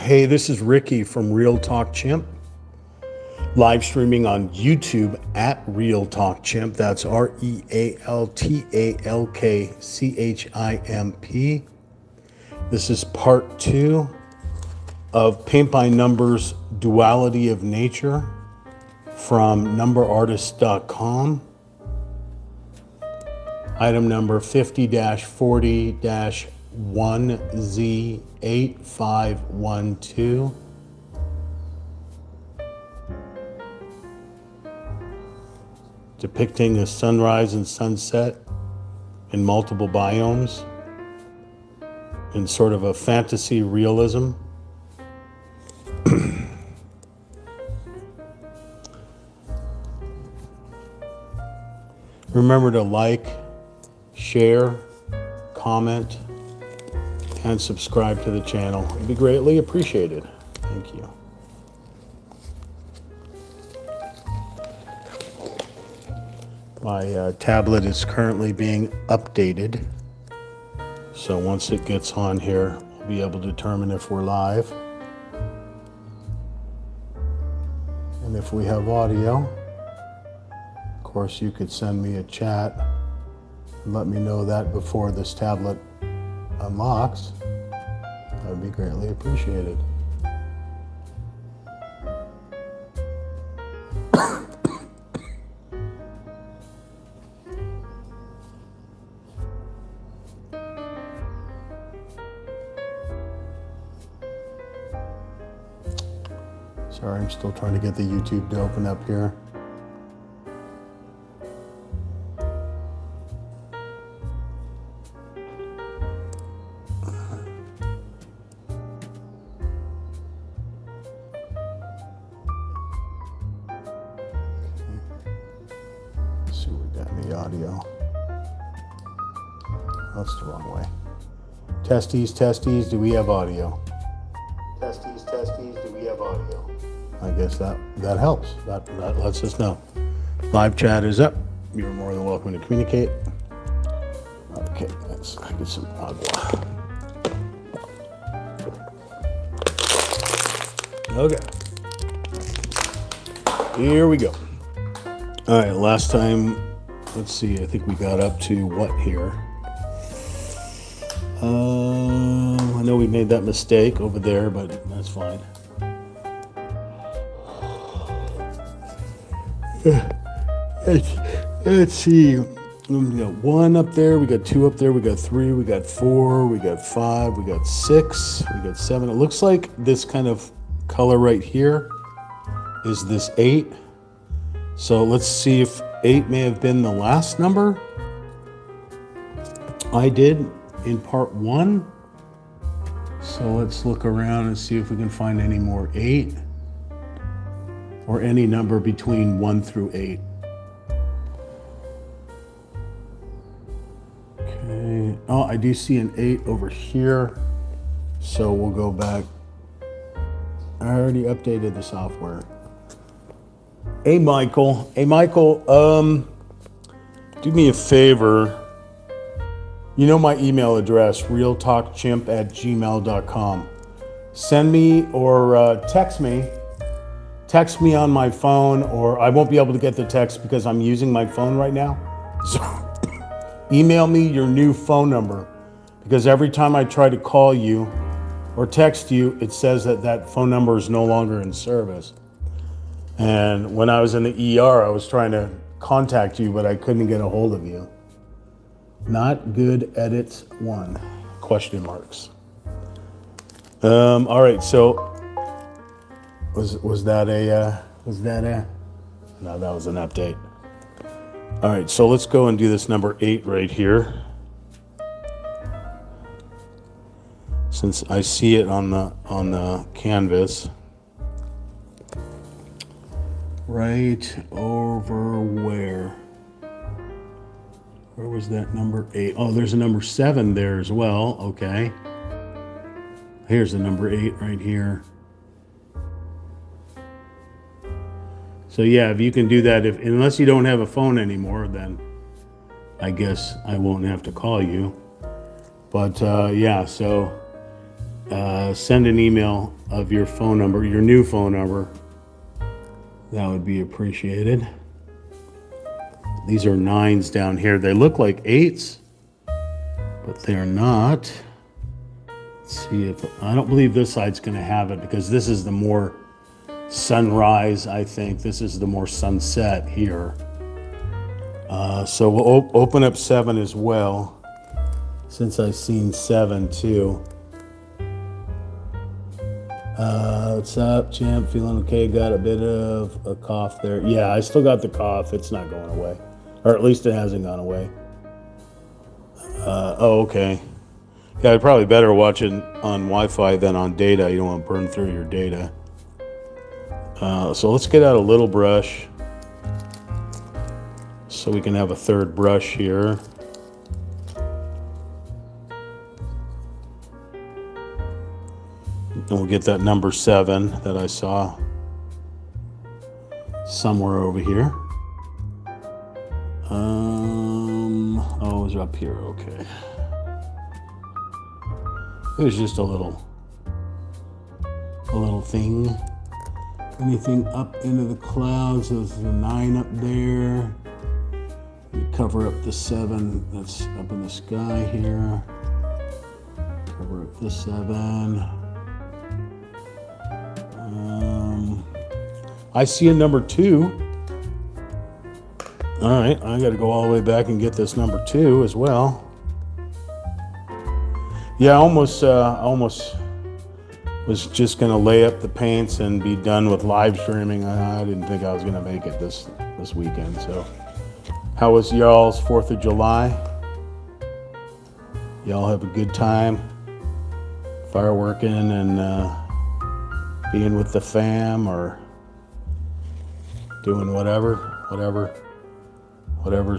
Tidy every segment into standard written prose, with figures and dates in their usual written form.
Hey, this is Ricky from Real Talk Chimp, live streaming on YouTube at Real Talk Chimp. That's RealTalkChimp. This is part 2 of Paint by Numbers Duality of Nature from numberartist.com. Item number 50-40-1Z8512. Depicting a sunrise and sunset in multiple biomes in sort of a fantasy realism. Remember to like, share, comment, and subscribe to the channel. It'd be greatly appreciated. Thank you. My tablet is currently being updated. So once it gets on here, we'll be able to determine if we're live and if we have audio. Of course, you could send me a chat and let me know that before this tablet unlocks. That would be greatly appreciated. Sorry, I'm still trying to get the YouTube to open up here. Let's see what we got in the audio. That's the wrong way. Testes, do we have audio? Testes, do we have audio? I guess that helps. That lets us know. Live chat is up. You're more than welcome to communicate. Okay, let's get some agua. Okay. Here we go. All right, last time, let's see, I think we got up to what here? I know we made that mistake over there, but that's fine. Let's see. We got 1 up there, we got 2 up there, we got 3, we got 4, we got 5, we got 6, we got 7. It looks like this kind of color right here is this 8. So let's see if 8 may have been the last number I did in part 1. So let's look around and see if we can find any more 8 or any number between 1 through 8. Okay. Oh, I do see an 8 over here. So we'll go back. I already updated the software. Hey, Michael. Do me a favor. You know my email address, realtalkchimp@gmail.com. Send me or text me. Text me on my phone, or I won't be able to get the text because I'm using my phone right now. So email me your new phone number, because every time I try to call you or text you, it says that phone number is no longer in service. And when I was in the ER, I was trying to contact you, but I couldn't get a hold of you. Not good edits 1, question marks. All right, so was that a, no, that was an update. All right, so let's go and do this number 8 right here. Since I see it on the canvas. Right over where? Where was that number 8? Oh, there's a number 7 there as well. Okay. Here's the number 8 right here. So yeah, if you can do that, unless you don't have a phone anymore, then I guess I won't have to call you. But yeah, so send an email of your phone number, your new phone number. That would be appreciated. These are 9s down here. They look like 8s, but they're not. Let's see if, I don't believe this side's gonna have it because this is the more sunrise, I think. This is the more sunset here. So we'll open up 7 as well, since I've seen 7 too. What's up, champ? Feeling okay? Got a bit of a cough there. Yeah, I still got the cough. It's not going away. Or at least it hasn't gone away. Oh, okay. Yeah, I'd probably better watch it on Wi-Fi than on data. You don't want to burn through your data. So let's get out a little brush so we can have a third brush here. And we'll get that number 7 that I saw somewhere over here. Oh, it was up here, okay. It was just a little thing. Anything up into the clouds, there's the 9 up there. We cover up the 7 that's up in the sky here. Cover up the 7. I see a number 2. All right, I got to go all the way back and get this number 2 as well. Yeah, I almost was just gonna lay up the paints and be done with live streaming. I didn't think I was gonna make it this weekend. So, how was y'all's 4th of July? Y'all have a good time, fireworking and being with the fam, or doing whatever's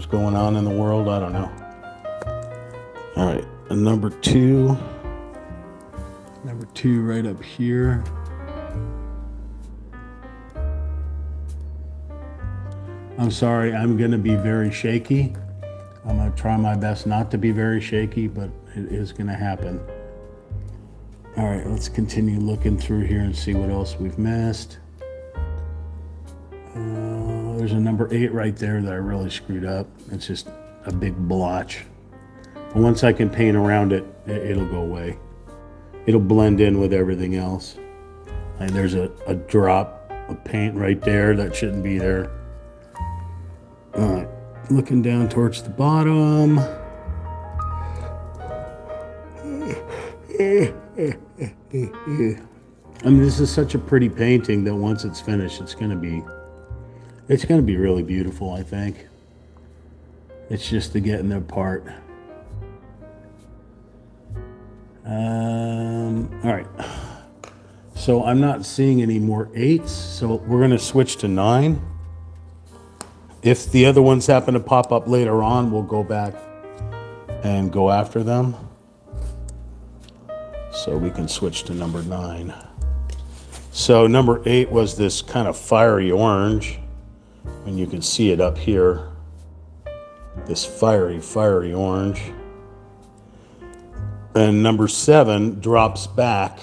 going on in the world. I don't know. All right, and number 2 right up here. I'm sorry, I'm gonna be very shaky. I'm gonna try my best not to be very shaky, but it is gonna happen. All right, let's continue looking through here and see what else we've missed. There's a number 8 right there that I really screwed up. It's just a big blotch. But once I can paint around it, it'll go away. It'll blend in with everything else. And there's a drop of paint right there that shouldn't be there. All right, looking down towards the bottom. I mean, this is such a pretty painting that once it's finished, it's gonna be really beautiful, I think. It's just the getting the part. All right. So I'm not seeing any more 8s, so we're gonna switch to 9. If the other ones happen to pop up later on, we'll go back and go after them. So we can switch to number 9. So number 8 was this kind of fiery orange, and you can see it up here. This fiery orange. And number 7 drops back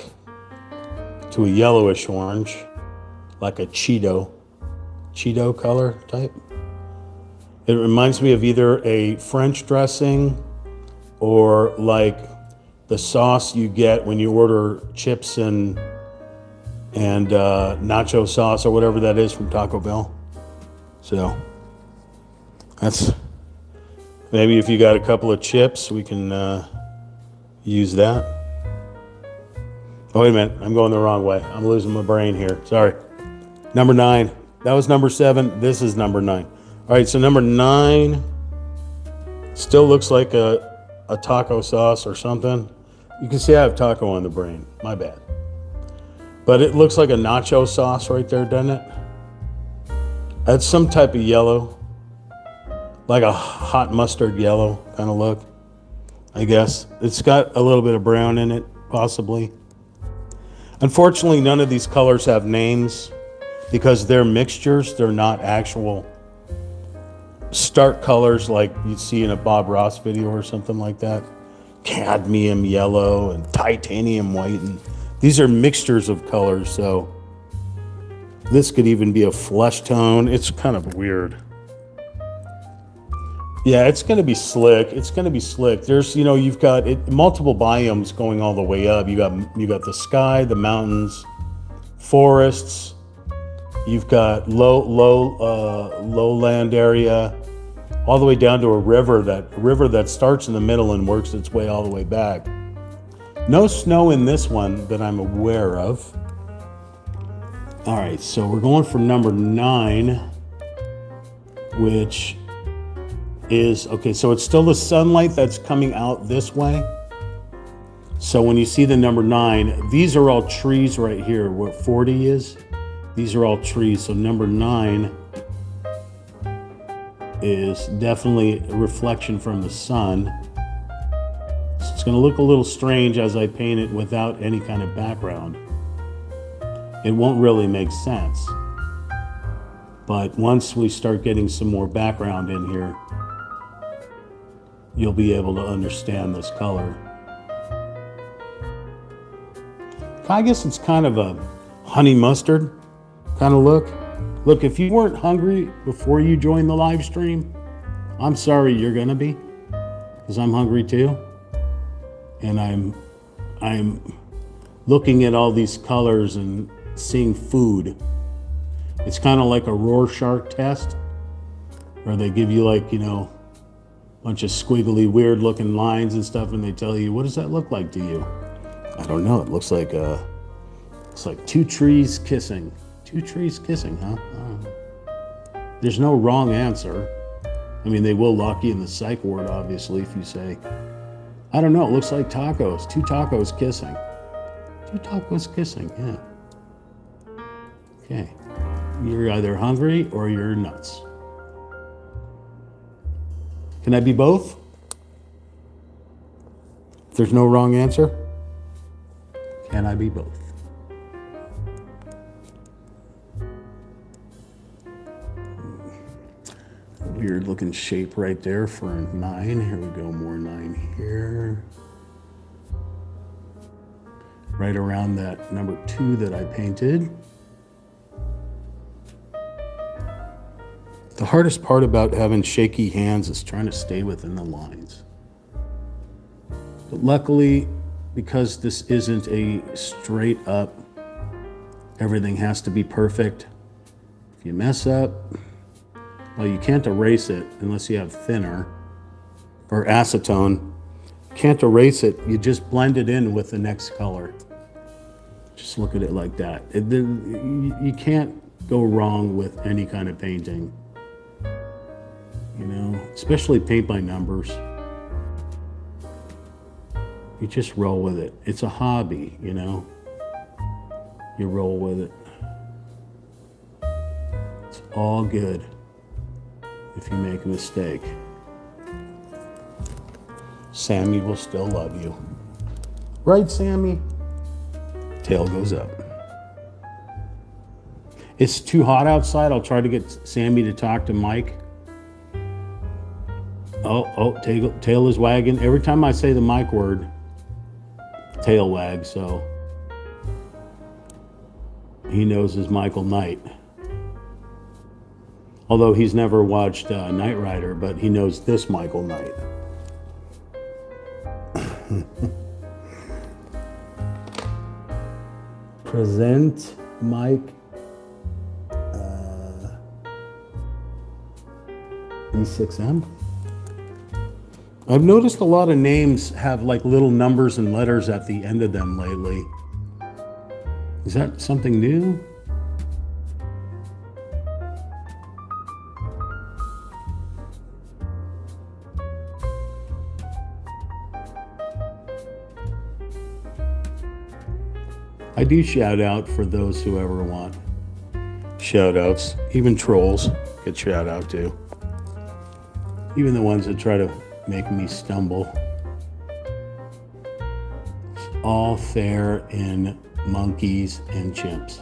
to a yellowish orange, like a Cheeto color type. It reminds me of either a French dressing or like the sauce you get when you order chips and nacho sauce or whatever that is from Taco Bell. So that's, maybe if you got a couple of chips, we can use that. Oh, wait a minute, I'm going the wrong way. I'm losing my brain here, sorry. Number 9, that was number 7, this is number 9. All right, so number 9 still looks like a taco sauce or something. You can see I have taco on the brain, my bad. But it looks like a nacho sauce right there, doesn't it? That's some type of yellow, like a hot mustard yellow kind of look, I guess. It's got a little bit of brown in it, possibly. Unfortunately, none of these colors have names because they're mixtures. They're not actual stark colors like you'd see in a Bob Ross video or something like that. cadmium yellow and titanium white. And these are mixtures of colors, so this could even be a flesh tone. It's kind of weird. Yeah, it's going to be slick. It's going to be slick. There's, you've got multiple biomes going all the way up. You got the sky, the mountains, forests. You've got lowland area, all the way down to a river that starts in the middle and works its way all the way back. No snow in this one that I'm aware of. All right, so we're going for number 9, which is, okay, so it's still the sunlight that's coming out this way. So when you see the number 9, these are all trees right here, what 40 is. These are all trees, so number 9 is definitely a reflection from the sun. So it's gonna look a little strange as I paint it without any kind of background. It won't really make sense. But once we start getting some more background in here, you'll be able to understand this color. I guess it's kind of a honey mustard kind of look. Look, if you weren't hungry before you joined the live stream, I'm sorry you're gonna be, because I'm hungry too. And I'm looking at all these colors and seeing food. It's kind of like a Rorschach test, where they give you like, a bunch of squiggly, weird looking lines and stuff, and they tell you, what does that look like to you? I don't know. It looks like two trees kissing. Two trees kissing, huh? There's no wrong answer. I mean, they will lock you in the psych ward, obviously, if you say, I don't know, it looks like tacos. Two tacos kissing. Two tacos kissing, yeah. Okay. You're either hungry or you're nuts. Can I be both? If there's no wrong answer, can I be both? Weird looking shape right there for a 9. Here we go, more 9 here. Right around that number 2 that I painted. The hardest part about having shaky hands is trying to stay within the lines. But luckily, because this isn't a straight up, everything has to be perfect. If you mess up, well, you can't erase it unless you have thinner or acetone. Can't erase it, you just blend it in with the next color. Just look at it like that. You can't go wrong with any kind of painting. Especially paint by numbers. You just roll with it. It's a hobby, You roll with it. It's all good if you make a mistake. Sammy will still love you. Right, Sammy? Tail goes up. It's too hot outside. I'll try to get Sammy to talk to Mike. Oh, tail is wagging. Every time I say the mic word, tail wags, so he knows his Michael Knight. Although he's never watched Knight Rider, but he knows this Michael Knight. Present Mike E6M. I've noticed a lot of names have like little numbers and letters at the end of them lately. Is that something new? I do shout out for those who ever want shout outs. Even trolls get shout out too. Even the ones that try to make me stumble. It's all fair in monkeys and chimps.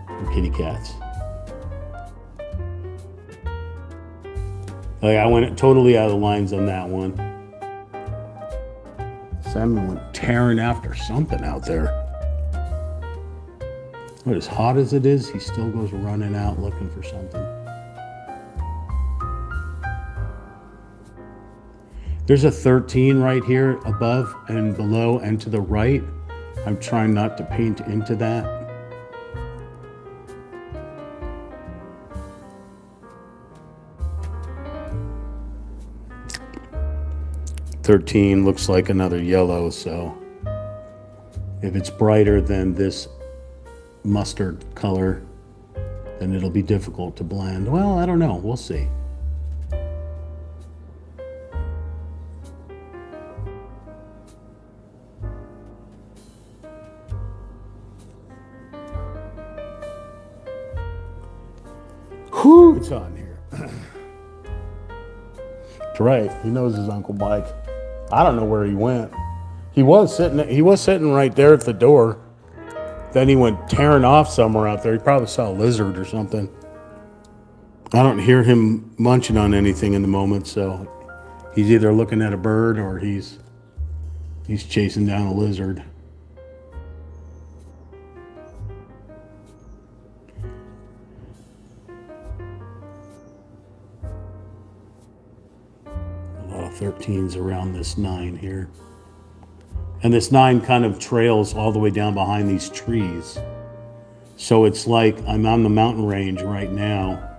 And kitty cats. Like I went totally out of the lines on that one. Salmon went tearing after something out there. But as hot as it is, he still goes running out looking for something. There's a 13 right here above and below and to the right. I'm trying not to paint into that. $13 looks like another yellow, so if it's brighter than this mustard color, then it'll be difficult to blend. Well, I don't know. We'll see. Whew, it's on here. That's right. He knows his Uncle Mike. I don't know where he went. He was sitting right there at the door. Then he went tearing off somewhere out there. He probably saw a lizard or something. I don't hear him munching on anything in the moment, so he's either looking at a bird or he's chasing down a lizard. A lot of 13s around this 9 here. And this 9 kind of trails all the way down behind these trees. So it's like I'm on the mountain range right now.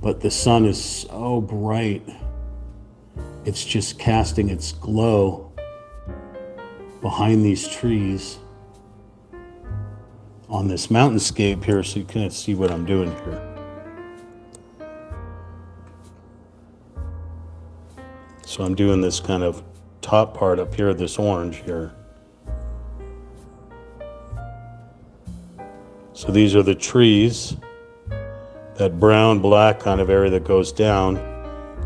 But the sun is so bright. It's just casting its glow behind these trees on this mountainscape here, so you can see what I'm doing here. So I'm doing this kind of top part up here, this orange here. So these are the trees, that brown, black kind of area that goes down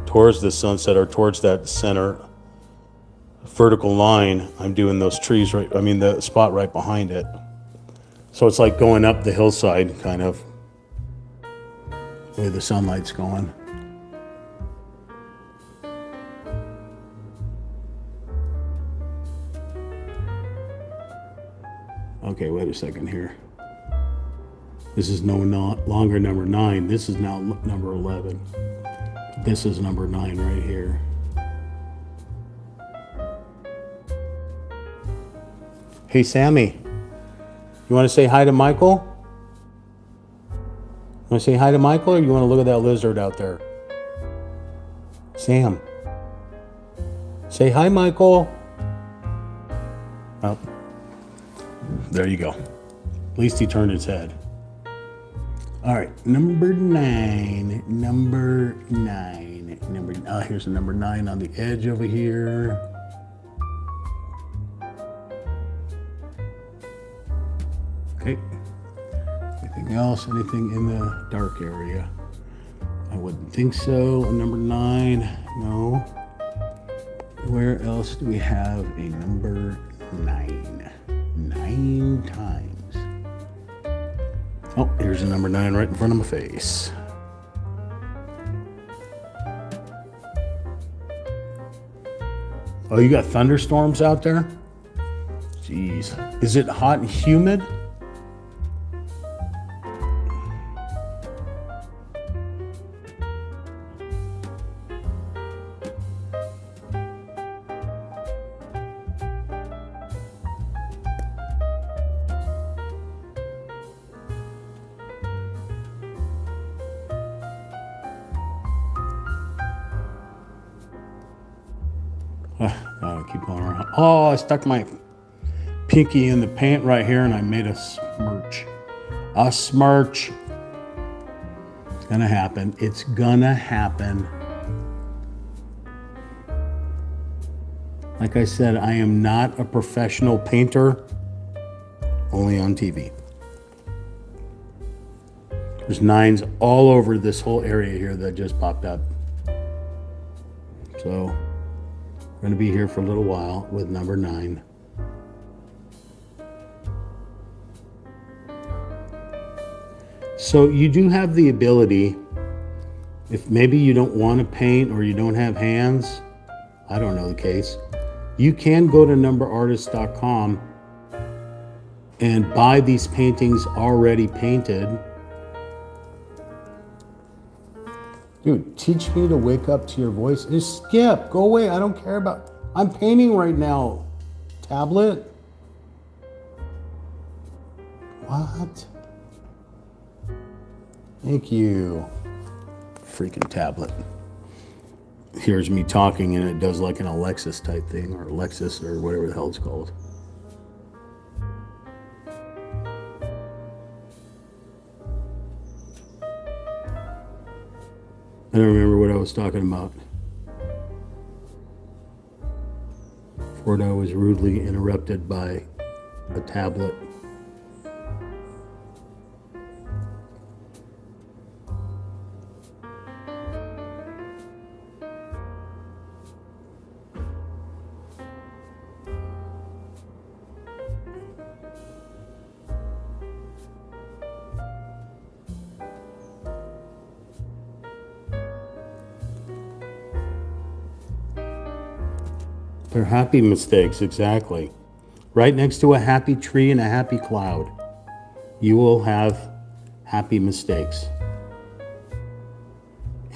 towards the sunset or towards that center vertical line. I'm doing those trees the spot right behind it. So it's like going up the hillside kind of, the way the sunlight's going. Okay, wait a second here. This is no longer number 9. This is now number 11. This is number 9 right here. Hey, Sammy. You want to say hi to Michael? You want to say hi to Michael, or you want to look at that lizard out there? Sam. Say hi, Michael. Oh. There you go. At least he turned his head. All right, number 9. Here's a number 9 on the edge over here. Okay. Anything else? Anything in the dark area? I wouldn't think so. A number 9. No. Where else do we have a number 9? 9 times. Oh, here's a number 9 right in front of my face. Oh, you got thunderstorms out there? Jeez. Is it hot and humid? Keep going around. Oh, I stuck my pinky in the paint right here and I made a smirch. A smirch. It's gonna happen. It's gonna happen. Like I said, I am not a professional painter, only on TV. There's 9s all over this whole area here that just popped up. So we're going to be here for a little while with number 9. So you do have the ability If maybe you don't want to paint or you don't have hands, I don't know the case, you can go to numberartist.com and buy these paintings already painted. Dude, teach me to wake up to your voice. Just skip, go away. I don't care about, I'm painting right now, tablet. What? Thank you. Freaking tablet. Here's me talking and it does like an Alexis type thing, or Alexis, or whatever the hell it's called. I don't remember what I was talking about. Before I was rudely interrupted by a tablet. They're happy mistakes, exactly. Right next to a happy tree and a happy cloud, you will have happy mistakes.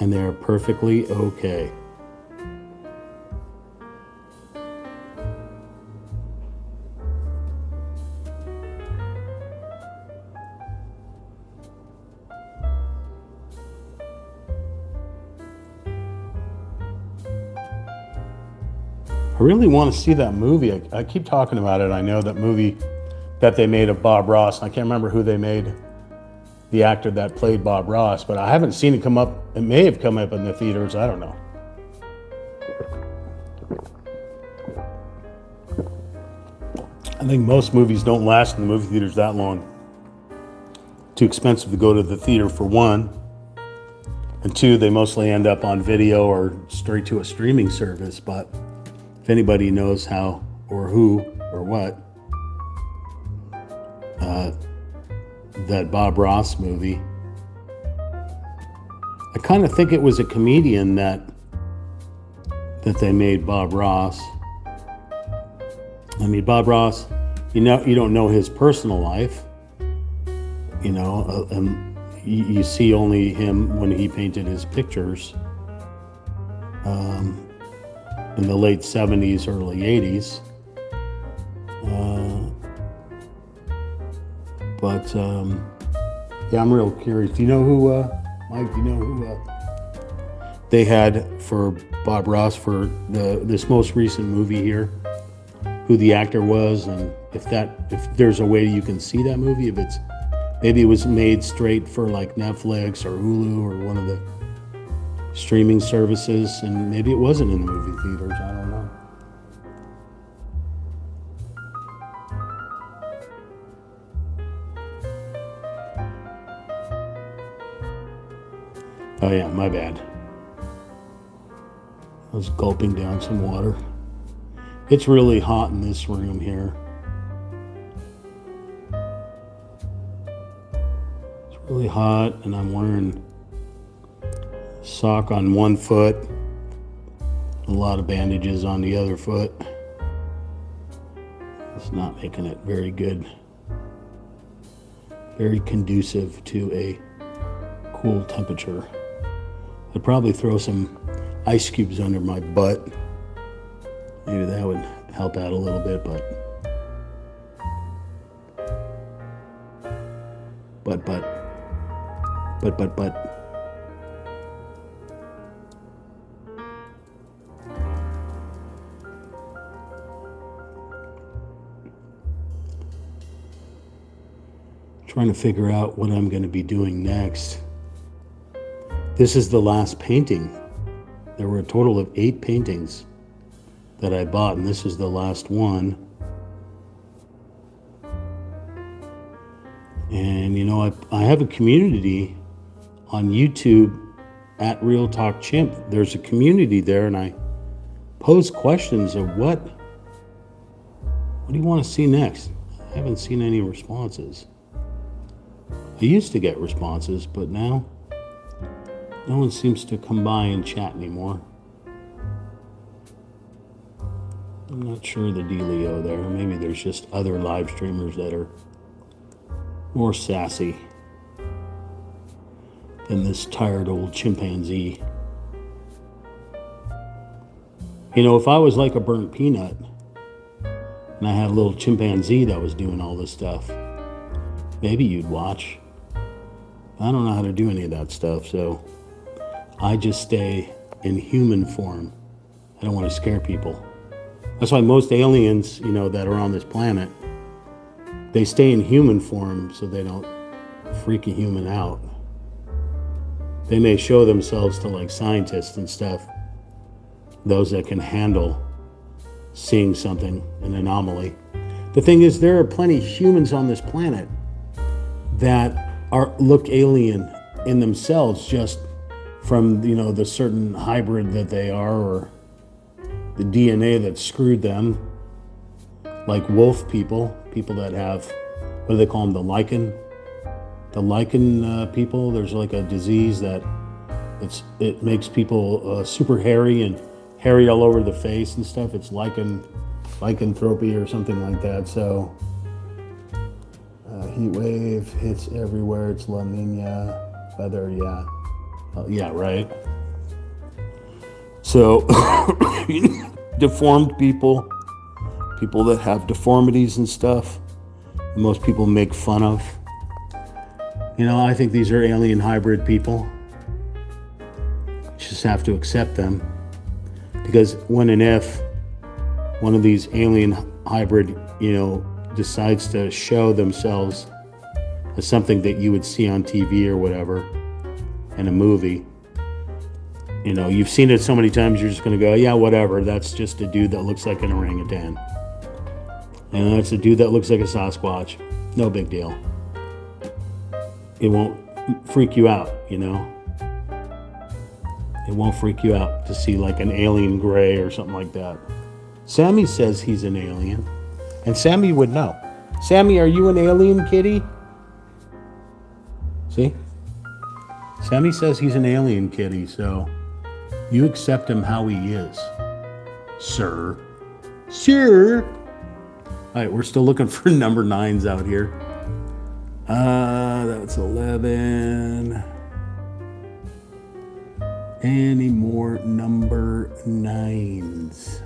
And they're perfectly okay. I really want to see that movie. I keep talking about it. I know that movie that they made of Bob Ross. I can't remember who they made, the actor that played Bob Ross, but I haven't seen it come up. It may have come up in the theaters. I don't know. I think most movies don't last in the movie theaters that long. Too expensive to go to the theater for one. And two, they mostly end up on video or straight to a streaming service. But if anybody knows how or who or what, that Bob Ross movie, I kind of think it was a comedian that they made Bob Ross. I mean, Bob Ross, you don't know his personal life. You see only him when he painted his pictures in the late 70s, early 80s. Yeah, I'm real curious. Do you know who, Mike, do you know who they had for Bob Ross for this most recent movie here? Who the actor was, and if there's a way you can see that movie, maybe it was made straight for like Netflix or Hulu or one of the streaming services, and maybe it wasn't in the movie theaters. I don't know. Oh yeah, my bad. I was gulping down some water. It's really hot in this room here. It's really hot, and I'm wearing a sock on one foot, a lot of bandages on the other foot. It's not making it very good, very conducive to a cool temperature. I'd probably throw some ice cubes under my butt. Maybe that would help out a little bit, but trying to figure out what I'm going to be doing next. This is the last painting. There were a total of 8 paintings that I bought, and this is the last one. And I have a community on YouTube at Real Talk Chimp. There's a community there, and I pose questions of what do you want to see next? I haven't seen any responses. I used to get responses, but now No one seems to come by and chat anymore. I'm not sure the dealio there. Maybe there's just other live streamers that are more sassy than this tired old chimpanzee. You know, if I was like a burnt peanut and I had a little chimpanzee that was doing all this stuff, maybe you'd watch. I don't know how to do any of that stuff, so I just stay in human form. I don't want to scare people. That's why most aliens, you know, that are on this planet, they stay in human form so they don't freak a human out. They may show themselves to like scientists and stuff, those that can handle seeing something, an anomaly. The thing is, there are plenty of humans on this planet that look alien in themselves just from, you know, the certain hybrid that they are or the DNA that screwed them, like wolf people that have, what do they call them, the lichen people. There's like a disease that it makes people super hairy and hairy all over the face and stuff. It's lycanthropy or something like that. So heat wave hits everywhere. It's La Nina weather. Yeah. Yeah, right. So deformed people that have deformities and stuff, most people make fun of. You know, I think these are alien hybrid people. You just have to accept them. Because when and if one of these alien hybrid, you know, decides to show themselves as something that you would see on TV or whatever in a movie, you know, you've seen it so many times, you're just going to go, yeah, whatever. That's just a dude that looks like an orangutan. You know, that's a dude that looks like a Sasquatch. No big deal. It won't freak you out, you know. It won't freak you out to see like an alien gray or something like that. Sammy says he's an alien, and Sammy would know. Sammy, are you an alien, kitty? See? Sammy says he's an alien, kitty, so you accept him how he is, sir. Sir. All right, we're still looking for number 9s out here. That's 11. Any more number 9s?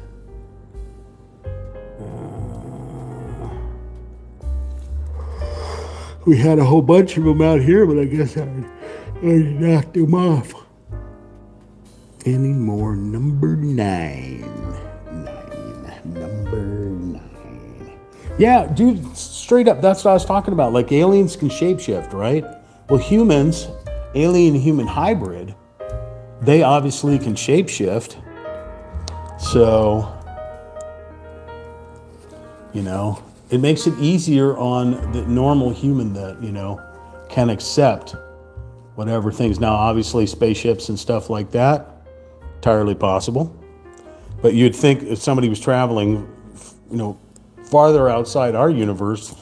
We had a whole bunch of them out here, but I guess I knocked them off. Any more number 9? Number 9. Yeah, dude, straight up, that's what I was talking about. Like, aliens can shapeshift, right? Well, humans, alien-human hybrid, they obviously can shapeshift. So, you know, it makes it easier on the normal human that, you know, can accept whatever things. Now, obviously, spaceships and stuff like that, entirely possible. But you'd think if somebody was traveling, you know, farther outside our universe,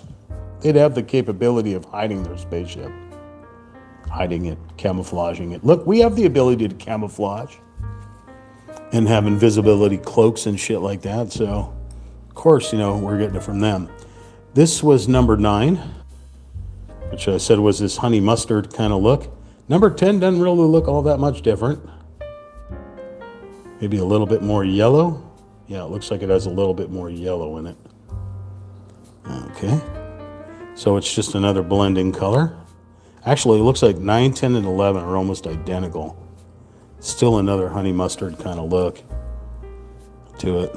they'd have the capability of hiding their spaceship. Hiding it, camouflaging it. Look, we have the ability to camouflage and have invisibility cloaks and shit like that. So, of course, you know, we're getting it from them. This was number 9, which I said was this honey mustard kind of look. Number 10 doesn't really look all that much different. Maybe a little bit more yellow. Yeah, it looks like it has a little bit more yellow in it. Okay. So it's just another blending color. Actually, it looks like 9, 10, and 11 are almost identical. Still another honey mustard kind of look to it.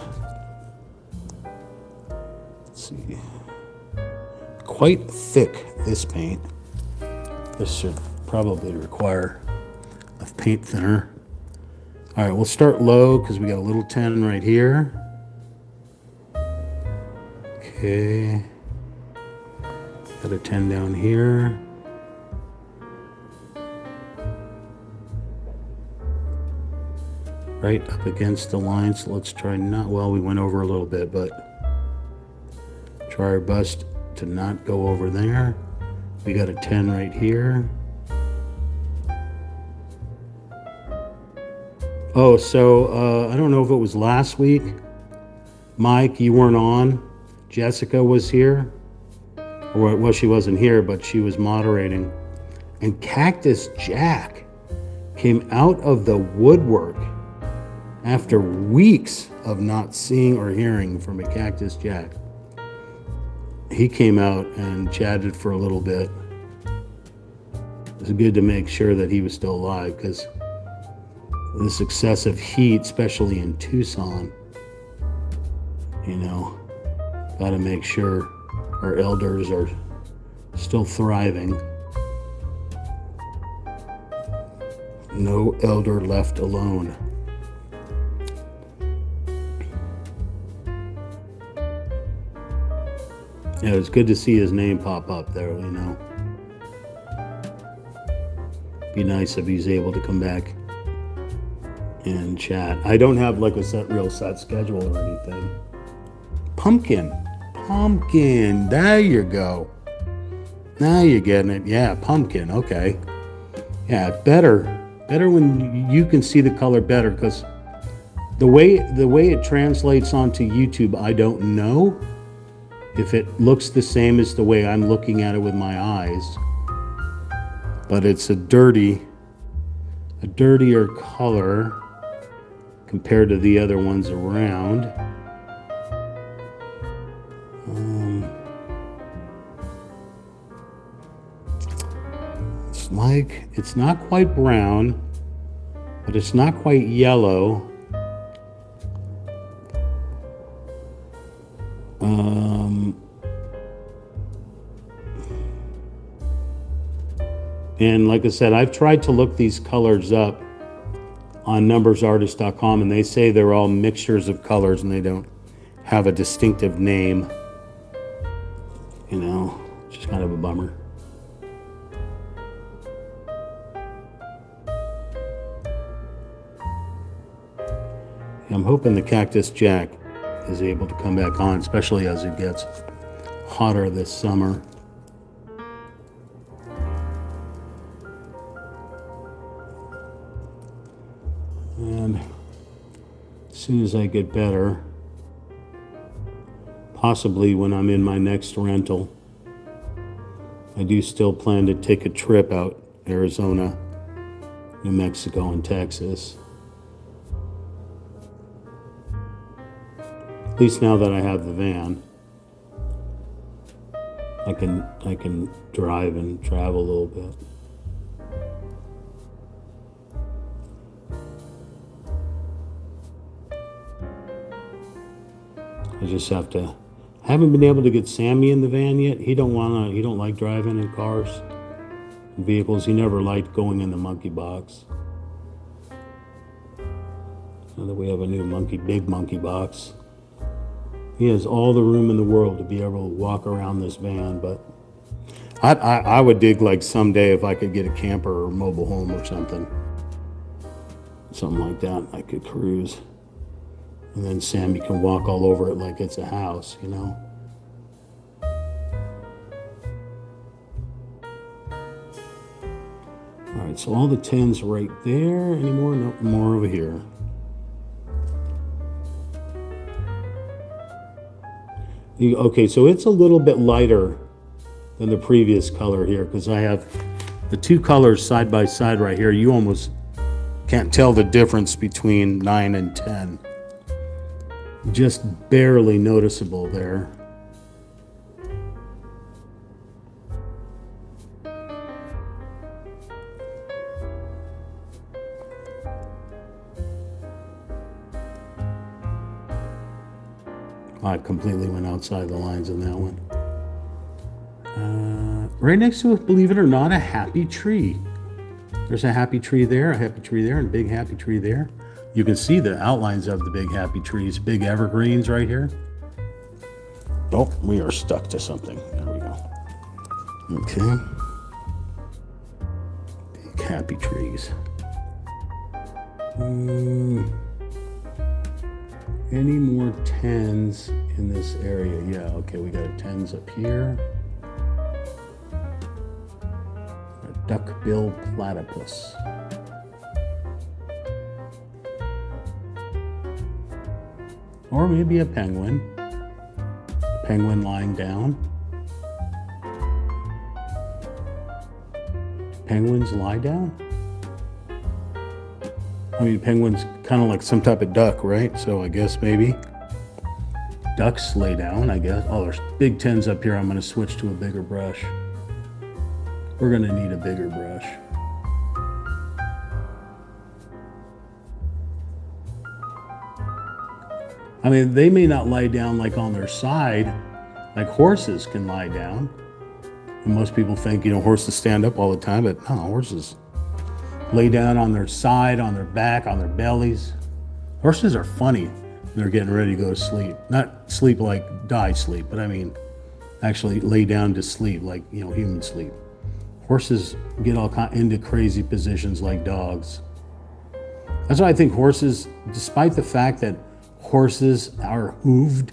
Let's see. Quite thick, this paint. This should probably require a paint thinner. All right, we'll start low because we got a little 10 right here. Okay. Got a 10 down here. Right up against the line, so let's try not, well, we went over a little bit, but try our best to not go over there. We got a 10 right here. Oh, so I don't know if it was last week. Mike, you weren't on. Jessica was here. Or, well, she wasn't here, but she was moderating. And Cactus Jack came out of the woodwork after weeks of not seeing or hearing from a Cactus Jack. He came out and chatted for a little bit. It was good to make sure that he was still alive because this excessive heat, especially in Tucson, got to make sure our elders are still thriving. No elder left alone. Yeah, it's good to see his name pop up there, Be nice if he's able to come back and chat. I don't have like a real set schedule or anything. Pumpkin. There you go. Now you're getting it. Yeah, pumpkin. Okay. Yeah, better when you can see the color better, because the way it translates onto YouTube, I don't know if it looks the same as the way I'm looking at it with my eyes. But it's a dirtier color compared to the other ones around. It's not quite brown, but it's not quite yellow. And like I said, I've tried to look these colors up on numbersartist.com, and they say they're all mixtures of colors and they don't have a distinctive name. Which is kind of a bummer. I'm hoping the Cactus Jack is able to come back on, especially as it gets hotter this summer. And as soon as I get better, possibly when I'm in my next rental, I do still plan to take a trip out Arizona, New Mexico, and Texas. At least now that I have the van, I can drive and travel a little bit. I haven't been able to get Sammy in the van yet. He don't like driving in cars and vehicles. He never liked going in the monkey box. Now that we have a new big monkey box, he has all the room in the world to be able to walk around this van. But I would dig like someday if I could get a camper or mobile home or something like that. I could cruise. And then Sammy can walk all over it like it's a house, All right, so all the 10s right there. Any more? No, more over here. Okay, so it's a little bit lighter than the previous color here, because I have the two colors side by side right here. You almost can't tell the difference between 9 and 10. Just barely noticeable there. I completely went outside the lines on that one. Right next to it, believe it or not, a happy tree. There's a happy tree there, and a big happy tree there. You can see the outlines of the big happy trees, big evergreens right here. Oh, we are stuck to something. There we go. Okay. Big happy trees. Any more 10s in this area? Yeah, okay, we got a 10s up here. A duckbill platypus. Or maybe a penguin. Penguin lying down. Penguins lie down? I mean, penguins kind of like some type of duck, right? So I guess maybe ducks lay down, I guess. Oh, there's big tins up here. I'm going to switch to a bigger brush. We're going to need a bigger brush. I mean, they may not lie down like on their side, like horses can lie down. And most people think, horses stand up all the time, but no, horses lay down on their side, on their back, on their bellies. Horses are funny when they're getting ready to go to sleep. Not sleep like die sleep, but I mean actually lay down to sleep like, human sleep. Horses get all into crazy positions like dogs. That's why I think horses, despite the fact that horses are hooved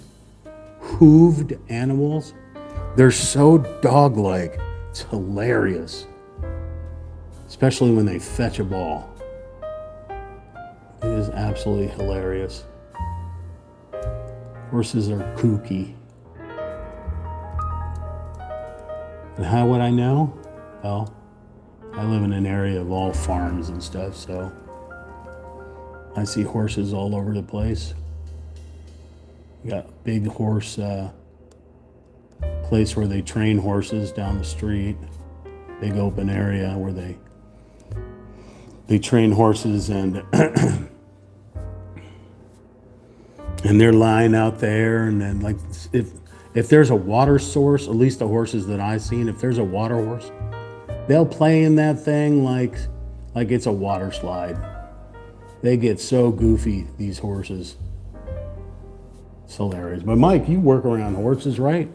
animals, they're so dog-like. It's hilarious. Especially when they fetch a ball. It is absolutely hilarious. Horses are kooky. And how would I know? Well, I live in an area of all farms and stuff, so I see horses all over the place. You got a big horse place where they train horses down the street. Big open area where they train horses, and and they're lying out there, and then like if there's a water source, at least the horses that I've seen, if there's a water horse, they'll play in that thing like it's a water slide. They get so goofy, these horses. It's hilarious. But Mike, you work around horses, right?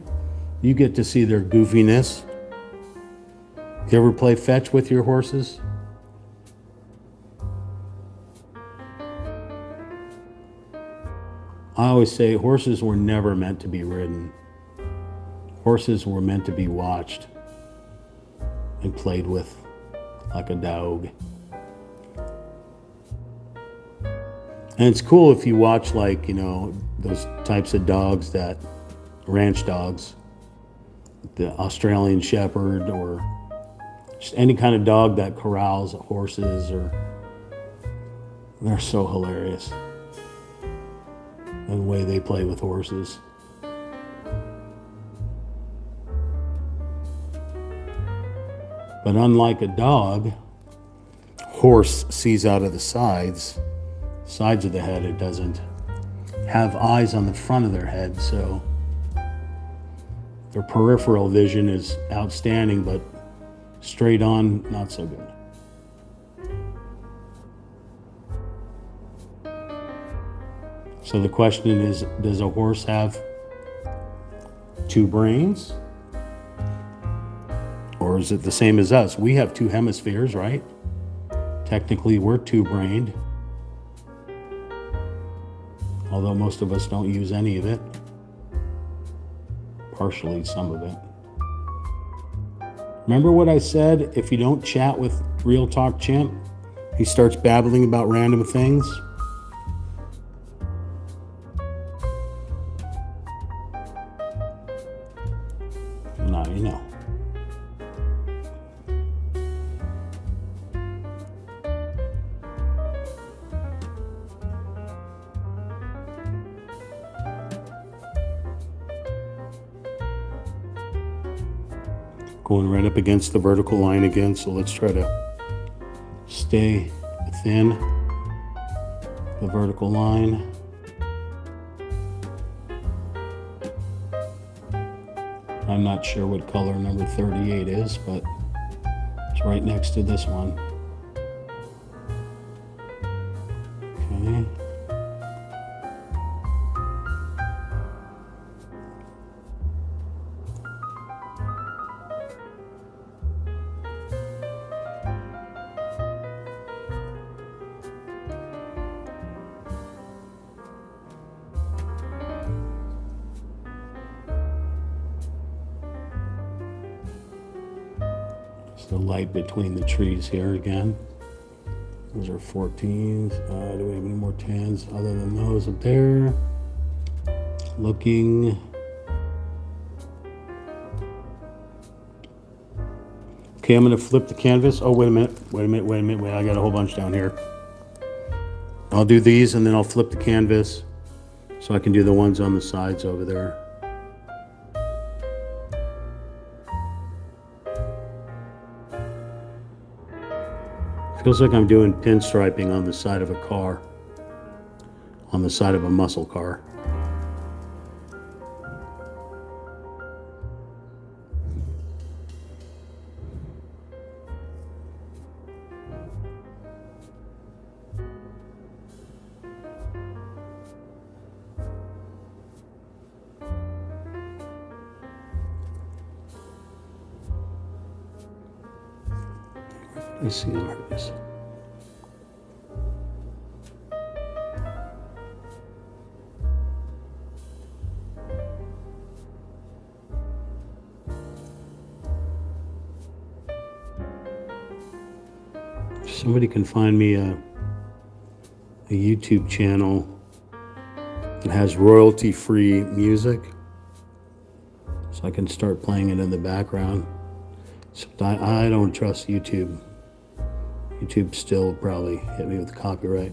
You get to see their goofiness. You ever play fetch with your horses? I always say horses were never meant to be ridden. Horses were meant to be watched and played with like a dog. And it's cool if you watch those types of dogs, that ranch dogs, the Australian Shepherd, or just any kind of dog that corrals horses, they're so hilarious. The way they play with horses. But unlike a dog, horse sees out of the sides of the head. It doesn't have eyes on the front of their head, so their peripheral vision is outstanding, but straight on, not so good. So the question is, does a horse have two brains? Or is it the same as us? We have two hemispheres, right? Technically, we're two-brained. Although most of us don't use any of it. Partially, some of it. Remember what I said? If you don't chat with Real Talk Chimp, he starts babbling about random things. Now you know. Going right up against the vertical line again, so let's try to stay within the vertical line. I'm not sure what color number 38 is, but it's right next to this one. Okay. The light between the trees here again. Those are 14s. Do we have any more 10s other than those up there? looking. Okay, I'm going to flip the canvas. Oh, wait a minute. I got a whole bunch down here. I'll do these and then I'll flip the canvas so I can do the ones on the sides over there. Feels like I'm doing pinstriping on the side of a car, on the side of a muscle car. Let's see how it is. If somebody can find me a YouTube channel that has royalty-free music, so I can start playing it in the background. So I don't trust YouTube. YouTube still probably hit me with copyright.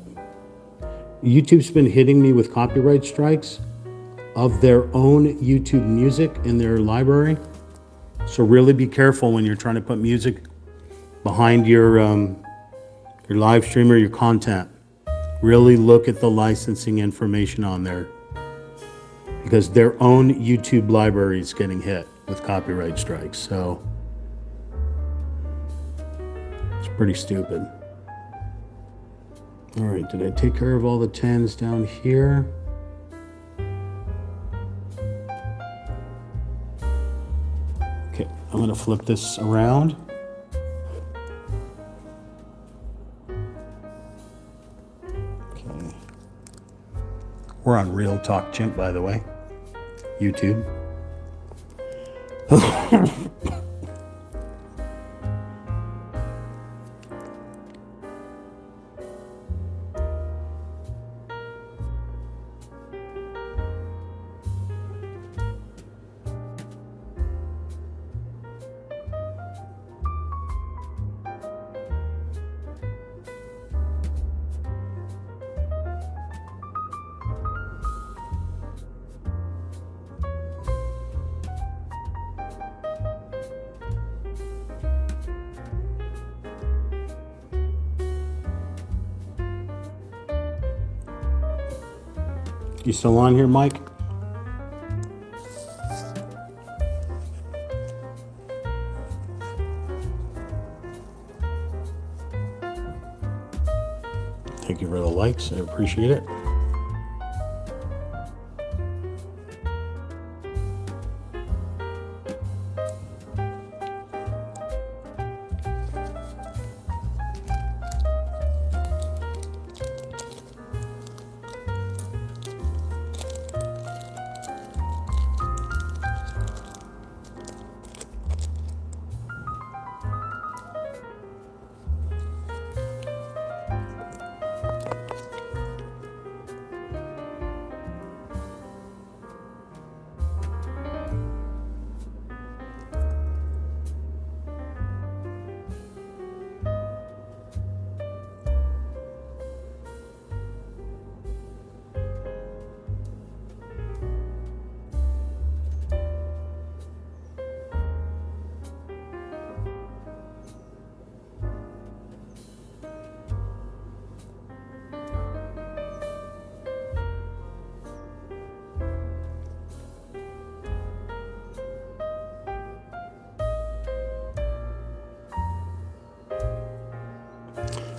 YouTube's been hitting me with copyright strikes of their own YouTube music in their library. So really be careful when you're trying to put music behind your live stream or your content. Really look at the licensing information on there, because their own YouTube library is getting hit with copyright strikes. So it's pretty stupid. All right, did I take care of all the 10s down here? Okay, I'm gonna flip this around. Okay. We're on Real Talk Chimp, by the way, YouTube. You still on here, Mike? Thank you for the likes. I appreciate it.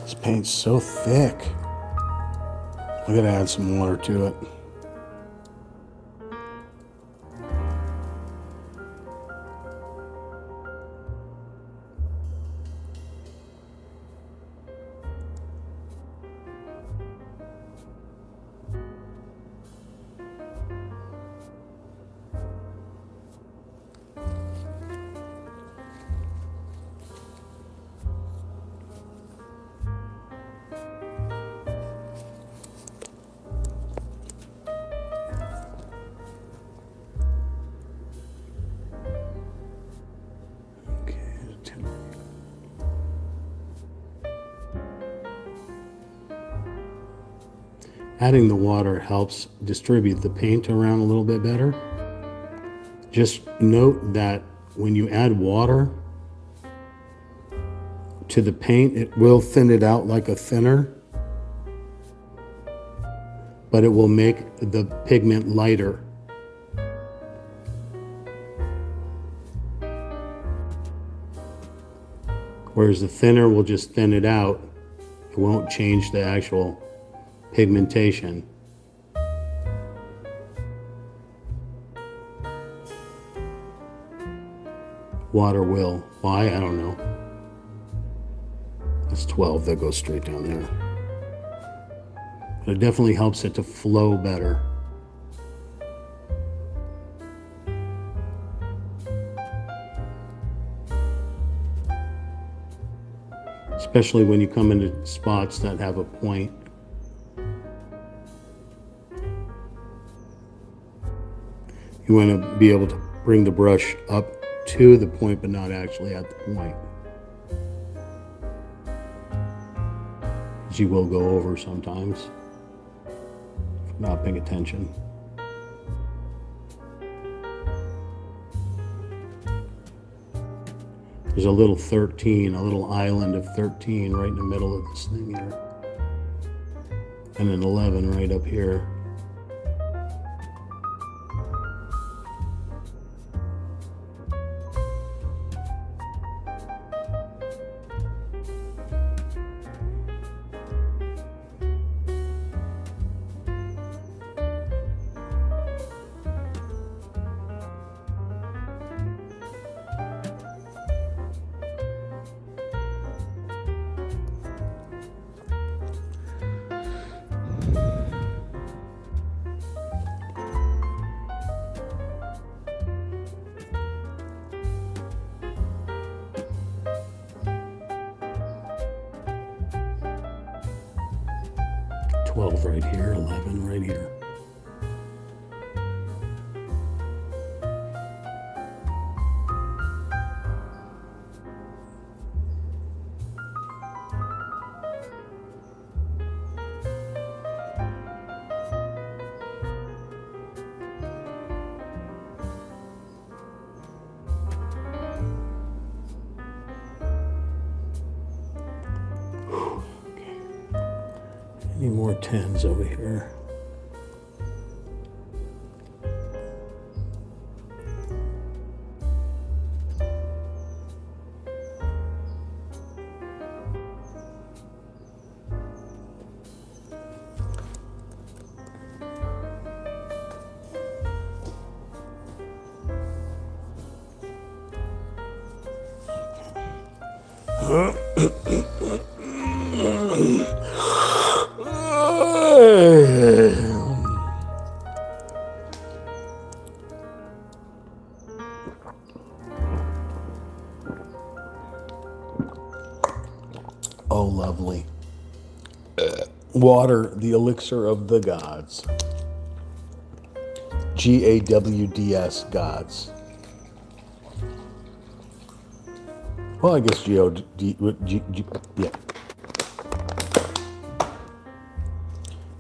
This paint's so thick. I gotta add some water to it. Adding the water helps distribute the paint around a little bit better. Just note that when you add water to the paint, it will thin it out like a thinner, but it will make the pigment lighter. Whereas the thinner will just thin it out. It won't change the actual pigmentation. Water will. Why? I don't know. It's 12 that goes straight down there. But it definitely helps it to flow better. Especially when you come into spots that have a point. You want to be able to bring the brush up to the point, but not actually at the point. Because you will go over sometimes if you're not paying attention. There's a little 13, a little island of 13 right in the middle of this thing here. And an 11 right up here. Right here, 11 right here. Any more 10s over here? Oh, lovely. Water, the elixir of the gods. GAWDS, gods. Well, I guess yeah.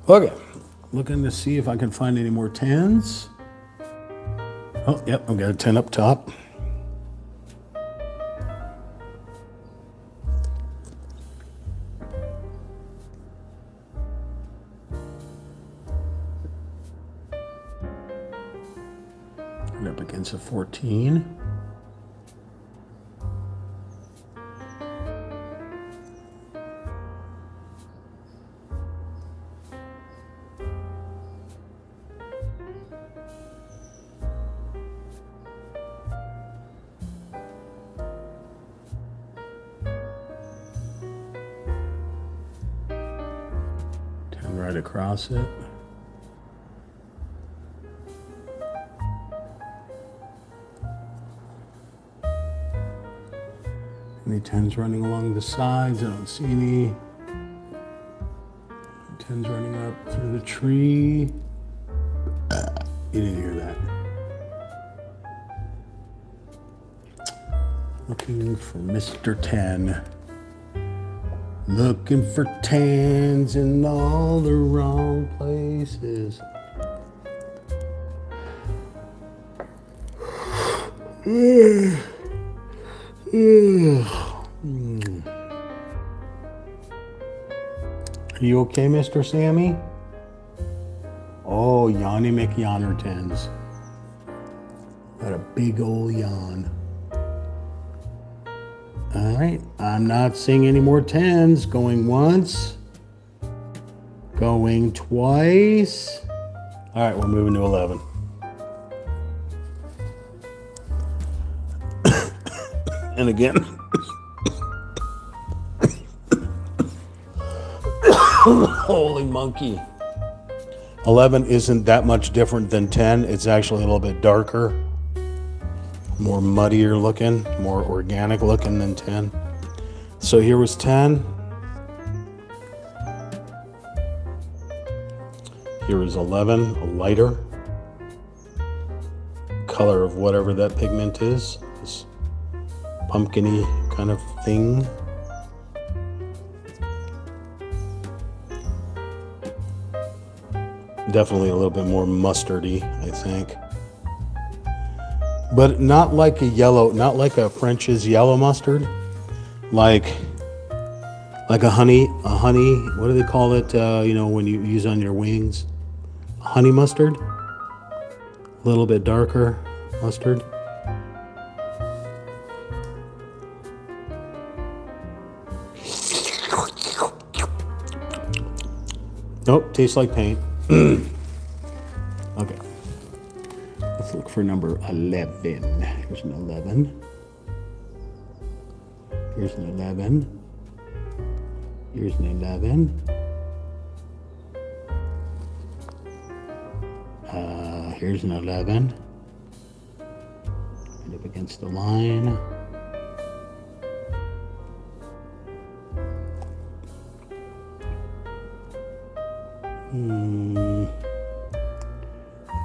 Okay, looking to see if I can find any more 10s. Oh, yep, I've got a 10 up top. And up against a 14. Right across it. Any 10s running along the sides? I don't see any. 10s running up through the tree. You didn't hear that. Looking for Mr. 10. Looking for tans in all the wrong places. Are you okay, Mr. Sammy? Oh, Yanni McYonnertons. Got a big old yawn. All right, I'm not seeing any more tens. Going once. Going twice. All right, we're moving to 11. And again. Holy monkey. 11 isn't that much different than 10. It's actually a little bit darker, more muddier looking, more organic looking than 10. So here was 10. Here is 11, a lighter color of whatever that pigment is, this pumpkin-y kind of thing. Definitely a little bit more mustardy, I think. But not like a yellow, not like a French's yellow mustard. Like a honey, what do they call it, when you use on your wings? Honey mustard. A little bit darker mustard. Nope, tastes like paint. Okay. Let's look for number 11. Here's an 11. Here's an 11. Here's an 11. Here's an 11. Right up against the line.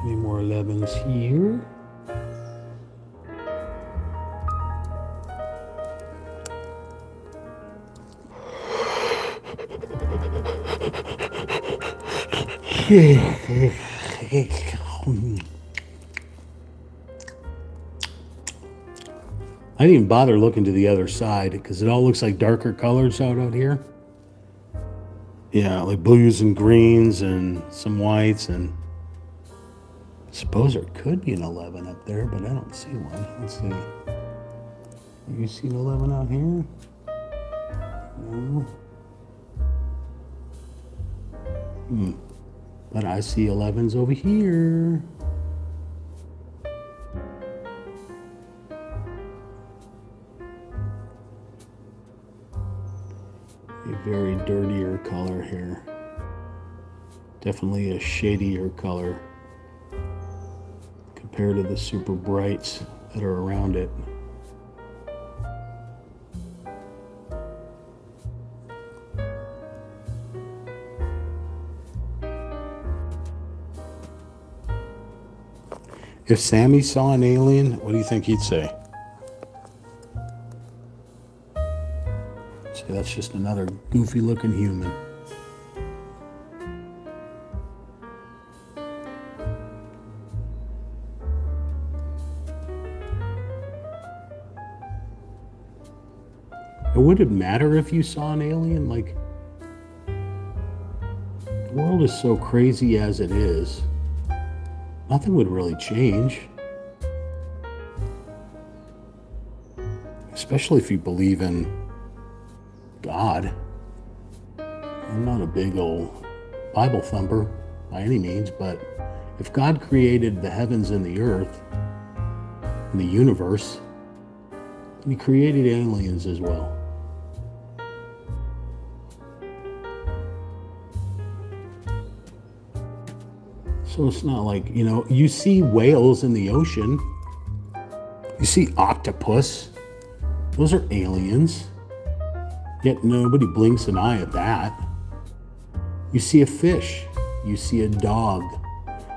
Any more 11s here? I didn't even bother looking to the other side because it all looks like darker colors out here. Yeah, like blues and greens and some whites, and I suppose there could be an 11 up there, but I don't see one. Let's see. You see an 11 out here? No. But I see 11s over here. A very dirtier color here. Definitely a shadier color compared to the super brights that are around it. If Sammy saw an alien, what do you think he'd say? See, that's just another goofy looking human. Would it matter if you saw an alien? Like, the world is so crazy as it is. Nothing would really change. Especially if you believe in God. I'm not a big old Bible thumper by any means, but if God created the heavens and the earth and the universe, then he created aliens as well. So it's not like, you see whales in the ocean. You see octopus. Those are aliens. Yet nobody blinks an eye at that. You see a fish. You see a dog.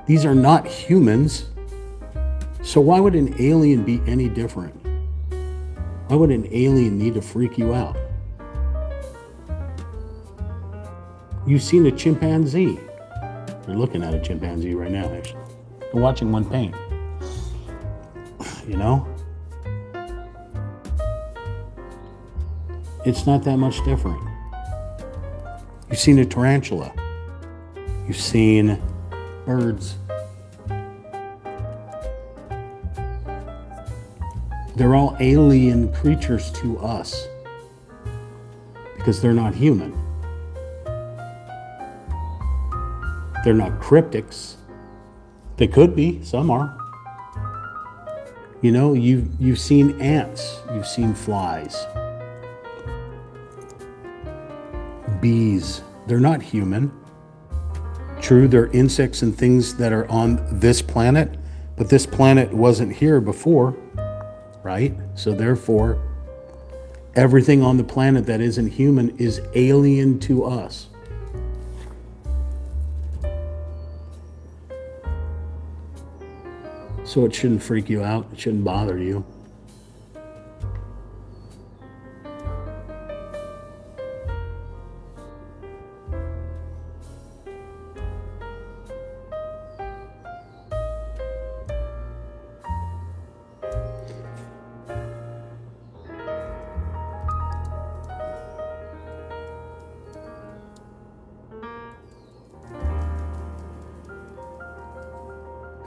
These are not humans. So why would an alien be any different? Why would an alien need to freak you out? You've seen a chimpanzee. You're looking at a chimpanzee right now, actually. You're watching one paint. You know? It's not that much different. You've seen a tarantula. You've seen birds. They're all alien creatures to us because they're not human. They're not cryptics. They could be, some are. You know, you've seen ants, you've seen flies, bees. They're not human. True, they're insects and things that are on this planet, but this planet wasn't here before, right? So therefore, everything on the planet that isn't human is alien to us. So it shouldn't freak you out. It shouldn't bother you.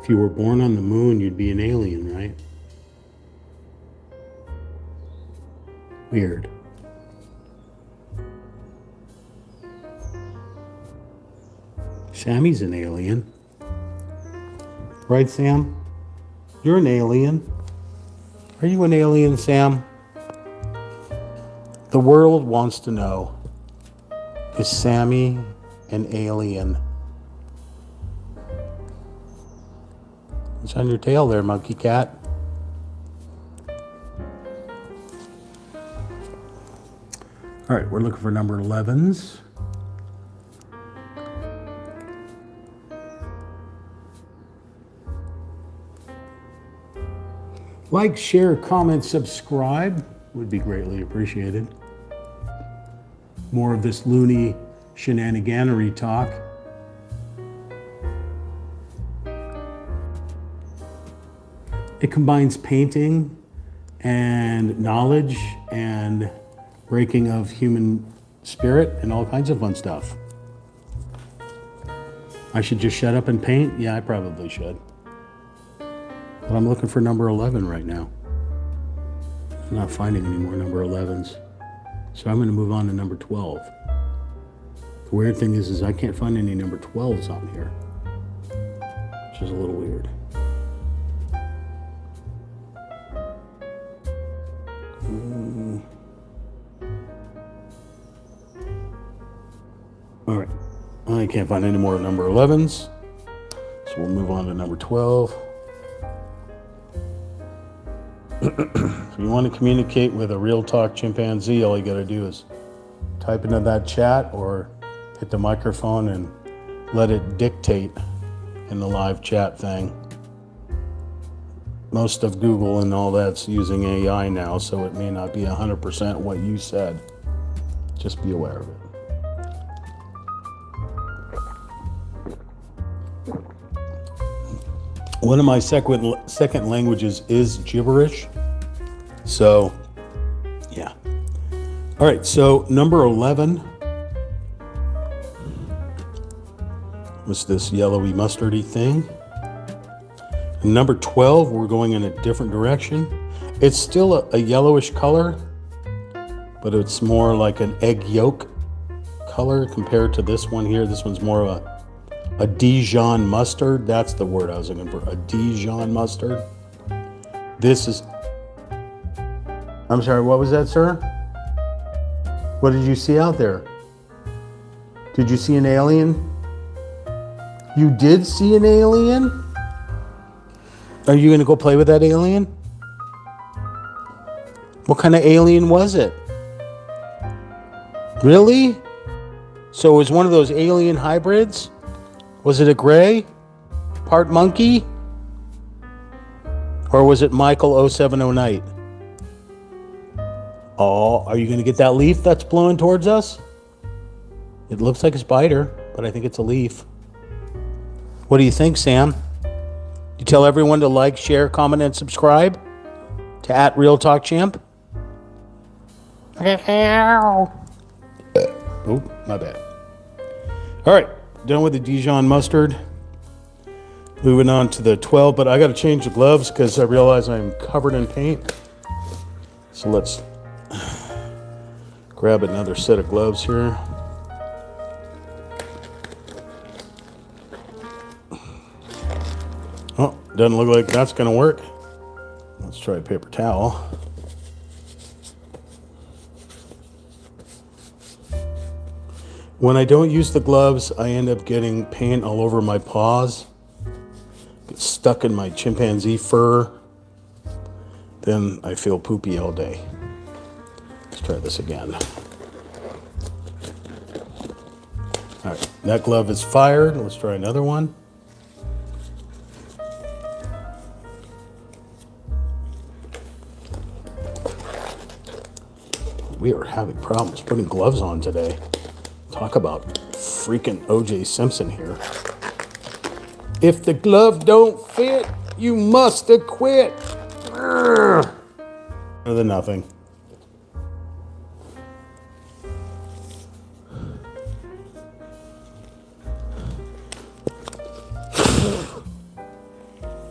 If you were born on the moon, you'd be an alien, right? Weird. Sammy's an alien. Right, Sam? You're an alien. Are you an alien, Sam? The world wants to know, is Sammy an alien? What's on your tail there, monkey cat? All right, we're looking for number 11s. Like, share, comment, subscribe would be greatly appreciated. More of this loony shenaniganery talk. It combines painting and knowledge and breaking of human spirit and all kinds of fun stuff. I should just shut up and paint? Yeah, I probably should. But I'm looking for number 11 right now. I'm not finding any more number 11s. So I'm going to move on to number 12. The weird thing is I can't find any number 12s on here, which is a little weird. All right, I can't find any more number 11s, so we'll move on to number 12. If you want to communicate with a real talk chimpanzee, all you got to do is type into that chat or hit the microphone and let it dictate in the live chat thing. Most of Google and all that's using AI now, so it may not be 100% what you said. Just be aware of it. One of my second languages is gibberish. So, yeah. All right, so number 11 was this yellowy mustardy thing. And number 12, we're going in a different direction. It's still a yellowish color, but it's more like an egg yolk color compared to this one here. This one's more of a Dijon mustard. That's the word I was looking for, a Dijon mustard. This is, I'm sorry, what was that, sir? What did you see out there? Did you see an alien? You did see an alien? Are you going to go play with that alien? What kind of alien was it? Really? So it was one of those alien hybrids? Was it a gray? Part monkey? Or was it Michael 0709? Oh, are you going to get that leaf that's blowing towards us? It looks like a spider, but I think it's a leaf. What do you think, Sam? You tell everyone to like, share, comment, and subscribe to @RealTalkChamp. Oh, my bad. All right, done with the Dijon mustard. Moving on to the 12, but I got to change the gloves because I realize I'm covered in paint. So let's grab another set of gloves here. Oh, doesn't look like that's going to work. Let's try a paper towel. When I don't use the gloves, I end up getting paint all over my paws. Get stuck in my chimpanzee fur. Then I feel poopy all day. Let's try this again. All right, that glove is fired. Let's try another one. We are having problems putting gloves on today. Talk about freaking O.J. Simpson here. If the glove don't fit, you must acquit. Better than nothing.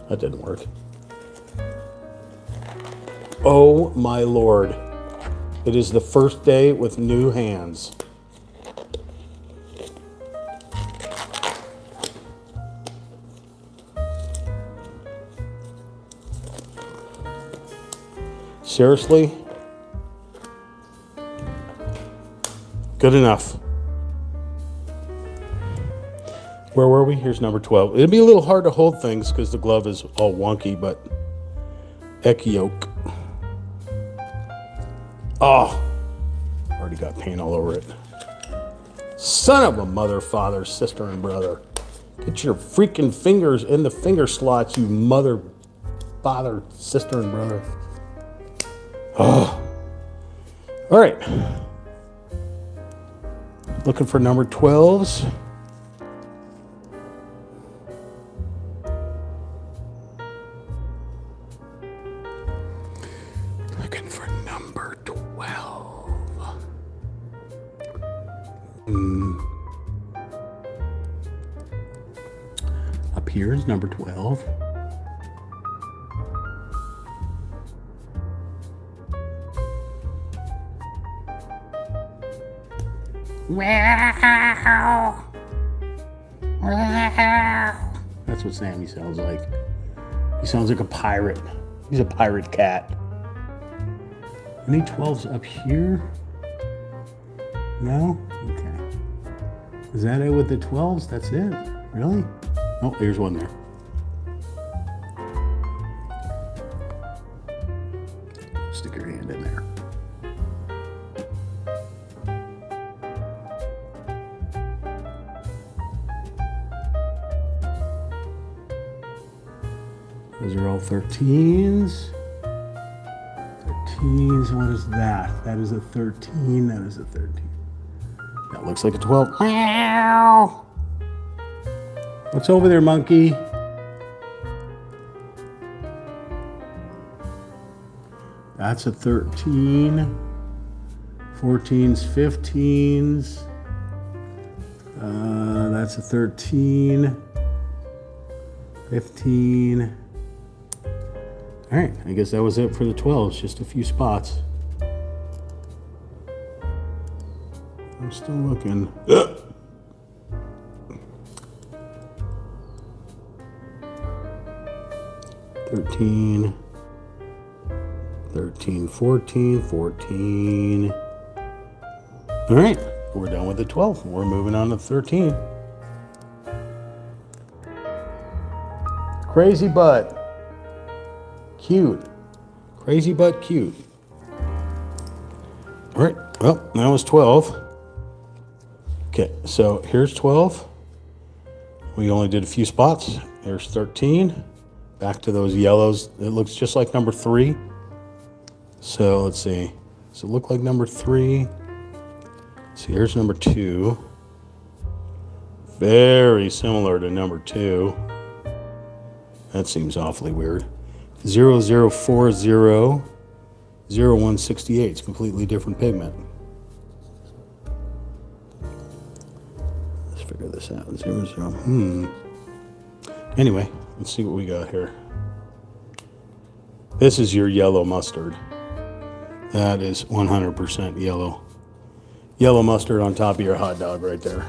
That didn't work. Oh my Lord. It is the first day with new hands. Seriously? Good enough. Where were we? Here's number 12. It'd be a little hard to hold things because the glove is all wonky, but Ekioke. Oh, already got paint all over it. Son of a mother, father, sister, and brother. Get your freaking fingers in the finger slots, you mother, father, sister, and brother. Oh. All right. Looking for number 12s. Looking for number 12. Up here is number 12. Wow. Wow. That's what Sammy sounds like. He sounds like a pirate. He's a pirate cat. Any 12s up here? No? Okay. Is that it with the 12s? That's it? Really? Oh, here's one there. Stick your hand in there. Those are all 13s. 13s, what is that? That is a 13, that is a 13. That looks like a 12. Meow! What's over there, monkey? That's a 13. 14s, 15s. That's a 13. 15. All right, I guess that was it for the 12s, just a few spots. I'm still looking. 13, 13, 14, 14. All right, we're done with the 12. We're moving on to 13. Crazy butt. Cute. Crazy but cute. All right, well, that was 12. Okay, so here's 12. We only did a few spots. Here's 13. Back to those yellows. It looks just like number 3. So let's see. Does it look like number 3? So here's number 2. Very similar to number 2. That seems awfully weird. 00400168. It's completely different pigment. Let's figure this out. 00. Anyway, let's see what we got here. This is your yellow mustard. That is 100% yellow. Yellow mustard on top of your hot dog right there.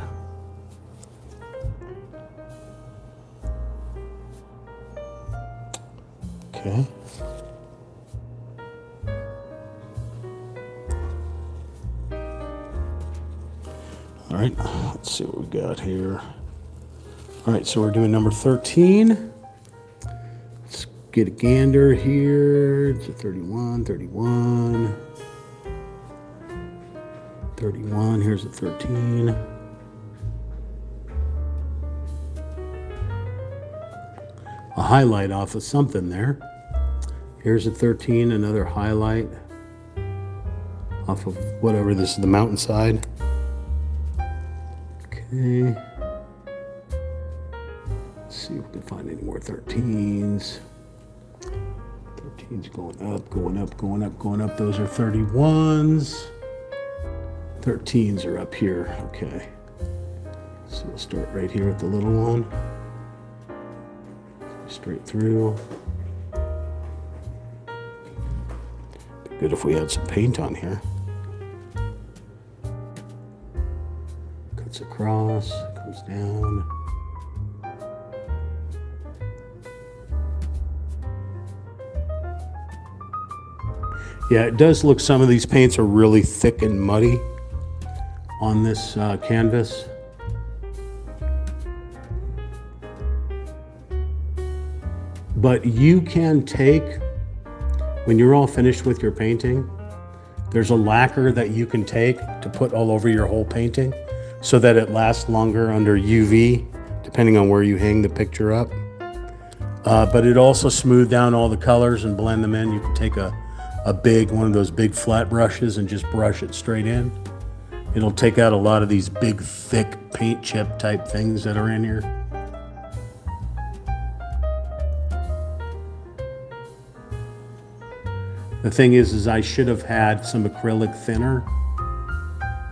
Okay. All right, let's see what we got here. All right, so we're doing number 13. Let's get a gander here. It's a 31, 31. 31, here's a 13. A highlight off of something there. Here's a 13, another highlight off of whatever, this is the mountainside. Okay. Let's see if we can find any more 13s. 13s going up, going up, going up, going up. Those are 31s. 13s are up here. Okay. So we'll start right here with the little one. Straight through. Be good if we had some paint on here. Cuts across, comes down. Yeah, it does look, some of these paints are really thick and muddy on this canvas. But you can take, when you're all finished with your painting, there's a lacquer that you can take to put all over your whole painting so that it lasts longer under UV, depending on where you hang the picture up. But it also smooth down all the colors and blend them in. You can take a big, one of those big flat brushes and just brush it straight in. It'll take out a lot of these big, thick paint chip type things that are in here. The thing is I should have had some acrylic thinner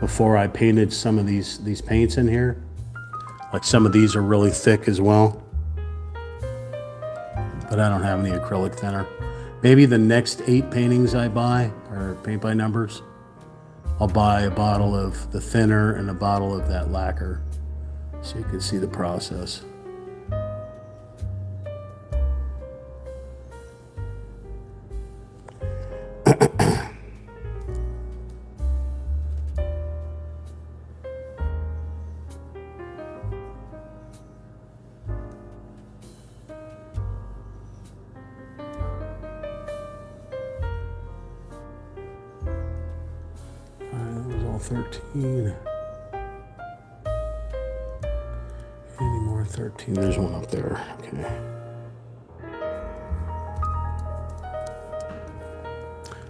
before I painted some of these paints in here. Like some of these are really thick as well. But I don't have any acrylic thinner. Maybe the next 8 paintings I buy, or paint by numbers, I'll buy a bottle of the thinner and a bottle of that lacquer so you can see the process. That was all 13. Any more 13? There's one up there. Okay.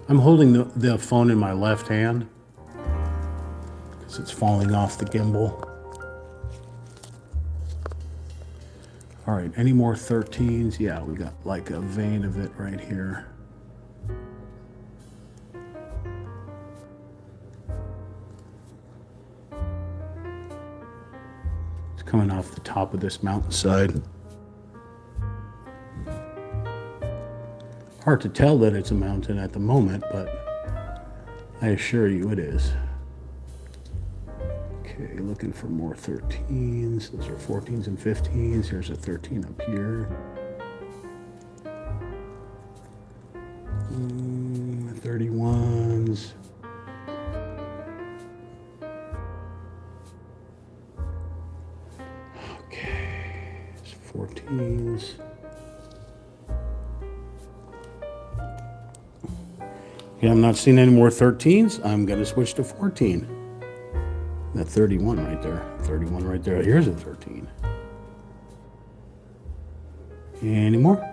I'm holding the phone in my left hand because it's falling off the gimbal. All right, any more 13s? Yeah, we got like a vein of it right here. It's coming off the top of this mountainside. Hard to tell that it's a mountain at the moment, but I assure you it is. Okay, looking for more 13s. Those are 14s and 15s. Here's a 13 up here. 31s. Okay, it's 14s. Okay, I'm not seeing any more 13s. I'm going to switch to 14. That 31 right there. 31 right there. Here's a 13. Any more?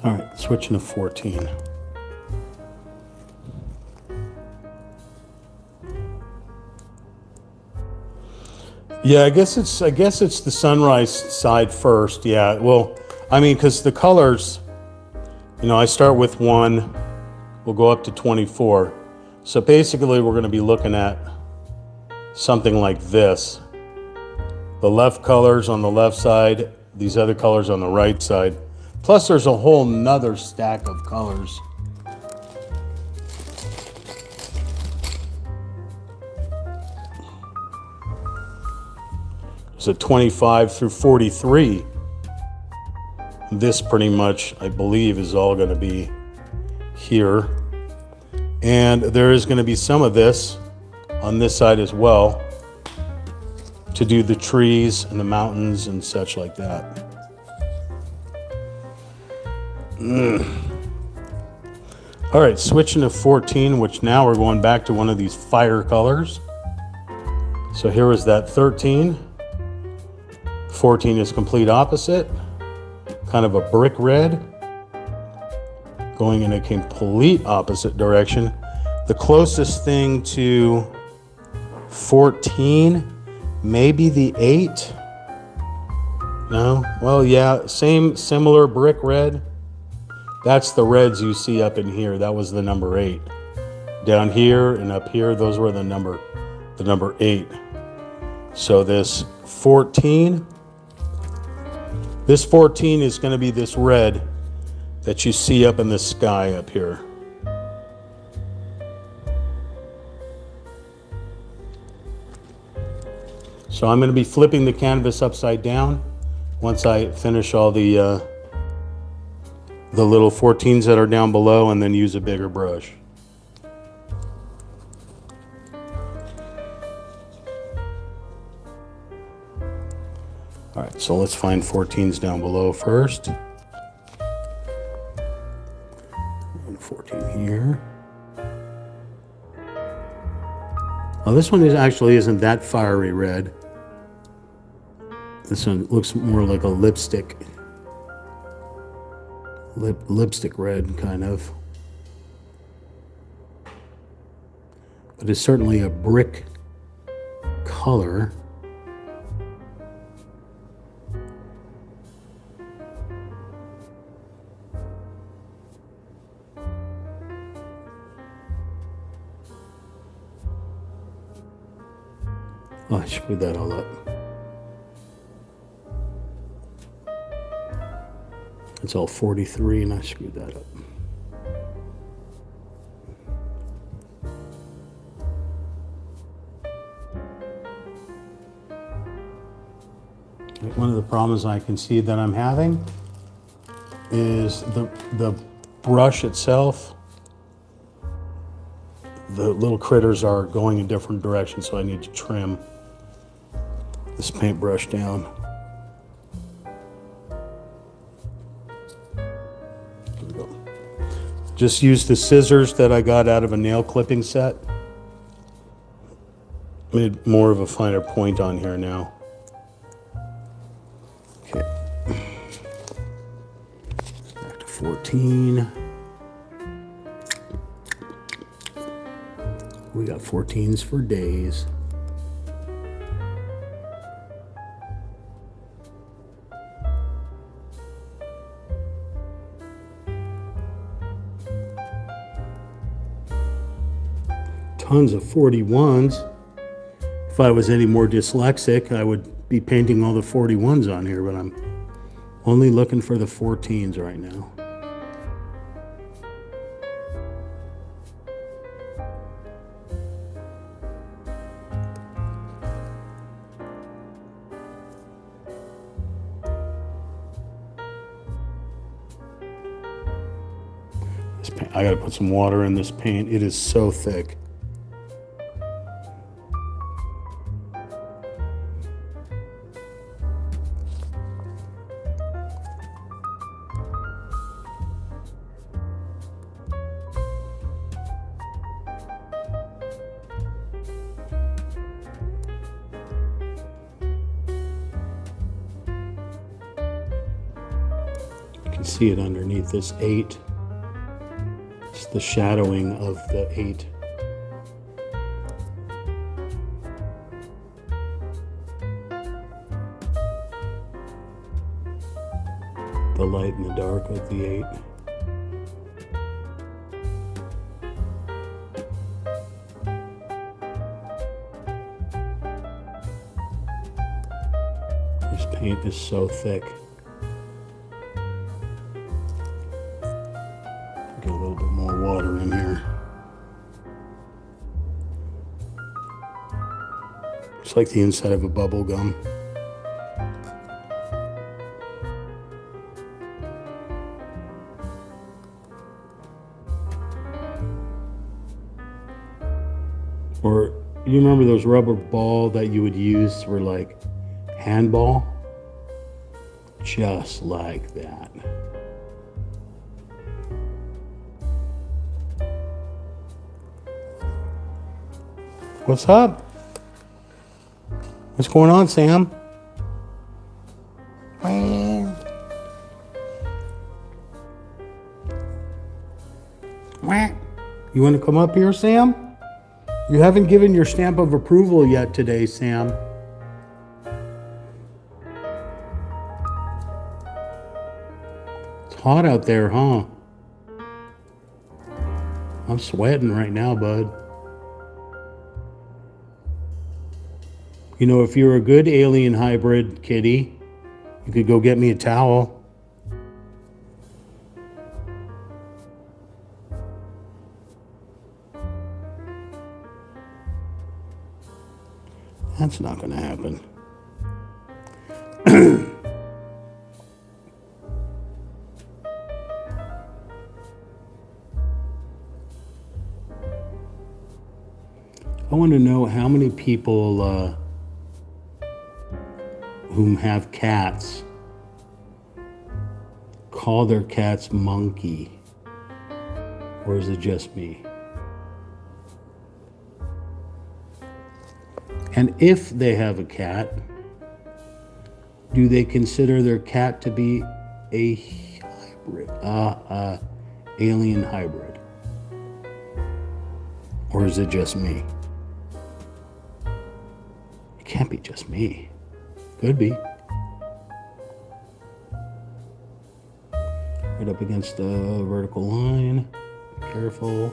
All right, switching to 14. Yeah, I guess it's the sunrise side first. Yeah, well, I mean, because the colors, I start with 1, we'll go up to 24. So basically, we're going to be looking at something like this. The left colors on the left side, these other colors on the right side. Plus, there's a whole nother stack of colors. So 25 through 43. This pretty much, I believe, is all going to be here. And there is going to be some of this on this side as well to do the trees and the mountains and such like that. All right, switching to 14, which now we're going back to one of these fire colors. So here is that 13. 14 is complete opposite, kind of a brick red, going in a complete opposite direction. The closest thing to 14, maybe the 8. No? Well, yeah, similar brick red. That's the reds you see up in here. That was the number 8. Down here and up here, those were the number 8. So this 14 is going to be this red that you see up in the sky up here. So I'm going to be flipping the canvas upside down once I finish all the little 14s that are down below, and then use a bigger brush. All right, so let's find 14s down below first. 14 here. Oh, this one isn't that fiery red. This one looks more like a lipstick red, kind of. But it's certainly a brick color. Oh, I screwed that all up. It's all 43 and I screwed that up. One of the problems I can see that I'm having is the brush itself. The little critters are going in different directions, so I need to trim this paintbrush down. There we go. Just use the scissors that I got out of a nail clipping set. Made more of a finer point on here now. Okay. Back to 14. We got 14s for days. Tons of 41s. If I was any more dyslexic, I would be painting all the 41s on here, but I'm only looking for the 14s right now. I gotta put some water in this paint. It is so thick. can see it underneath this 8. It's the shadowing of the 8. The light and the dark of the 8. This paint is so thick. Get a little bit more water in here. It's like the inside of a bubble gum. Or you remember those rubber ball that you would use for like handball? Just like that. What's up? What's going on, Sam? You want to come up here, Sam? You haven't given your stamp of approval yet today, Sam. It's hot out there, huh? I'm sweating right now, bud. You know, if you're a good alien hybrid kitty, you could go get me a towel. That's not going to happen. I want to know how many people whom have cats call their cats monkey, or is it just me? And if they have a cat, do they consider their cat to be a hybrid, alien hybrid? Or is it just me? It can't be just me. Could be. Right up against the vertical line. Be careful.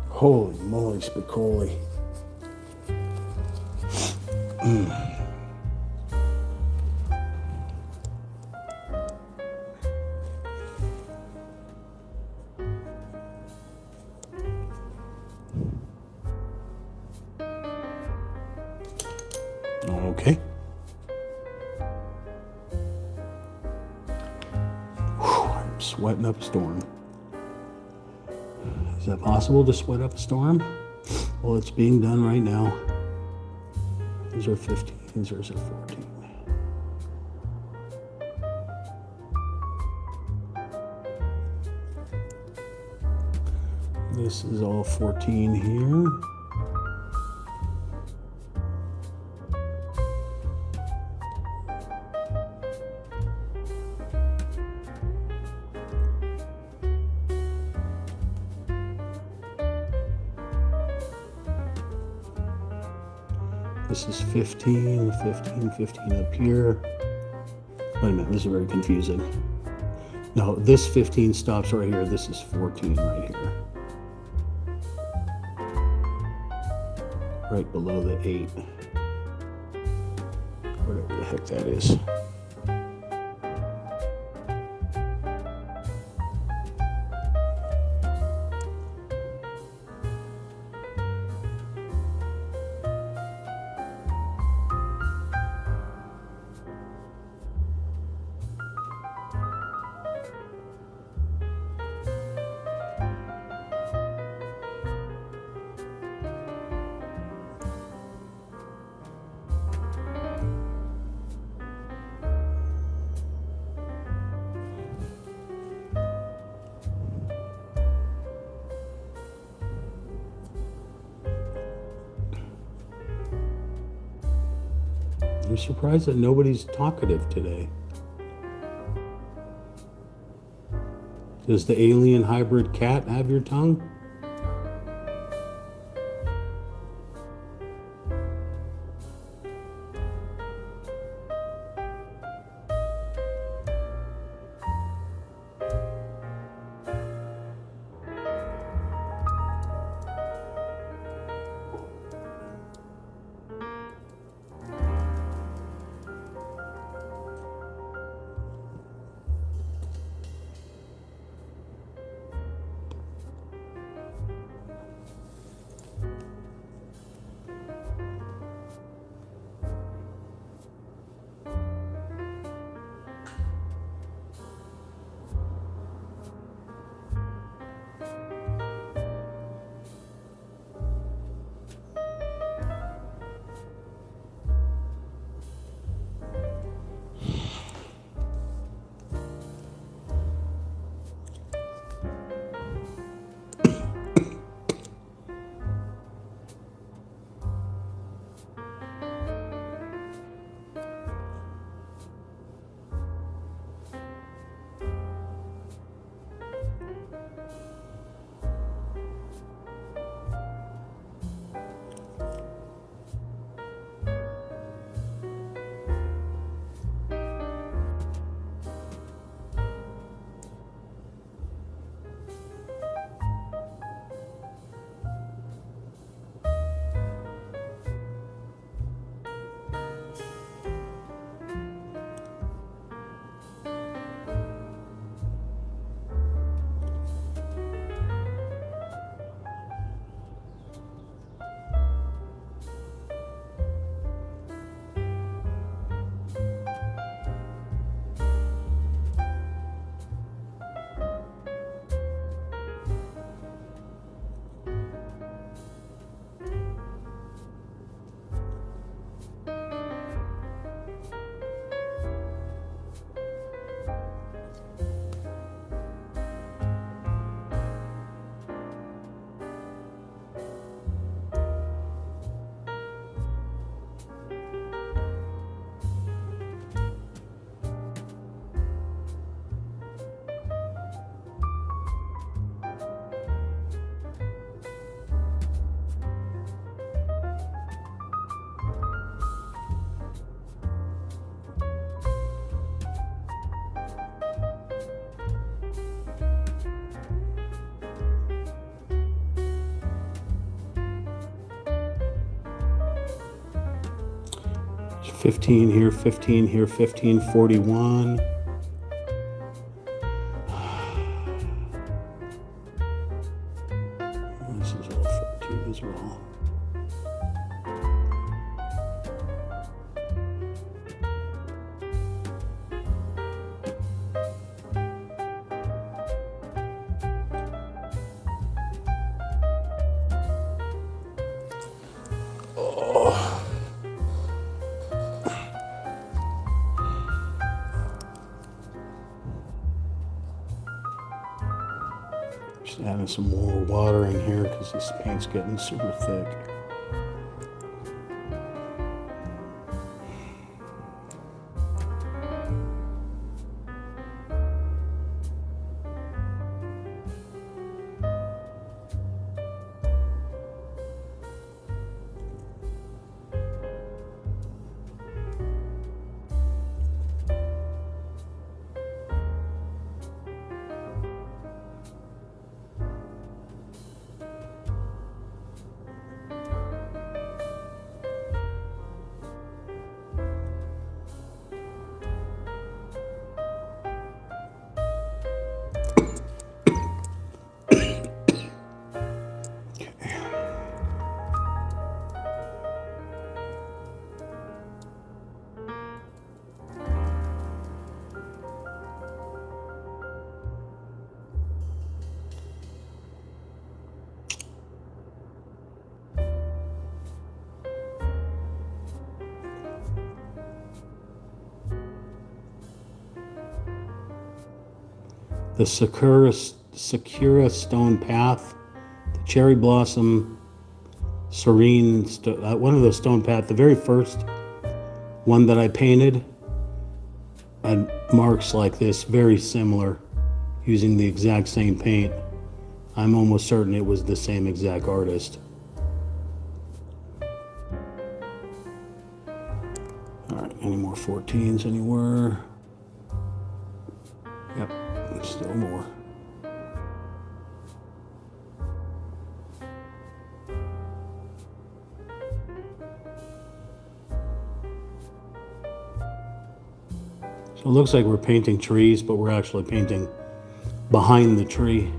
Holy moly, spicoli. Okay. I'm sweating up a storm. Is that possible to sweat up a storm? Well, it's being done right now. These are 15s, those are 14. This is all 14 here. This is 15, 15, 15 up here. Wait a minute, this is very confusing. No, this 15 stops right here. This is 14 right here. Right below the 8. Whatever the heck that is. I'm surprised that nobody's talkative today. Does the alien hybrid cat have your tongue? There's 15 here, 15 here, 1541. This is all 14 as well. Just adding some more water in here because this paint's getting super thick. The Sakura stone path, the cherry blossom, serene, one of those stone paths, the very first one that I painted had marks like this, very similar, using the exact same paint. I'm almost certain it was the same exact artist. All right, any more 14s anywhere? Yep, still more. So it looks like we're painting trees, but we're actually painting behind the tree.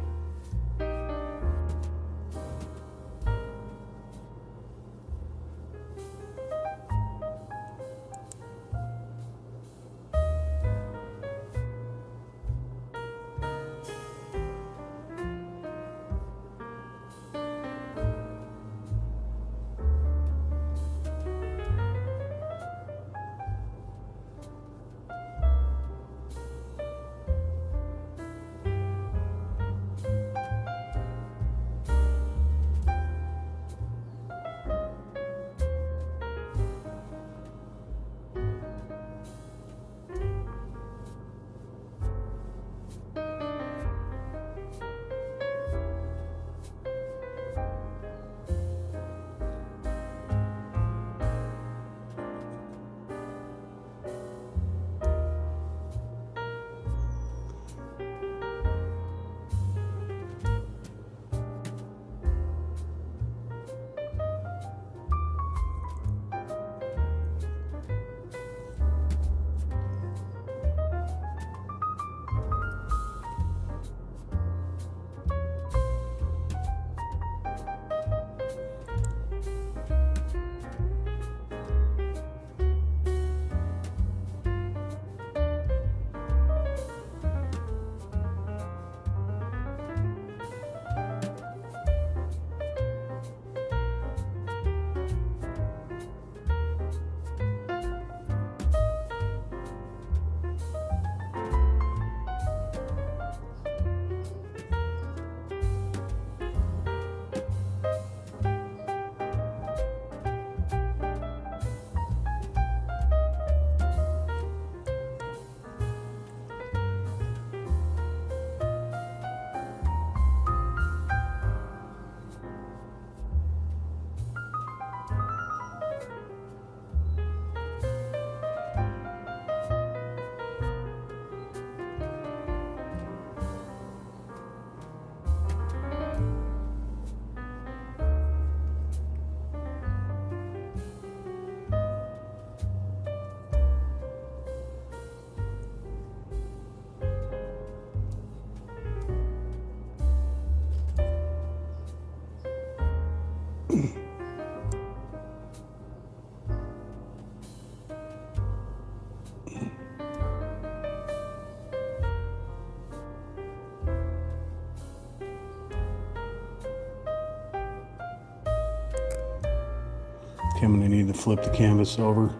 Okay, I'm gonna need to flip the canvas over.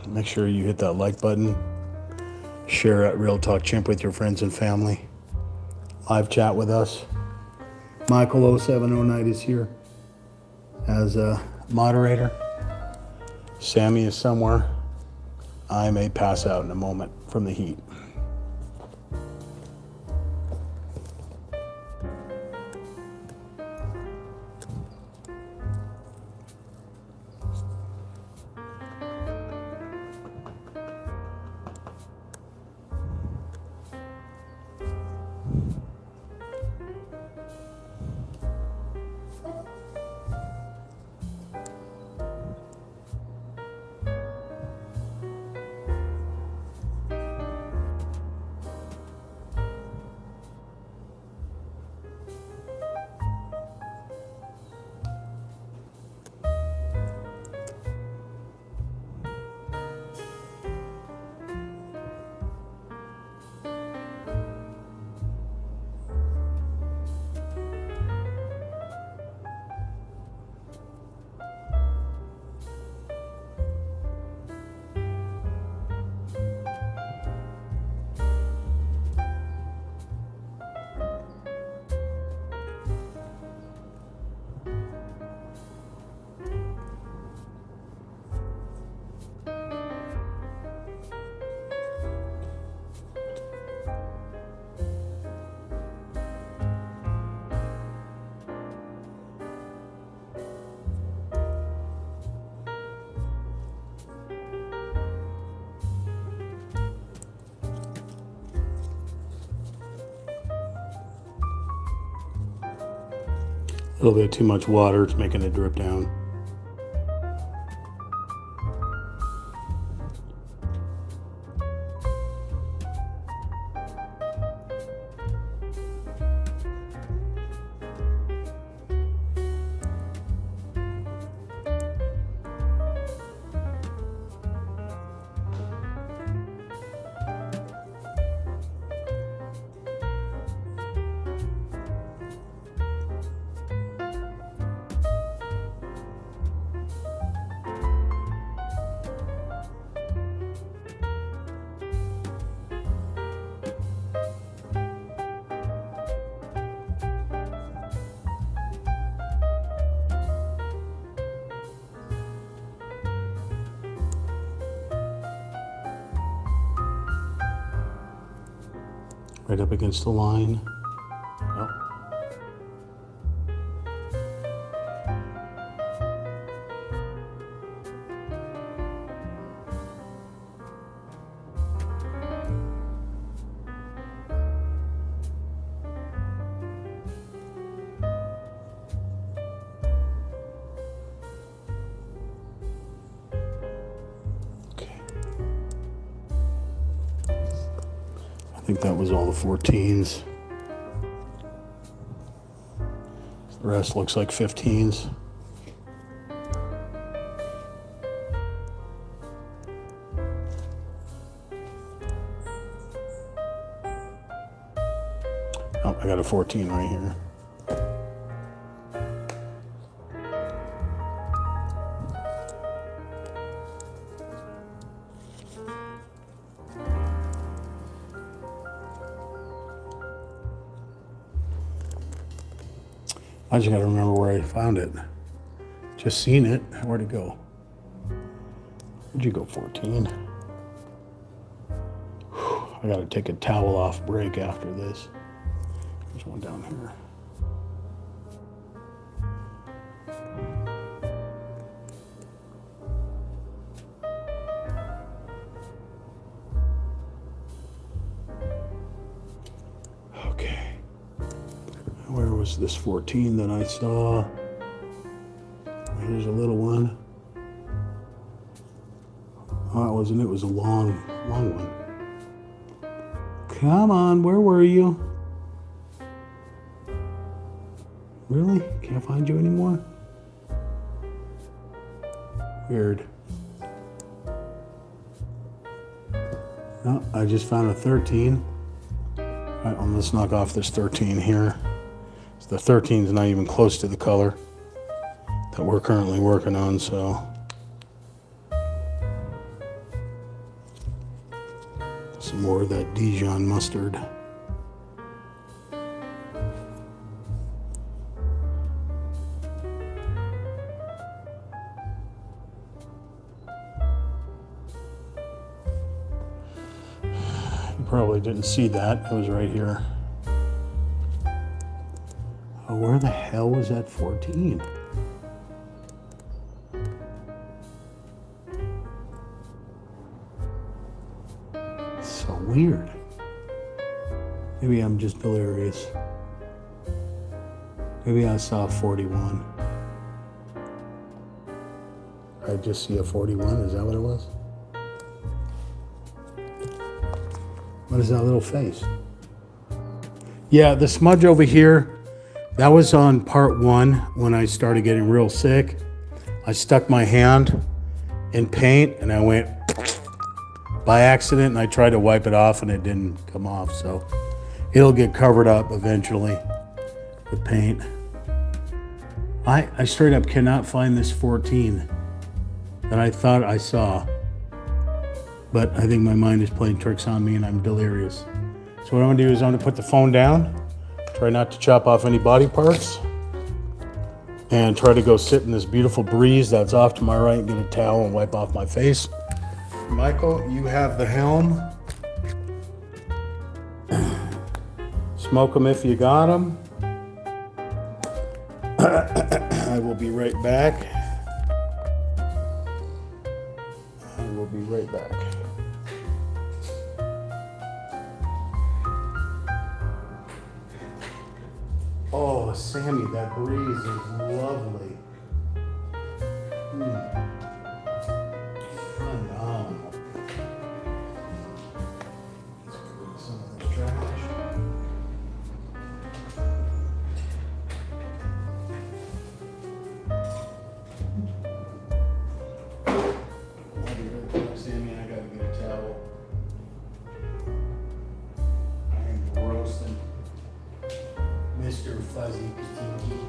Make sure you hit that like button. Share at Real Talk Chimp with your friends and family. Live chat with us. Michael 0709 is here as a moderator. Sammy is somewhere. I may pass out in a moment from the heat. little bit too much water. It's making it drip down. Right up against the line. Oh. I think that was all the 14s. The rest looks like 15s. Oh, I got a 14 right here. I just gotta remember where I found it. Just seen it. Where'd it go? Where'd you go, 14? Whew, I gotta take a towel off break after this. There's one down here. Okay. Where was this 14 that I saw? Here's a little one. Oh, it wasn't. It was a long one. Come on, where were you? Really? Can't find you anymore? Weird. No, I just found a 13. All right, let's knock off this 13 here. The 13 is not even close to the color that we're currently working on, so some more of that Dijon mustard. You probably didn't see that. It was right here. Oh, where the hell was that 14? So weird. Maybe I'm just delirious. Maybe I saw 41. I just see a 41. Is that what it was? What is that little face? Yeah, the smudge over here, that was on part 1 when I started getting real sick. I stuck my hand in paint and I went by accident and I tried to wipe it off and it didn't come off. So it'll get covered up eventually with paint. I straight up cannot find this 14 that I thought I saw. But I think my mind is playing tricks on me and I'm delirious. So what I'm gonna do is I'm gonna put the phone down. Try not to chop off any body parts and try to go sit in this beautiful breeze that's off to my right and get a towel and wipe off my face. Michael, you have the helm. Smoke them if you got them. I will be right back. I will be right back. Oh, Oh, Sammy, that breeze is lovely. Phenomenal. Let's get rid of some of this trash. I'll be right back, Sammy. I gotta get a towel. I am roasting Mr. Fuzzy Patiki.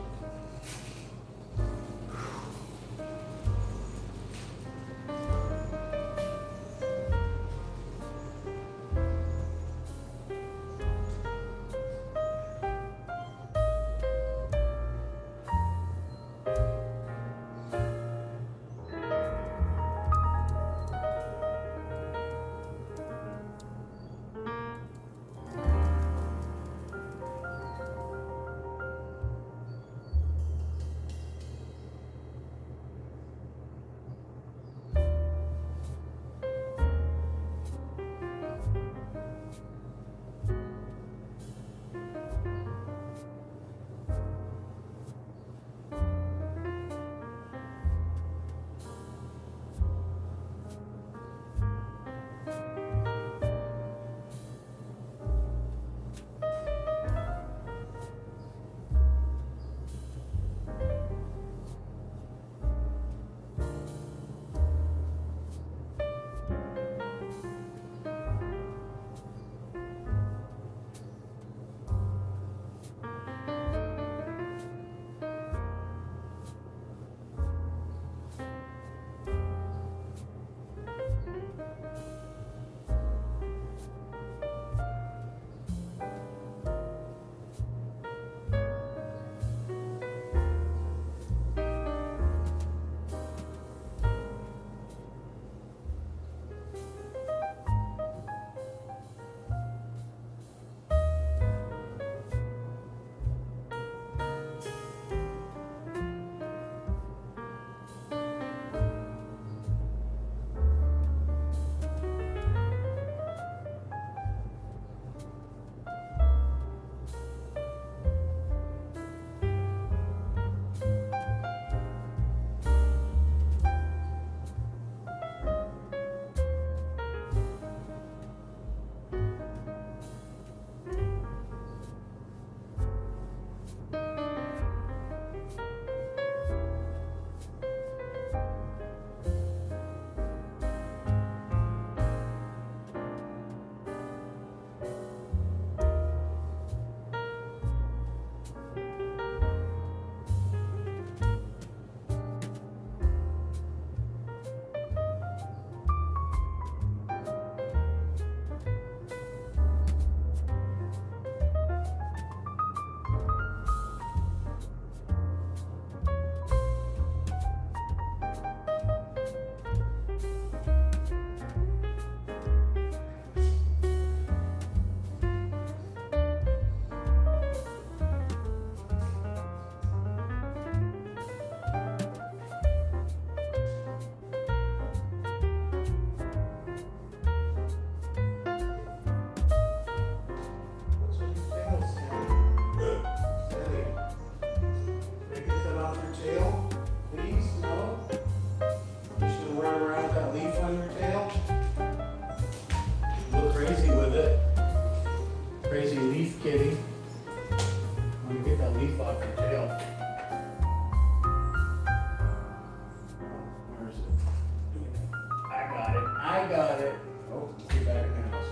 I got it. Oh, let's get back in the house.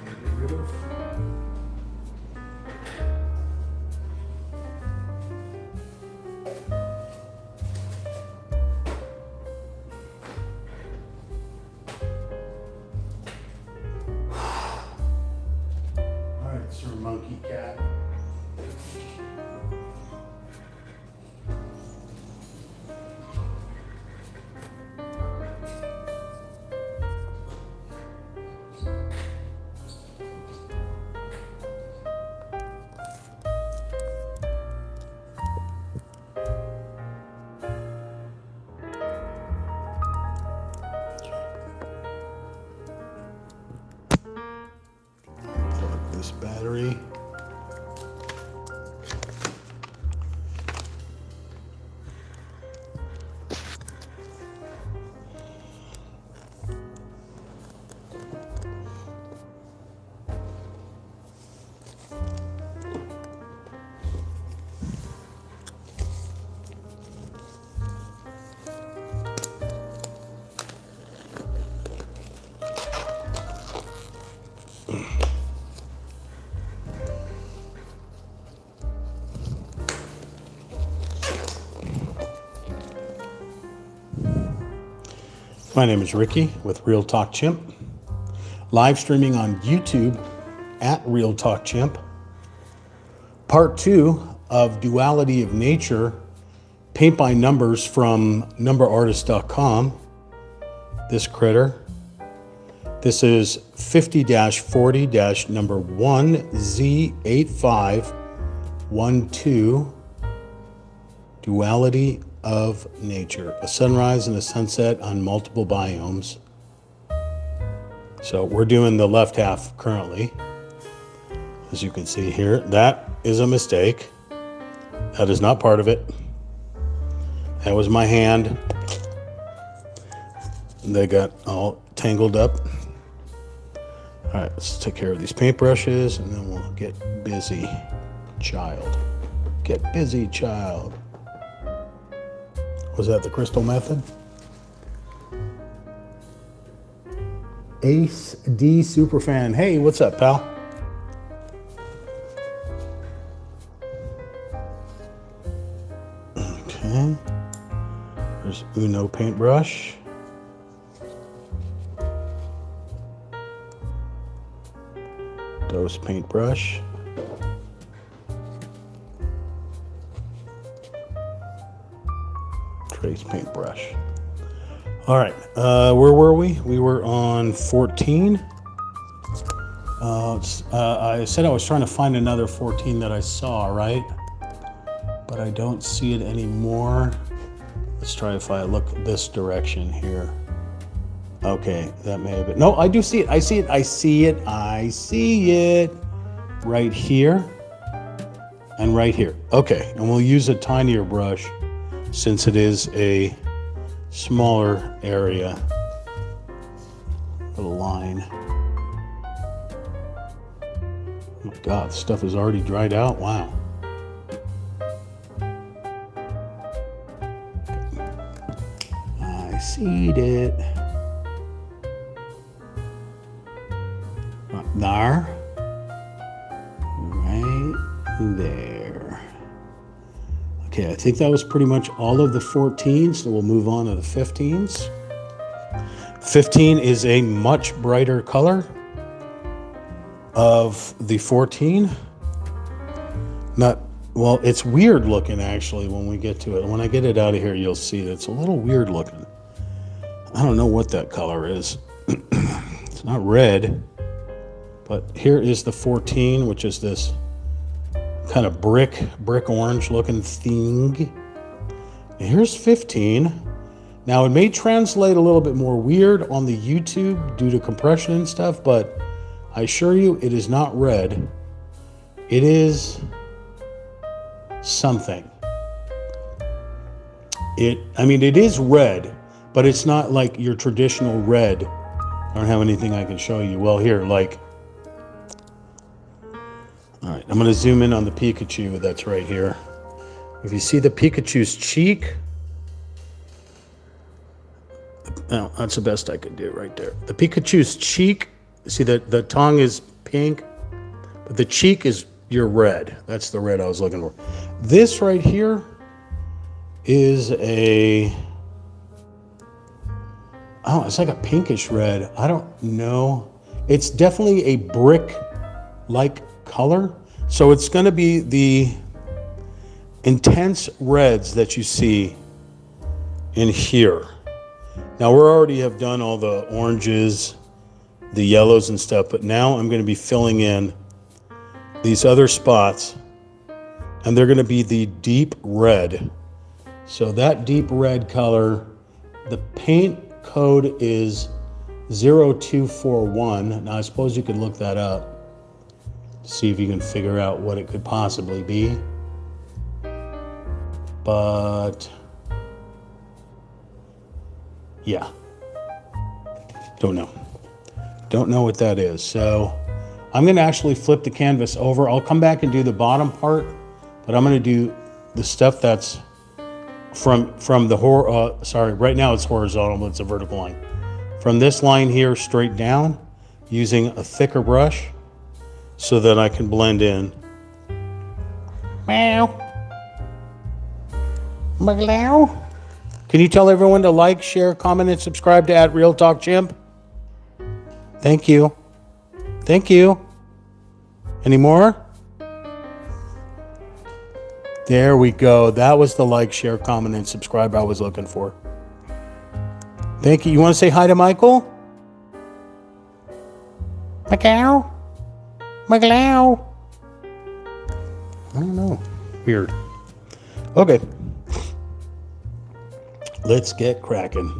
Get rid of. battery. My name is Ricky with Real Talk Chimp, live streaming on YouTube at Real Talk Chimp. Part 2 of Duality of Nature, paint by numbers from numberartist.com. This critter. This is 50-40-number 1Z8512, Duality of Nature, a sunrise and a sunset on multiple biomes. So we're doing the left half currently. As you can see here, that is a mistake. That is not part of it. That was my hand. They got all tangled up. All right, let's take care of these paintbrushes and then we'll get busy, child. Get busy, child. Was that the crystal method? Ace D Superfan. Hey, what's up, pal? Okay. There's Uno paintbrush. Dose paintbrush. Paintbrush. All right, where were we? We were on 14. I said I was trying to find another 14 that I saw, right? But I don't see it anymore. Let's try if I look this direction here. Okay, that may have been. No, I do see it. I see it. I see it. I see it. Right here and right here. Okay, and we'll use a tinier brush since it is a smaller area. Little line. Oh my God, this stuff is already dried out. Wow. I seed it. Right there. Right there. Okay, I think that was pretty much all of the 14s, so we'll move on to the 15s. 15 is a much brighter color of the 14. Well, it's weird looking actually when we get to it. When I get it out of here, you'll see that it's a little weird looking. I don't know what that color is. It's not red, but here is the 14, which is this kind of brick orange looking thing. And here's 15. Now it may translate a little bit more weird on the YouTube due to compression and stuff, but I assure you it is not red. It is something. It is red, but it's not like your traditional red. I don't have anything I can show you. Well, here, like, all right, I'm going to zoom in on the Pikachu that's right here. If you see the Pikachu's cheek, no, that's the best I could do right there. The Pikachu's cheek, see that the tongue is pink, but the cheek is your red. That's the red I was looking for. This right here is it's like a pinkish red. I don't know. It's definitely a brick-like color. So it's going to be the intense reds that you see in here. Now we already have done all the oranges, the yellows and stuff, but now I'm going to be filling in these other spots, and they're going to be the deep red. So that deep red color, the paint code is 0241. Now I suppose you could look that up. See if you can figure out what it could possibly be. But yeah, don't know. Don't know what that is. So I'm going to actually flip the canvas over. I'll come back and do the bottom part, but I'm going to do the stuff that's from the right now it's horizontal, but it's a vertical line. From this line here straight down, using a thicker brush so that I can blend in. Meow. Meow. Can you tell everyone to like, share, comment, and subscribe to @RealTalkChimp? Thank you. Thank you. Any more? There we go. That was the like, share, comment, and subscribe I was looking for. Thank you. You want to say hi to Michael? Macau? Macau? I don't know. Weird. Okay. Let's get cracking.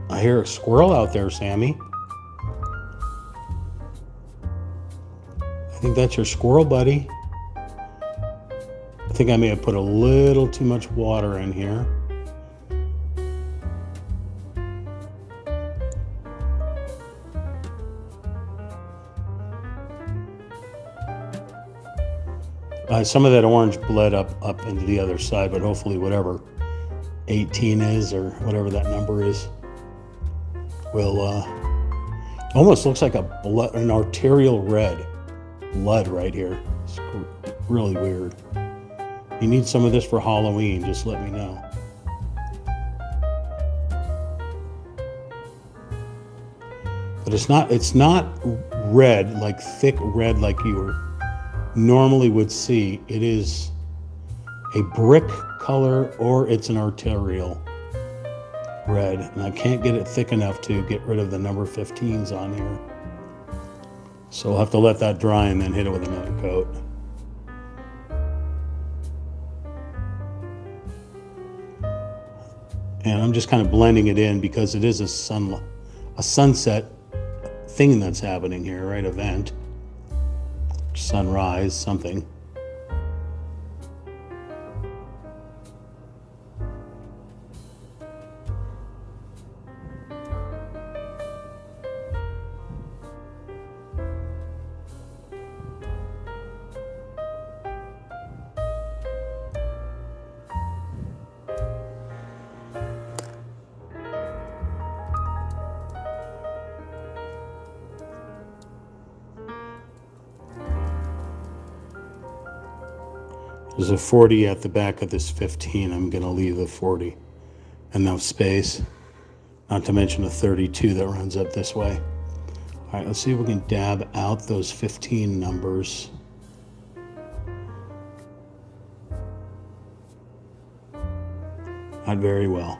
I hear a squirrel out there, Sammy. I think that's your squirrel, buddy. I think I may have put a little too much water in here. Some of that orange bled up into the other side, but hopefully whatever 18 is or whatever that number is will almost looks like an arterial red blood right here. It's really weird. You need some of this for Halloween, just let me know. But it's not red, like thick red like you normally would see. It is a brick color or it's an arterial red, and I can't get it thick enough to get rid of the number 15s on here. So we'll have to let that dry and then hit it with another coat. And I'm just kind of blending it in because it is a sunset thing that's happening here, right? Event. Sunrise, something. There's a 40 at the back of this 15. I'm going to leave the 40. Enough space. Not to mention a 32 that runs up this way. All right, let's see if we can dab out those 15 numbers. Not very well.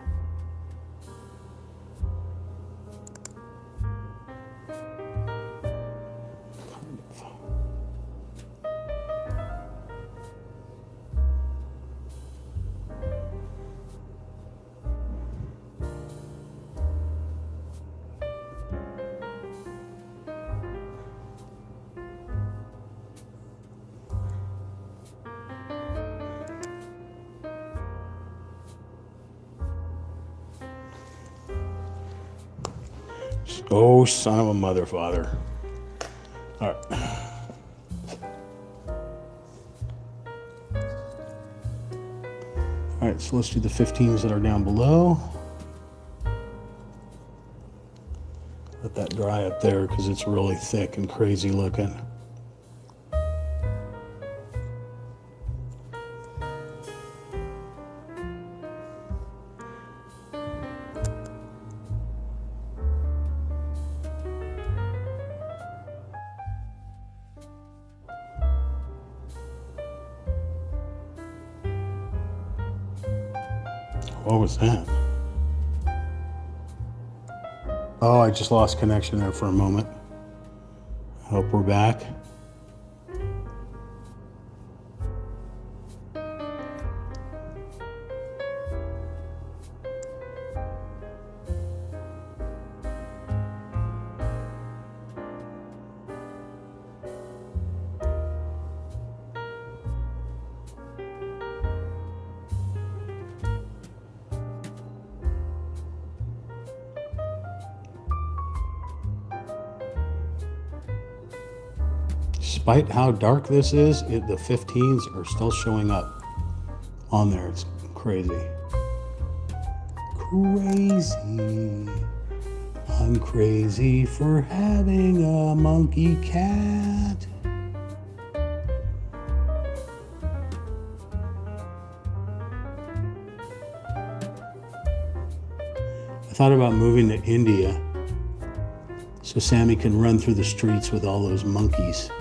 Oh, son of a mother, father. All right. All right, so let's do the 15s that are down below. Let that dry up there because it's really thick and crazy looking. What was that? Oh, I just lost connection there for a moment. Hope we're back. Despite how dark this is, the 15s are still showing up on there. It's crazy. Crazy. I'm crazy for having a monkey cat. I thought about moving to India so Sammy can run through the streets with all those monkeys.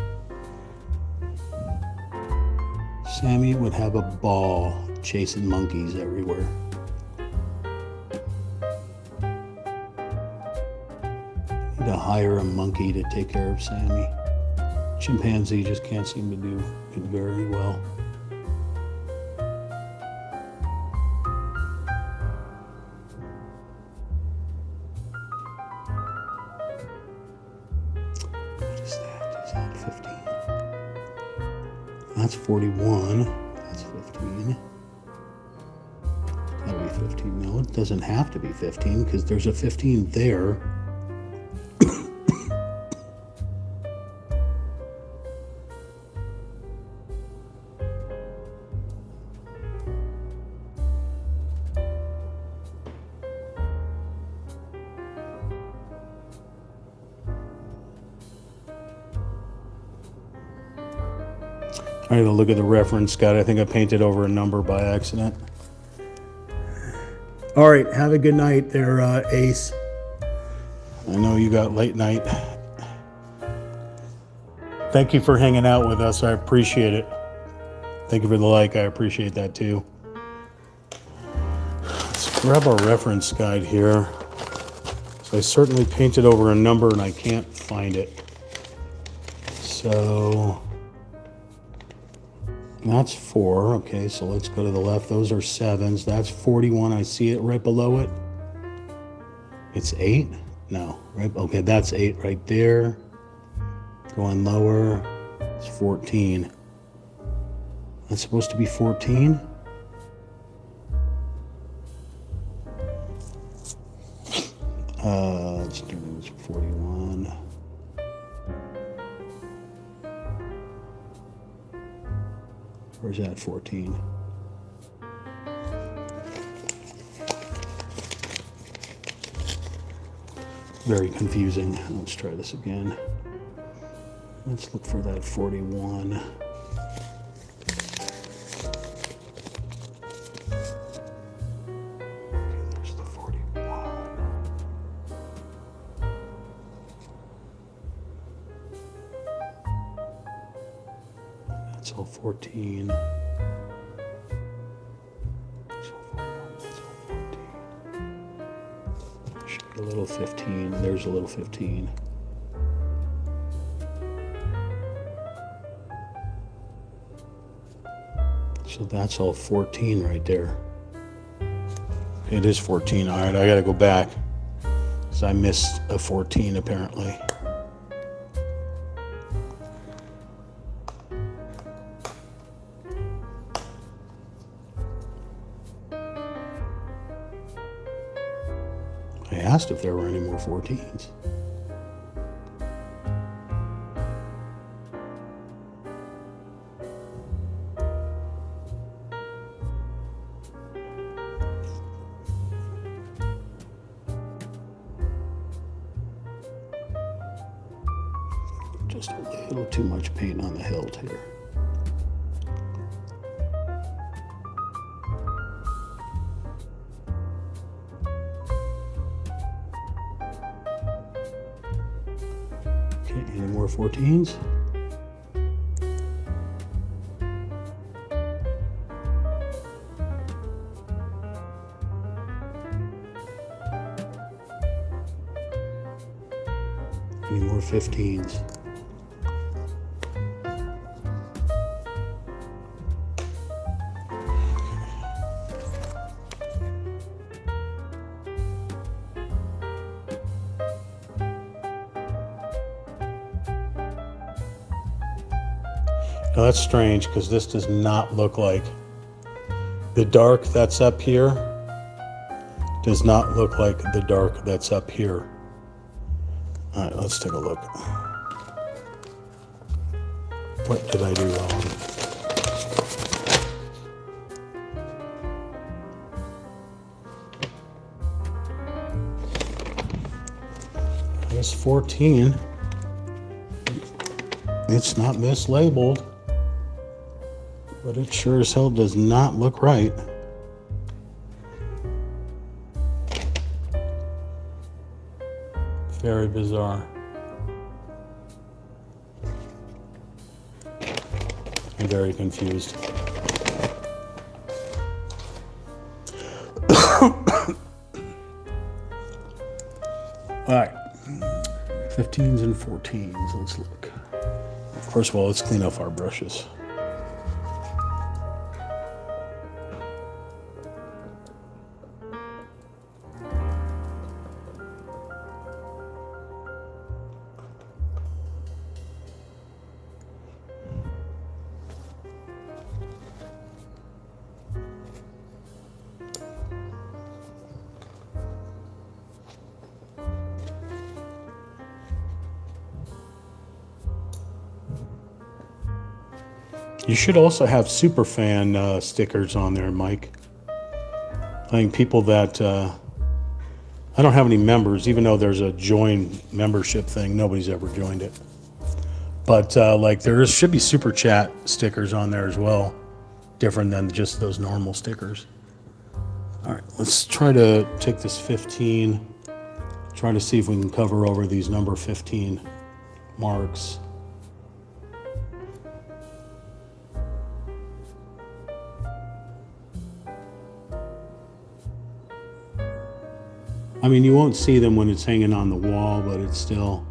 Sammy would have a ball chasing monkeys everywhere. Need to hire a monkey to take care of Sammy. Chimpanzee just can't seem to do it very well. What is that? Is that 15? That's 41. That's 15. Gotta be 15. No, it doesn't have to be 15 because there's a 15 there. I had to look at the reference, Scott. I think I painted over a number by accident. All right, have a good night there, Ace. I know you got late night. Thank you for hanging out with us. I appreciate it. Thank you for the like. I appreciate that too. Let's grab our reference guide here. So I certainly painted over a number and I can't find it. So that's 4. Okay, so let's go to the left. Those are 7s. That's 41. I see it right below it. It's 8? No. Right. Okay, that's 8 right there. Going lower. It's 14. That's supposed to be 14? Let's do 41. Where's that 14? Very confusing. Let's try this again. Let's look for that 41. There's the 41. That's all 14. That's all 41. That's all 14. Should be a little 15. There's a little 15. So that's all 14 right there. It is 14. All right, I got to go back because I missed a 14 apparently. I asked if there were any more 14s. Just a little too much paint on the hilt here. Okay, any more 14s? Any more 15s? Now that's strange because this does not look like the dark that's up here does not look like the dark that's up here. All right, let's take a look. What did I do wrong? I guess 14. It's not mislabeled, but it sure as hell does not look right. Very bizarre. I'm very confused. All right, 15s and 14s, let's look. First of all, let's clean off our brushes. You should also have superfan stickers on there, Mike. I think people that, I don't have any members, even though there's a join membership thing, nobody's ever joined it. But like should be super chat stickers on there as well, different than just those normal stickers. All right, let's try to take this 15, try to see if we can cover over these number 15 marks. I mean, you won't see them when it's hanging on the wall, but it's still,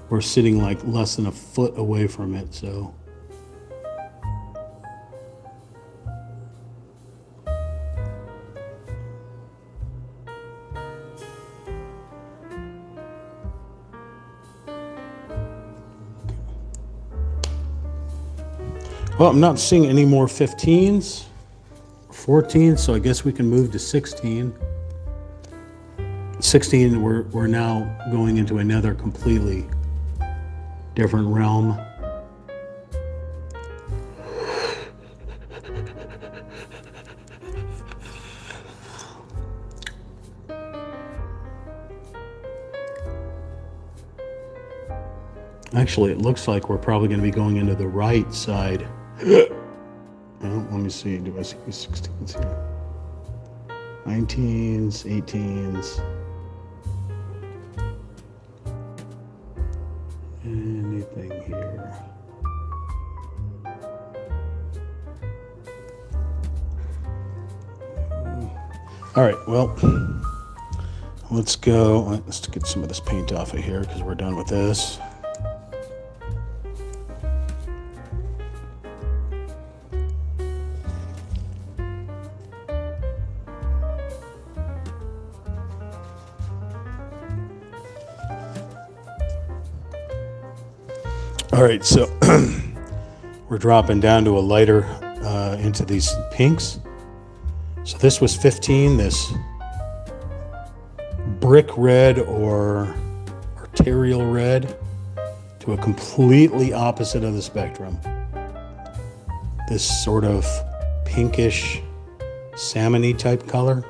we're sitting like less than a foot away from it, so. Well, I'm not seeing any more 15s, 14s, so I guess we can move to 16. 16, we're now going into another completely different realm. Actually, it looks like we're probably going to be going into the right side. Well, let me see. Do I see 16s here? 19s, 18s. Anything here? All right, well, let's go. Let's get some of this paint off of here because we're done with this. All right, so we're dropping down to a lighter into these pinks. So this was 15, this brick red or arterial red, to a completely opposite of the spectrum. This sort of pinkish salmony type color.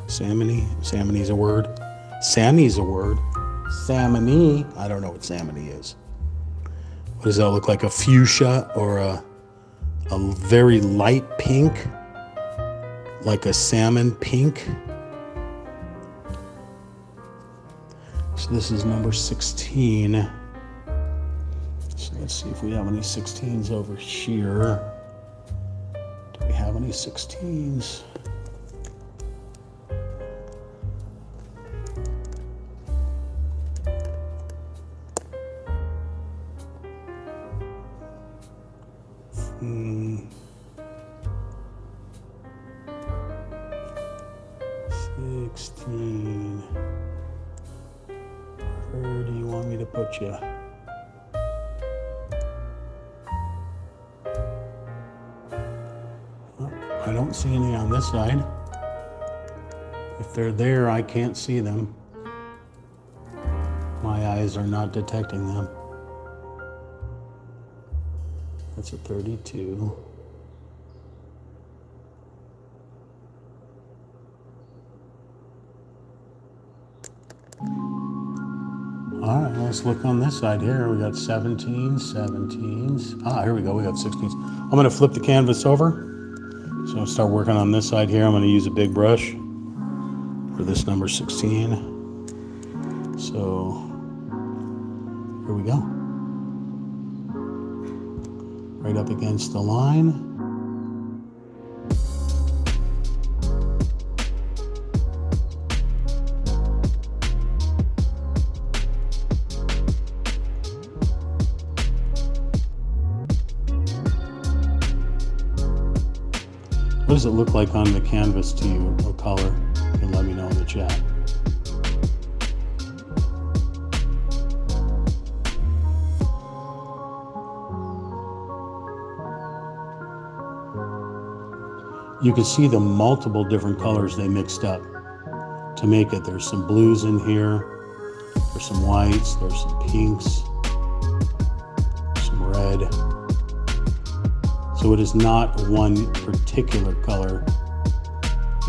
Salmony's a word. Sammy's a word. Salmony, I don't know what salmony is. What does that look like? A fuchsia or a very light pink? Like a salmon pink? So this is number 16. So let's see if we have any 16s over here. Do we have any 16s? Hmm. 16. Where do you want me to put you? Well, I don't see any on this side. If they're there, I can't see them. My eyes are not detecting them. that's a 32. All right, let's look on this side here. We got 17s, 17s. Ah, here we go. We got 16s. I'm going to flip the canvas over. So I'll start working on this side here. I'm going to use a big brush for this number 16. So here we go. Right up against the line. What does it look like on the canvas to you? What color? You can let me know in the chat. You can see the multiple different colors they mixed up to make it. There's some blues in here, there's some whites, there's some pinks, some red. So it is not one particular color,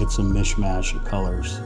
it's a mishmash of colors.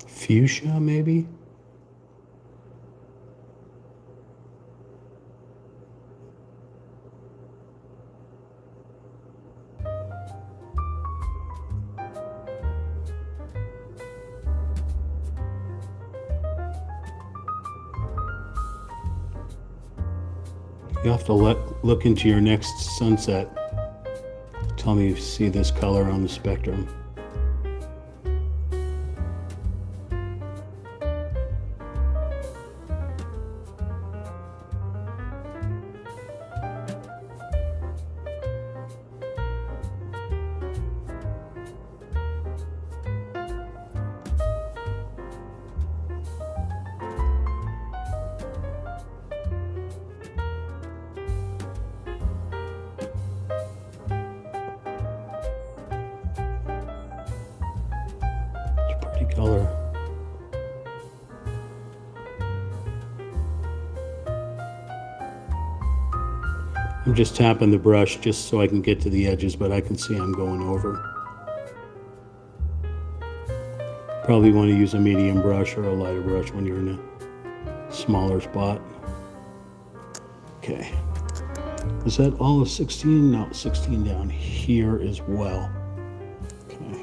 Fuchsia, maybe? You have to look into your next sunset. Tell me if you see this color on the spectrum. Color. I'm just tapping the brush just so I can get to the edges, but I can see I'm going over. Probably want to use a medium brush or a lighter brush when you're in a smaller spot. Okay. Is that all of 16? No, 16 down here as well. Okay.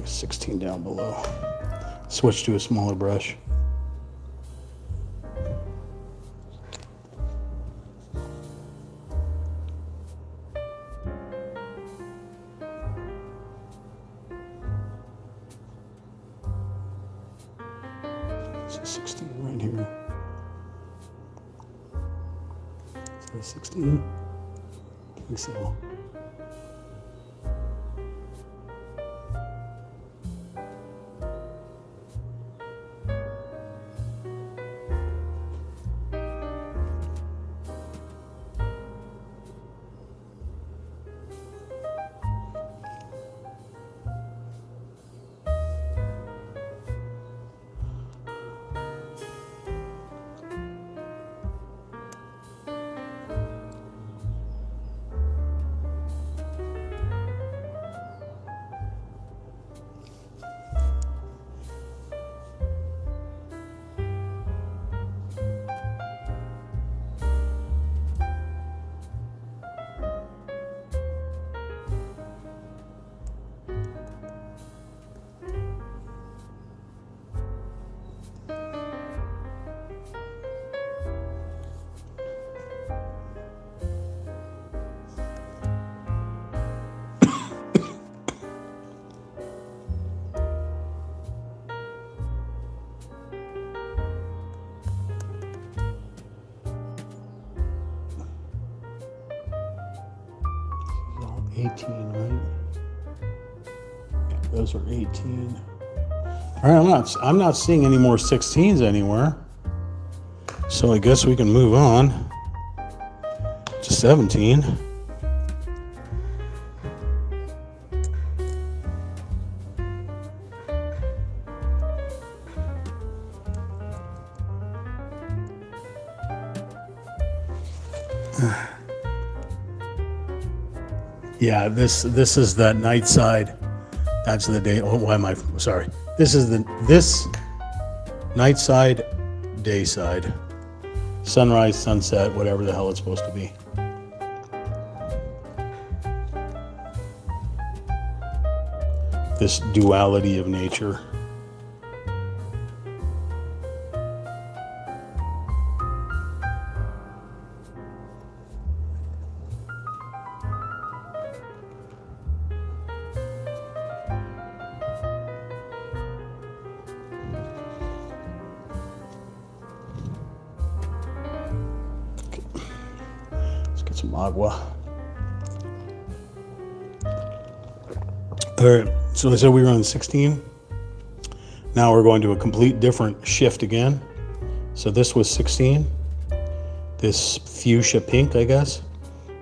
16 down below. Switch to a smaller brush. So 16 right here. Is that 16? I think so. All 18, right? Yeah, those are 18. All right, I'm not seeing any more 16s anywhere. So I guess we can move on to 17. Yeah, this is that night side. That's the day. Oh, why am I sorry? This night side, day side, sunrise, sunset, whatever the hell it's supposed to be. This duality of nature. Some agua. All right, so I said we were on 16. Now we're going to a complete different shift again. So this was 16. This fuchsia pink, I guess.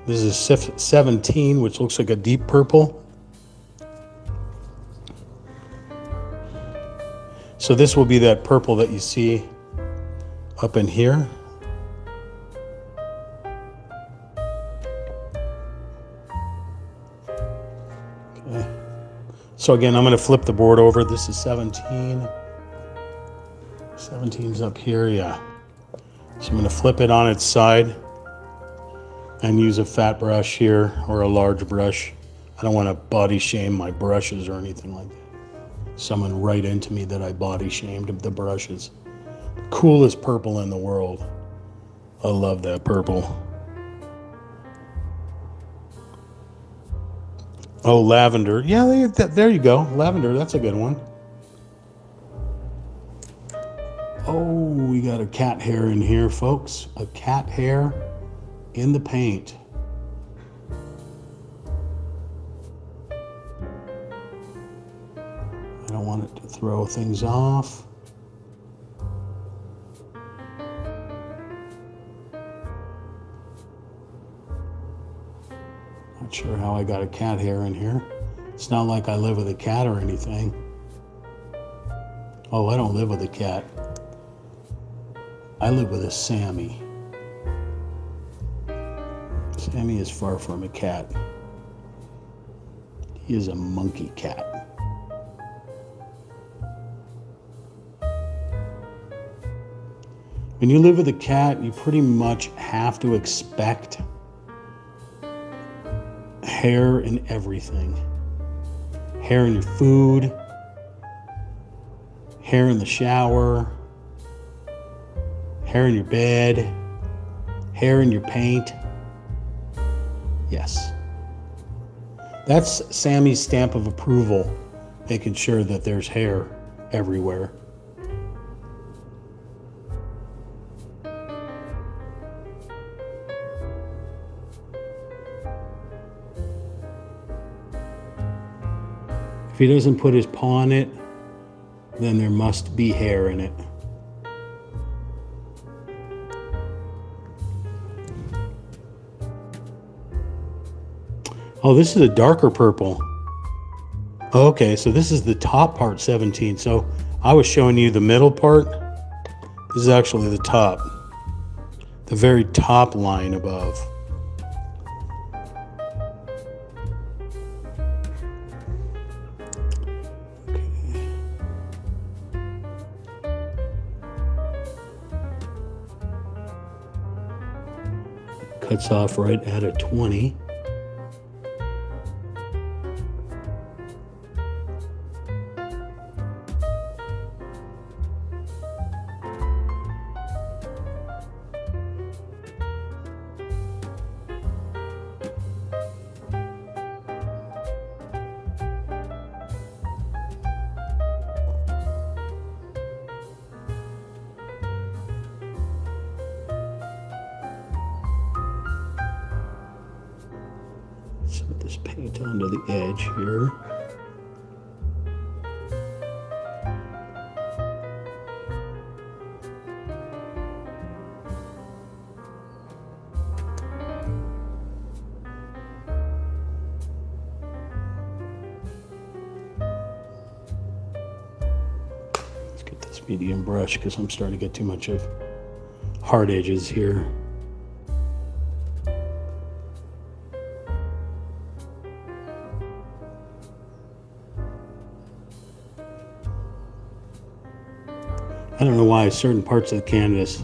This is 17, which looks like a deep purple. So this will be that purple that you see up in here. So again, I'm going to flip the board over. This is 17. 17's up here, yeah. So I'm going to flip it on its side and use a fat brush here or a large brush. I don't want to body shame my brushes or anything like that. Someone write into me that I body shamed the brushes. Coolest purple in the world. I love that purple. Oh, lavender. Yeah, there you go. Lavender, that's a good one. Oh, we got a cat hair in here, folks. A cat hair in the paint. I don't want it to throw things off. Not sure how I got a cat hair in here. It's not like I live with a cat or anything. Oh, I don't live with a cat. I live with a Sammy. Sammy is far from a cat. He is a monkey cat. When you live with a cat, you pretty much have to expect hair in everything. Hair in your food, hair in the shower, hair in your bed, hair in your paint. Yes. That's Sammy's stamp of approval, making sure that there's hair everywhere. If he doesn't put his paw on it, then there must be hair in it. Oh, this is a darker purple. Okay, so this is the top part 17. So I was showing you the middle part. This is actually the top. The very top line above. Cuts off right at a 20. Set this paint onto the edge here. Let's get this medium brush because I'm starting to get too much of hard edges here. I don't know why certain parts of the canvas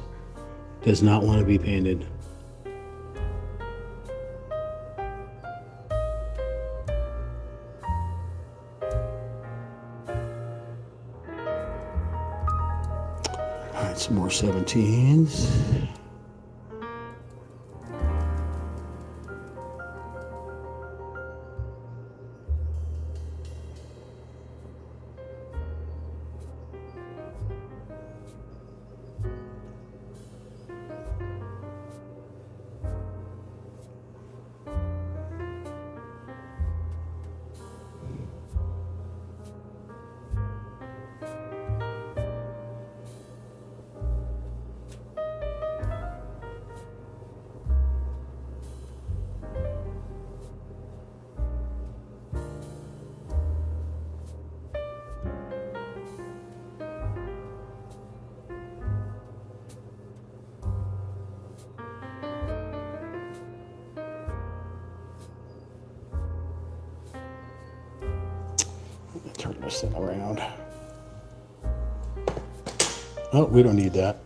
does not want to be painted. All right, some more 17s. Turn this thing around. Oh, we don't need that.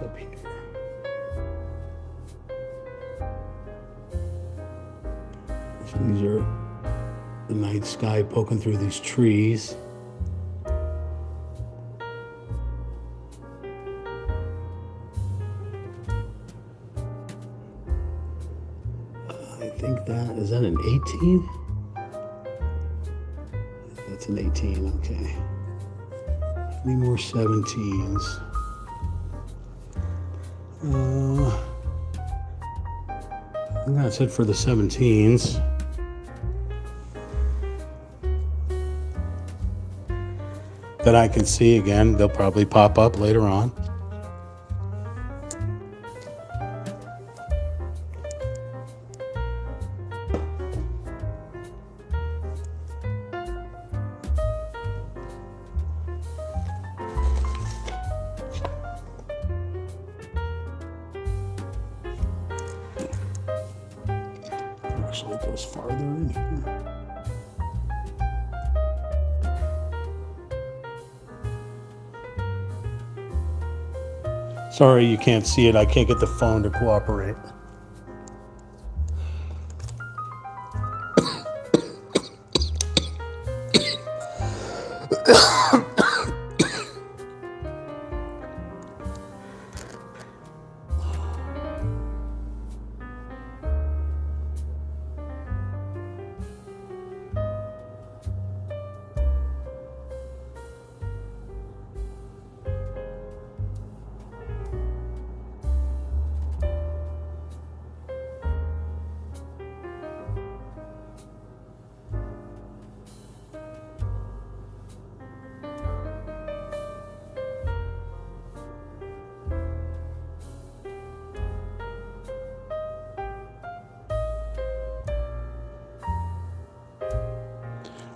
Up here. So these are the night sky poking through these trees. I think is that an 18? That's an 18, okay. Any more 17s? I think that's it for the 17s. that I can see. Again, they'll probably pop up later on. Actually, it goes farther in here. Sorry, you can't see it. I can't get the phone to cooperate.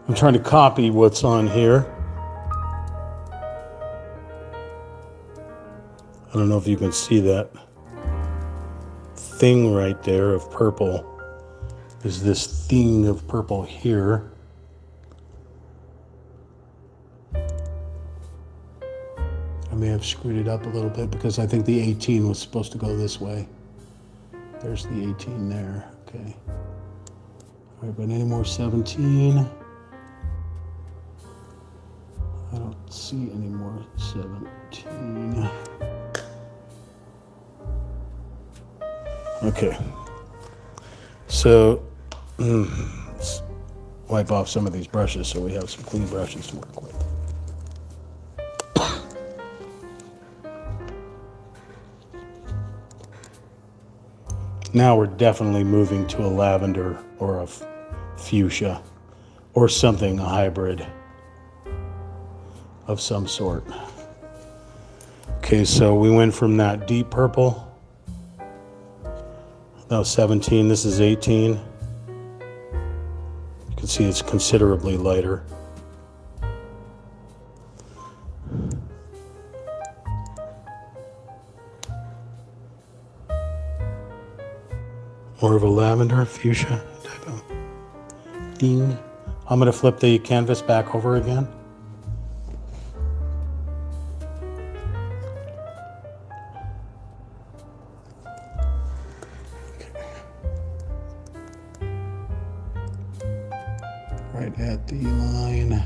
I'm trying to copy what's on here. I don't know if you can see that thing right there of purple. There's this thing of purple here. I may have screwed it up a little bit because I think the 18 was supposed to go this way. There's the 18 there. Okay. All right, but any more 17? I don't see any more 17. Okay. So, let's wipe off some of these brushes so we have some clean brushes to work with. Now we're definitely moving to a lavender or a fuchsia or something, a hybrid of some sort. Okay, so we went from that deep purple. That was 17, this is 18. You can see it's considerably lighter. More of a lavender, fuchsia type of thing. I'm going to flip the canvas back over again. Right at the line.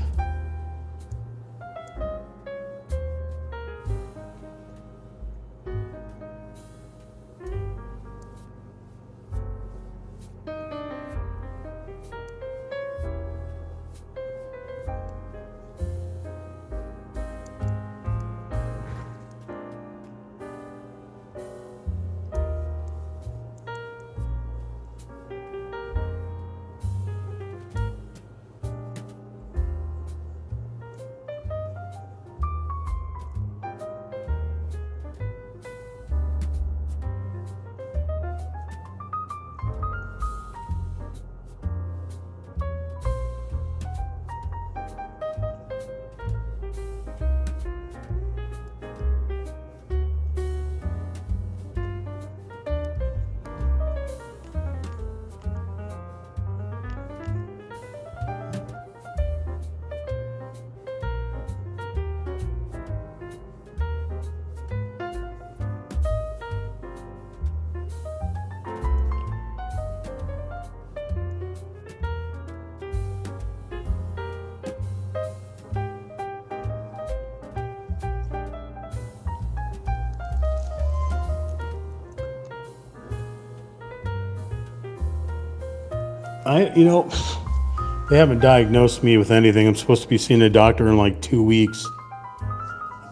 They haven't diagnosed me with anything. I'm supposed to be seeing a doctor in like 2 weeks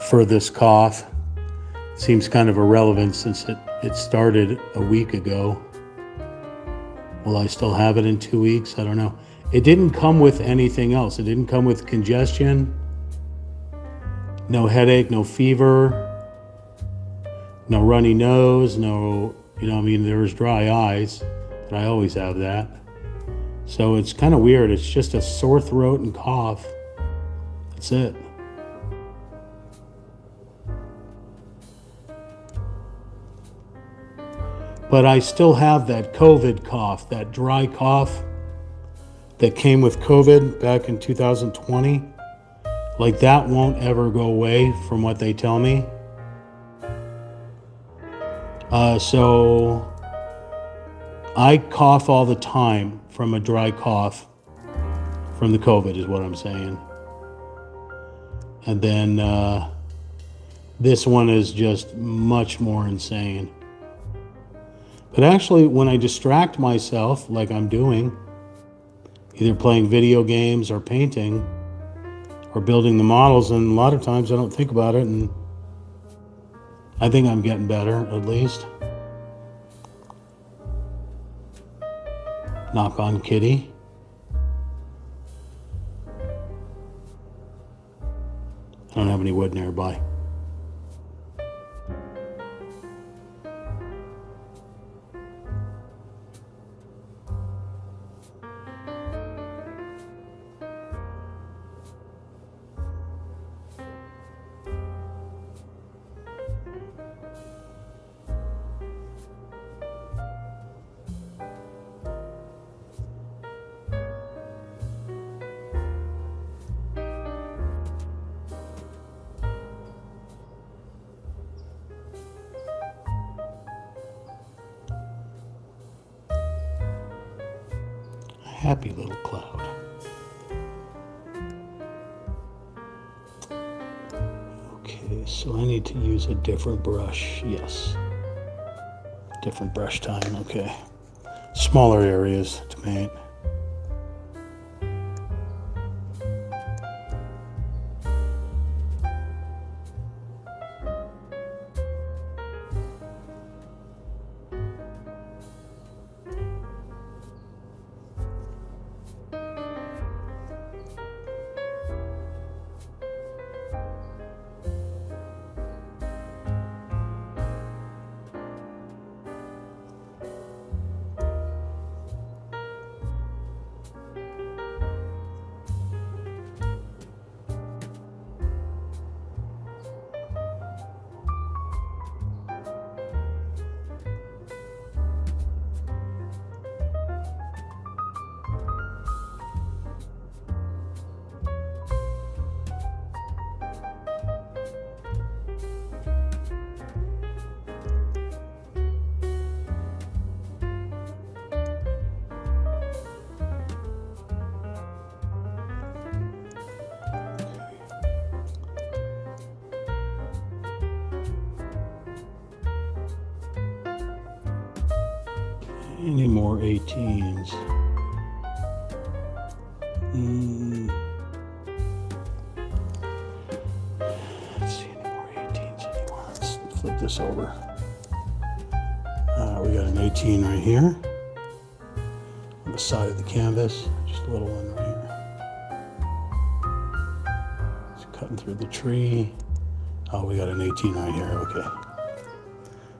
for this cough. Seems kind of irrelevant since it started a week ago. Will I still have it in 2 weeks? I don't know. It didn't come with anything else. It didn't come with congestion. No headache, no fever, no runny nose, no, there's dry eyes, but I always have that. So it's kind of weird. It's just a sore throat and cough. That's it. But I still have that COVID cough, that dry cough that came with COVID back in 2020. Like that won't ever go away from what they tell me. So I cough all the time from a dry cough from the COVID is what I'm saying. And then this one is just much more insane. But actually, when I distract myself like I'm doing, either playing video games or painting or building the models, and a lot of times I don't think about it, and I think I'm getting better, at least. Knock on kitty. I don't have any wood nearby. Happy little cloud. Okay, so I need to use a different brush. Yes. Different brush time, okay. Smaller areas to paint. Any more 18s? Let's see, any more 18s anymore? Let's flip this over. We got an 18 right here on the side of the canvas. Just a little one right here. It's cutting through the tree. Oh, we got an 18 right here. Okay.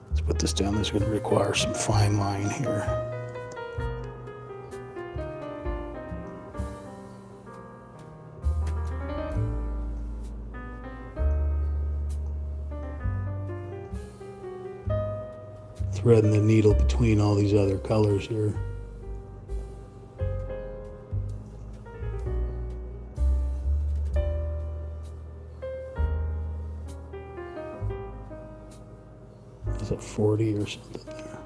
Let's put this down. This is going to require some fine line here. Threading the needle between all these other colors here. Is it 40 or something there?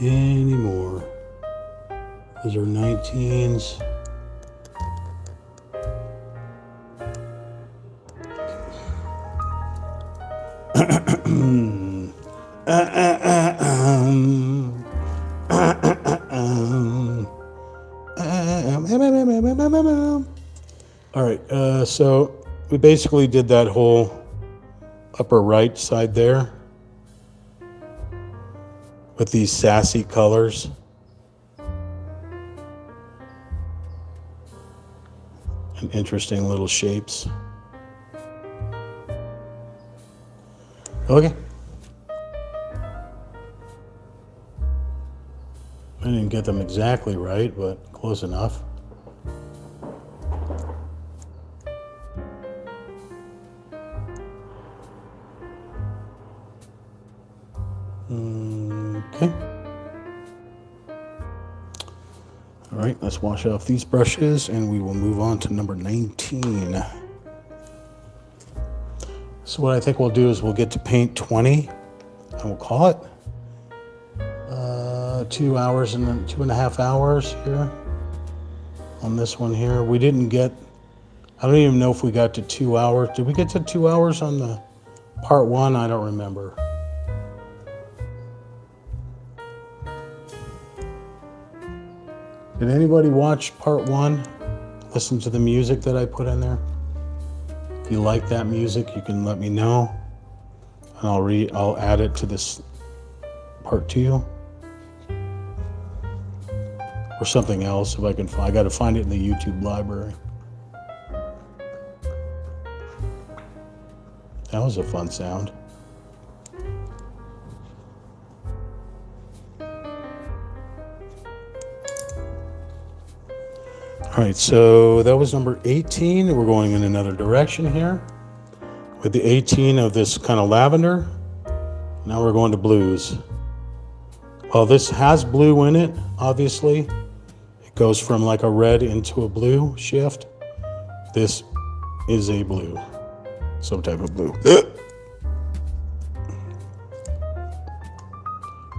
Any more? Those are 19s. All right, so we basically did that whole upper right side there with these sassy colors. and interesting little shapes. Okay. I didn't get them exactly right, but close enough. Okay. All right, let's wash off these brushes and we will move on to number 19. So what I think we'll do is we'll get to paint 20 and we'll call it 2 hours and then 2.5 hours here on this one here. We didn't get, I don't even know if we got to 2 hours. Did we get to 2 hours on the part 1? I don't remember. Did anybody watch part 1? Listen to the music that I put in there? If you like that music, you can let me know, and I'll add it to this part 2 or something else if I can find. I got to find it in the YouTube library. That was a fun sound. All right, so that was number 18. We're going in another direction here with the 18 of this kind of lavender. Now we're going to blues. Well, this has blue in it, obviously. It goes from like a red into a blue shift. This is a blue, some type of blue.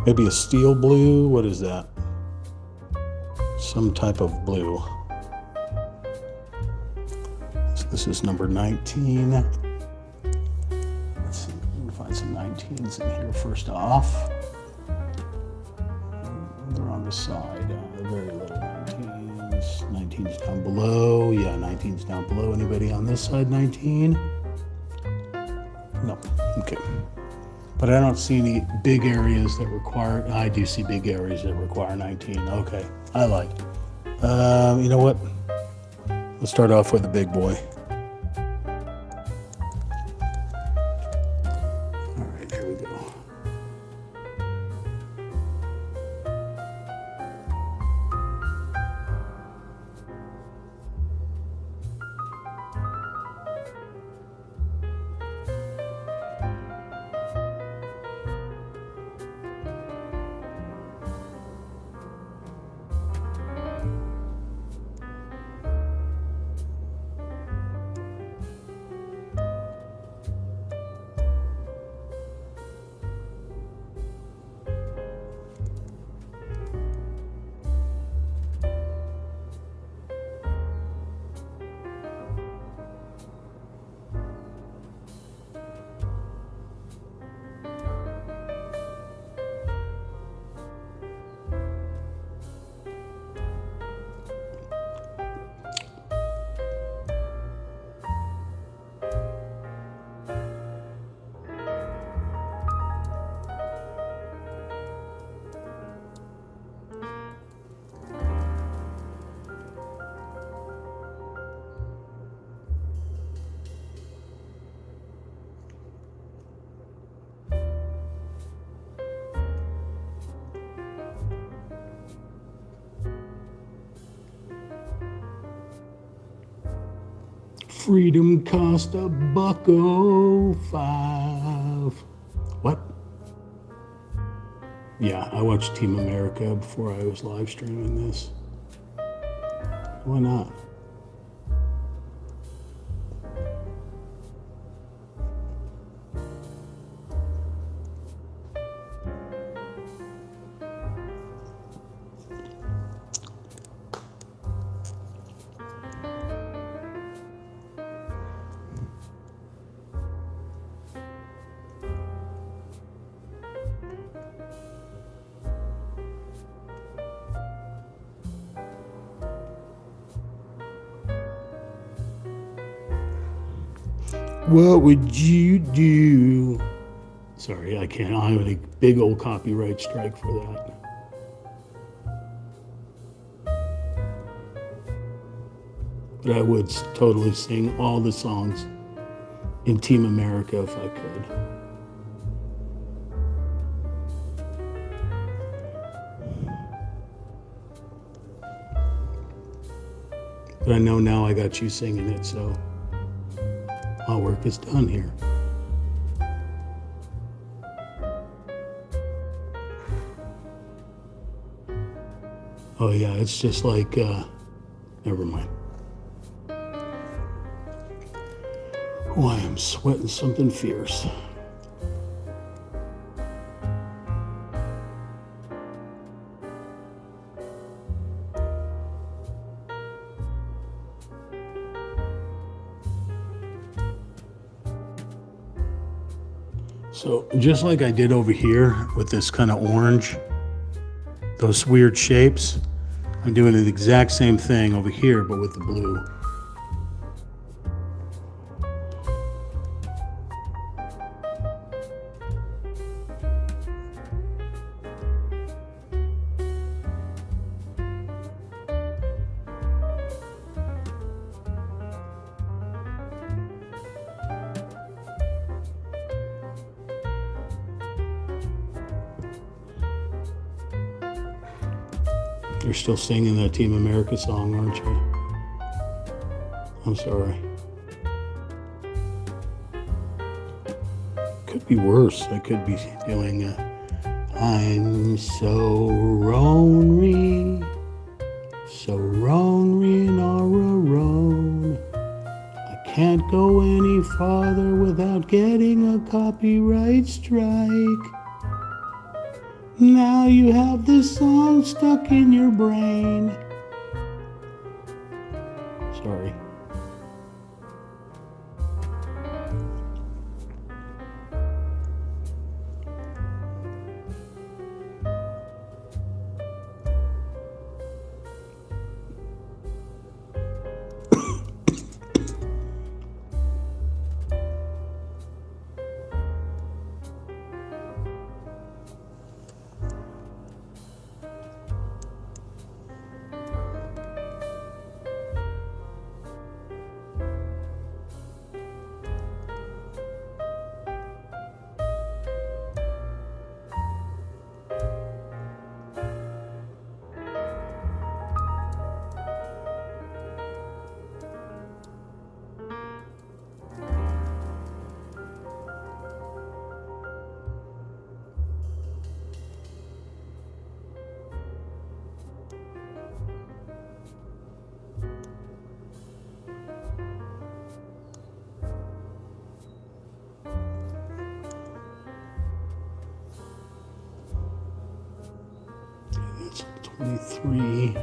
Maybe a steel blue. What is that? Some type of blue. This is number 19. Let's see, we can find some 19s in here first off. They're on the side, very little 19s. 19's down below. Yeah, 19's down below. Anybody on this side, 19? No, okay. But I don't see any big areas that require, I do see big areas that require 19. Okay, I like it. You know what? Let's start off with a big boy. Freedom cost $1.05. What? Yeah, I watched Team America before I was live streaming this. Why not? What would you do? Sorry, I can't. I have a big old copyright strike for that. But I would totally sing all the songs in Team America if I could. But I know now I got you singing it, so my work is done here. Oh yeah, it's just like, never mind. Oh, I am sweating something fierce. So just like I did over here with this kind of orange, those weird shapes, I'm doing the exact same thing over here, but with the blue. You're still singing that Team America song, aren't you? I'm sorry. Could be worse. I could be doing I'm so lonely and all alone. I can't go any farther without getting a copyright strike. Now you have this song stuck in your brain. Sorry. That's 23.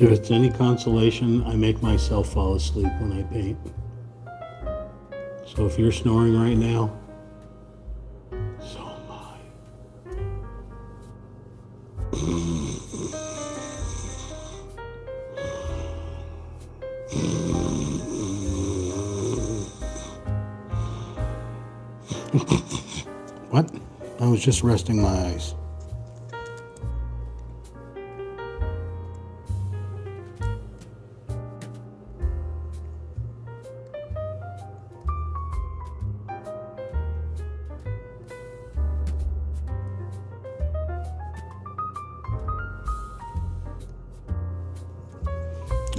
If it's any consolation, I make myself fall asleep when I paint. So if you're snoring right now, so am I. What? I was just resting my eyes.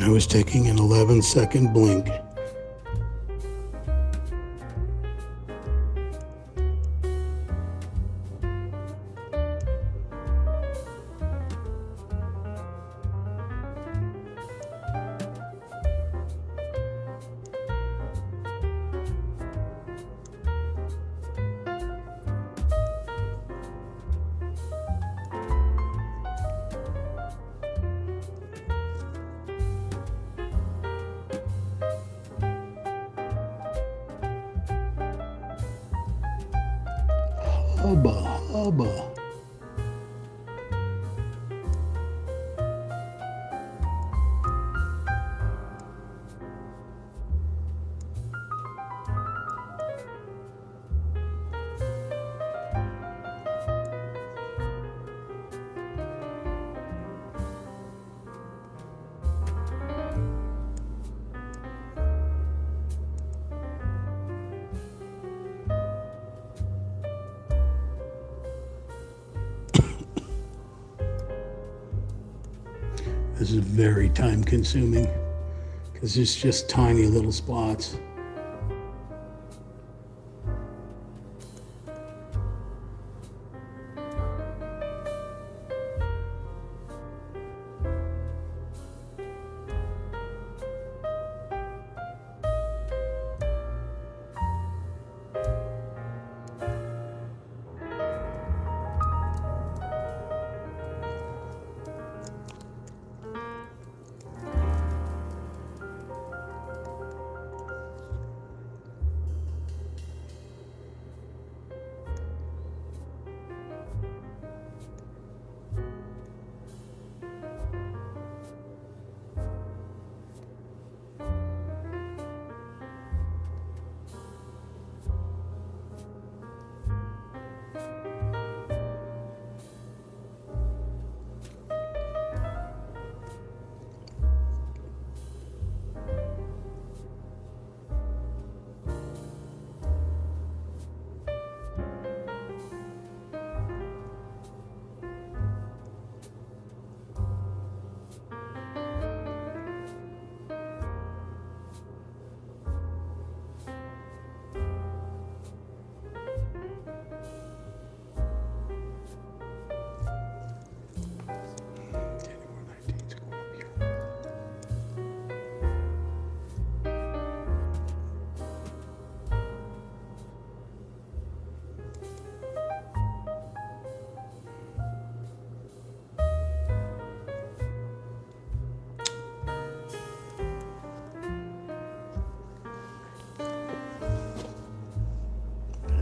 I was taking an 11-second blink. Hubba, hubba. This is very time consuming because it's just tiny little spots.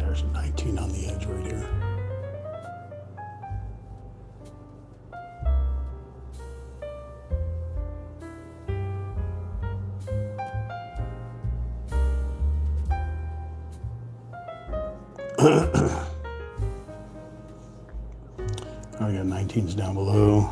There's 19 on the edge right here. I got 19s down below.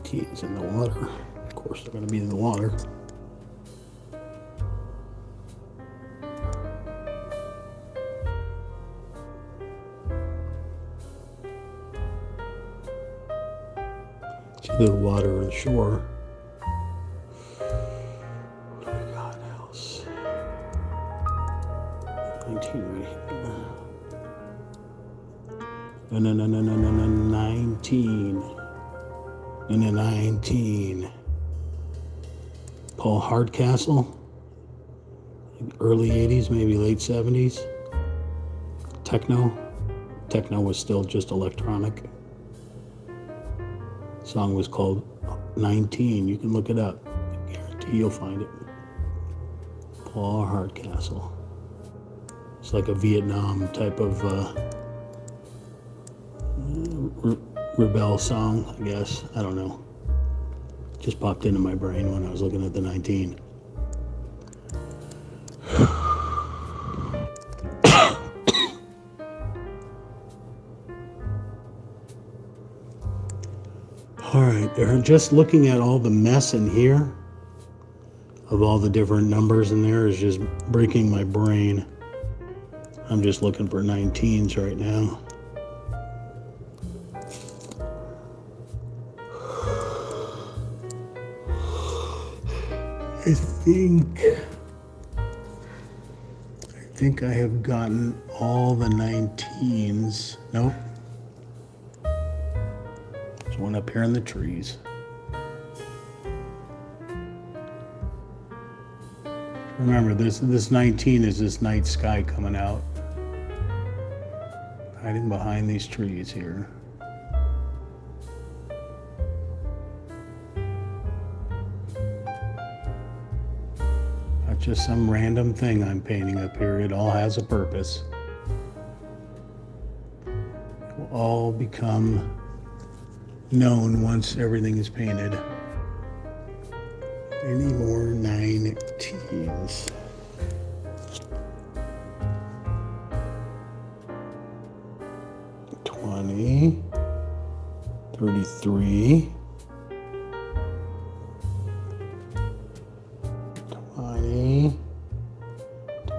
19's in the water. Of course, they're going to be in the water. It's either the water or the shore. What do we got else? 19 right here. No, 19. And a 19. Paul Hardcastle. Early 80s, maybe late 70s. Techno. Techno was still just electronic. The song was called 19. You can look it up. I guarantee you'll find it. Paul Hardcastle. It's like a Vietnam type of rebel song, I guess. I don't know. Just popped into my brain when I was looking at the 19. All right, they're just looking at all the mess in here of all the different numbers in there is just breaking my brain. I'm just looking for 19s right now. I think I have gotten all the 19s. Nope. There's one up here in the trees. Remember, this 19 is this night sky coming out. Hiding behind these trees here. Just some random thing I'm painting up here. It all has a purpose. It will all become known once everything is painted. Any more 19s? $20, $33.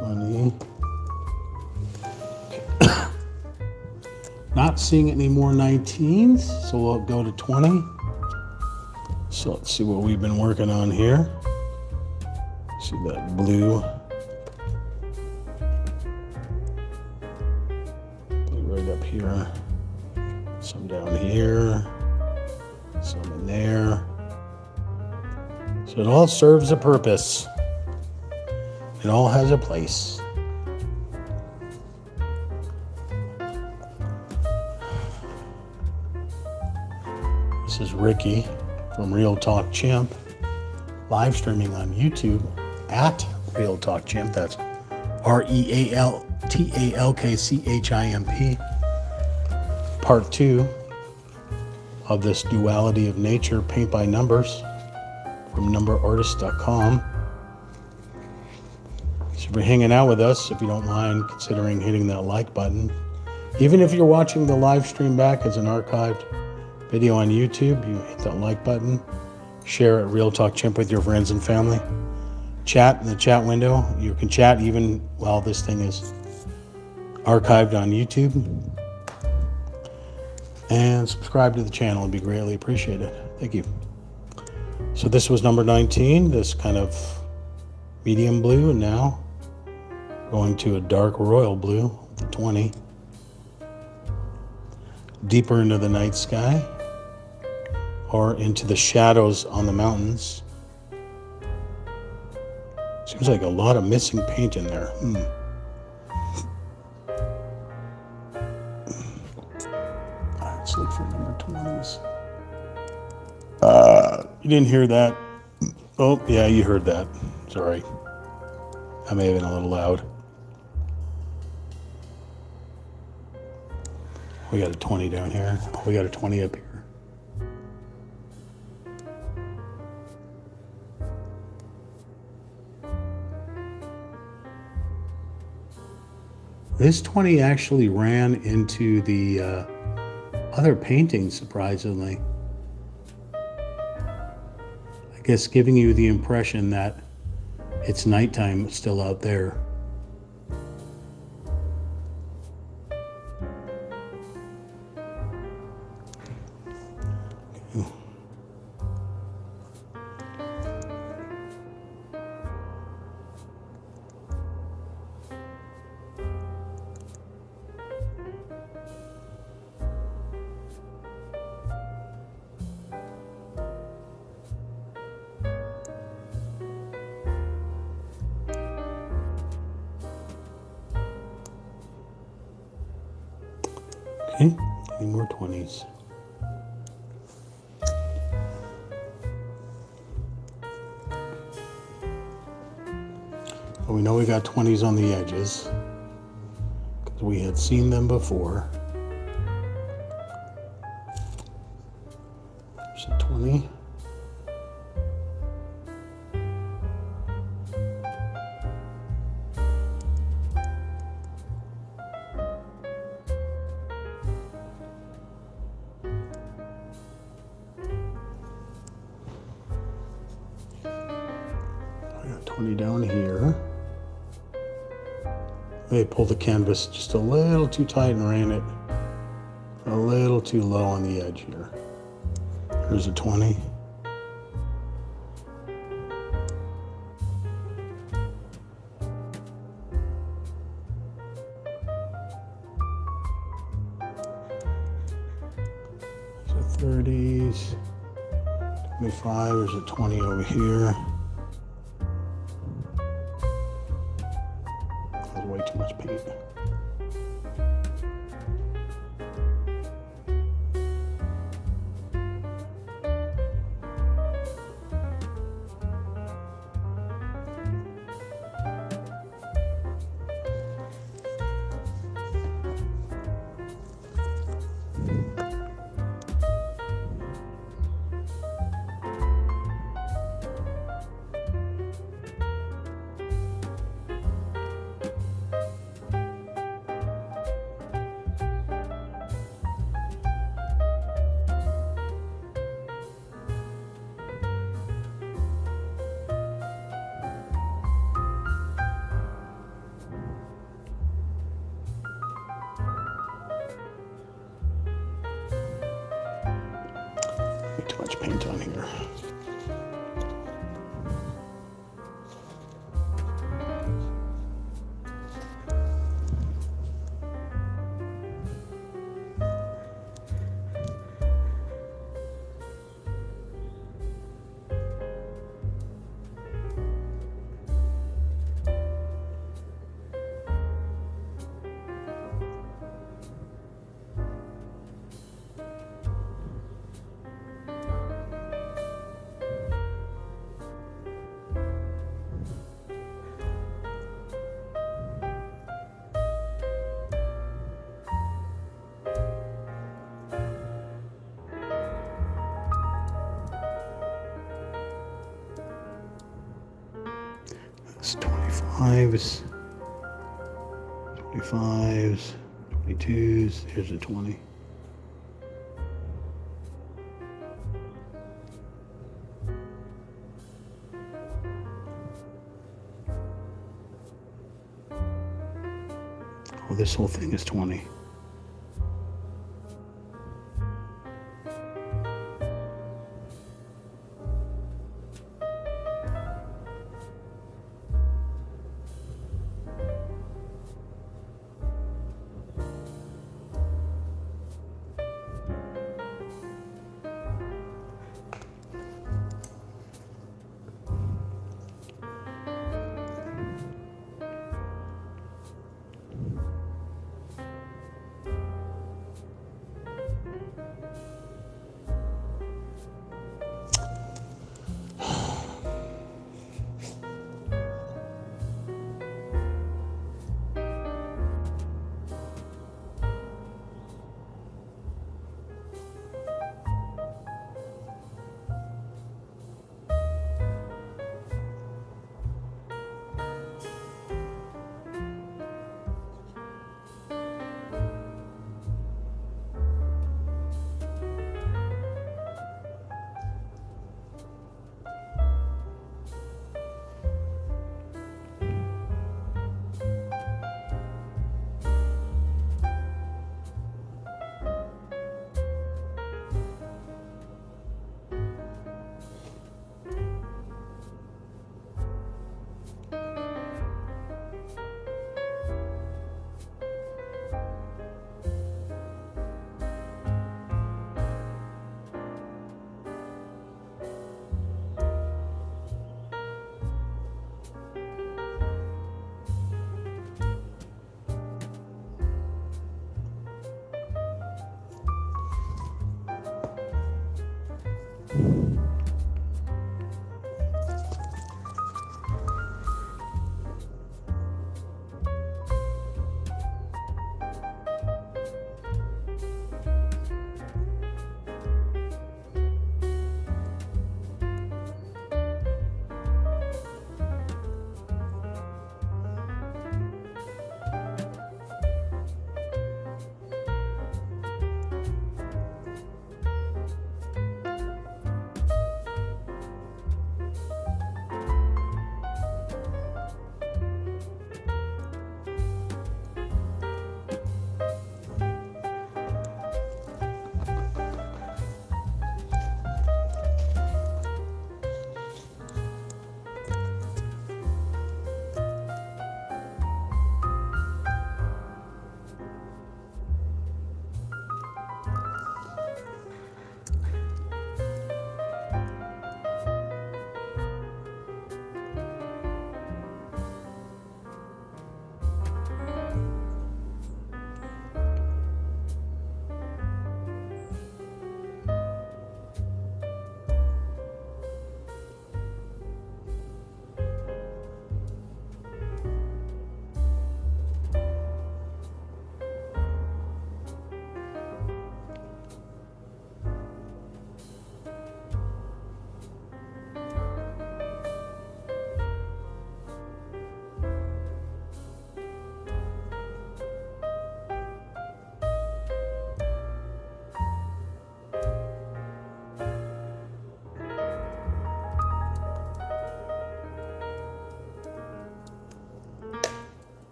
20. Not seeing any more 19s, so we'll go to 20. So let's see what we've been working on here. See that blue. Right up here. Some down here. Some in there. So it all serves a purpose. It all has a place. This is Ricky from Real Talk Chimp, live streaming on YouTube at Real Talk Chimp. That's RealTalkChimp. Part 2 of this Duality of Nature paint by numbers from numberartist.com. So if you're hanging out with us, if you don't mind considering hitting that like button. Even if you're watching the live stream back as an archived video on YouTube, you hit that like button. Share it Real Talk Chimp with your friends and family. Chat in the chat window. You can chat even while this thing is archived on YouTube. And subscribe to the channel. It'd be greatly appreciated. Thank you. So this was number 19, this kind of medium blue, and now going to a dark royal blue, the 20. Deeper into the night sky, or into the shadows on the mountains. Seems like a lot of missing paint in there. Let's look for number 20s. You didn't hear that? Oh, yeah, you heard that. Sorry. I may have been a little loud. We got a 20 down here. We got a 20 up here. This 20 actually ran into the other painting, surprisingly. guess giving you the impression that it's nighttime still out there. Okay, any more 20s? Well, we know we got 20s on the edges because we had seen them before. There's a 20. I got 20 down here. They pulled the canvas just a little too tight and ran it a little too low on the edge here. Here's a 20. There's a 30s. 25. There's a 20 over here. That's way too much paint. Too much paint on here. That's 25s, 25s, 22s. Here's a 20. Oh, this whole thing is 20.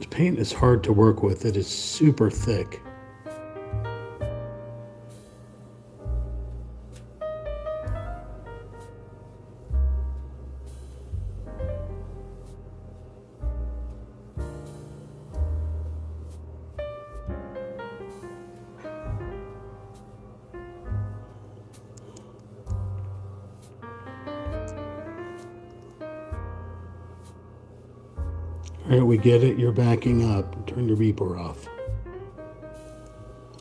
This paint is hard to work with. It is super thick. All right, we get it. You're backing up. Turn your beeper off.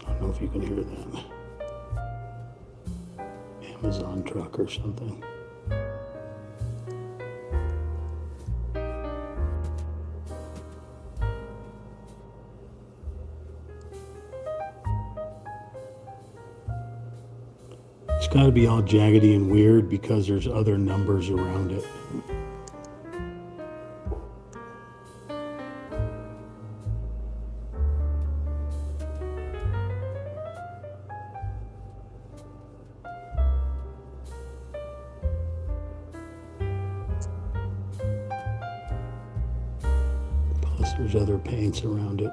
I don't know if you can hear that. Amazon truck or something. It's got to be all jaggedy and weird because there's other numbers around it. Plus there's other paints around it.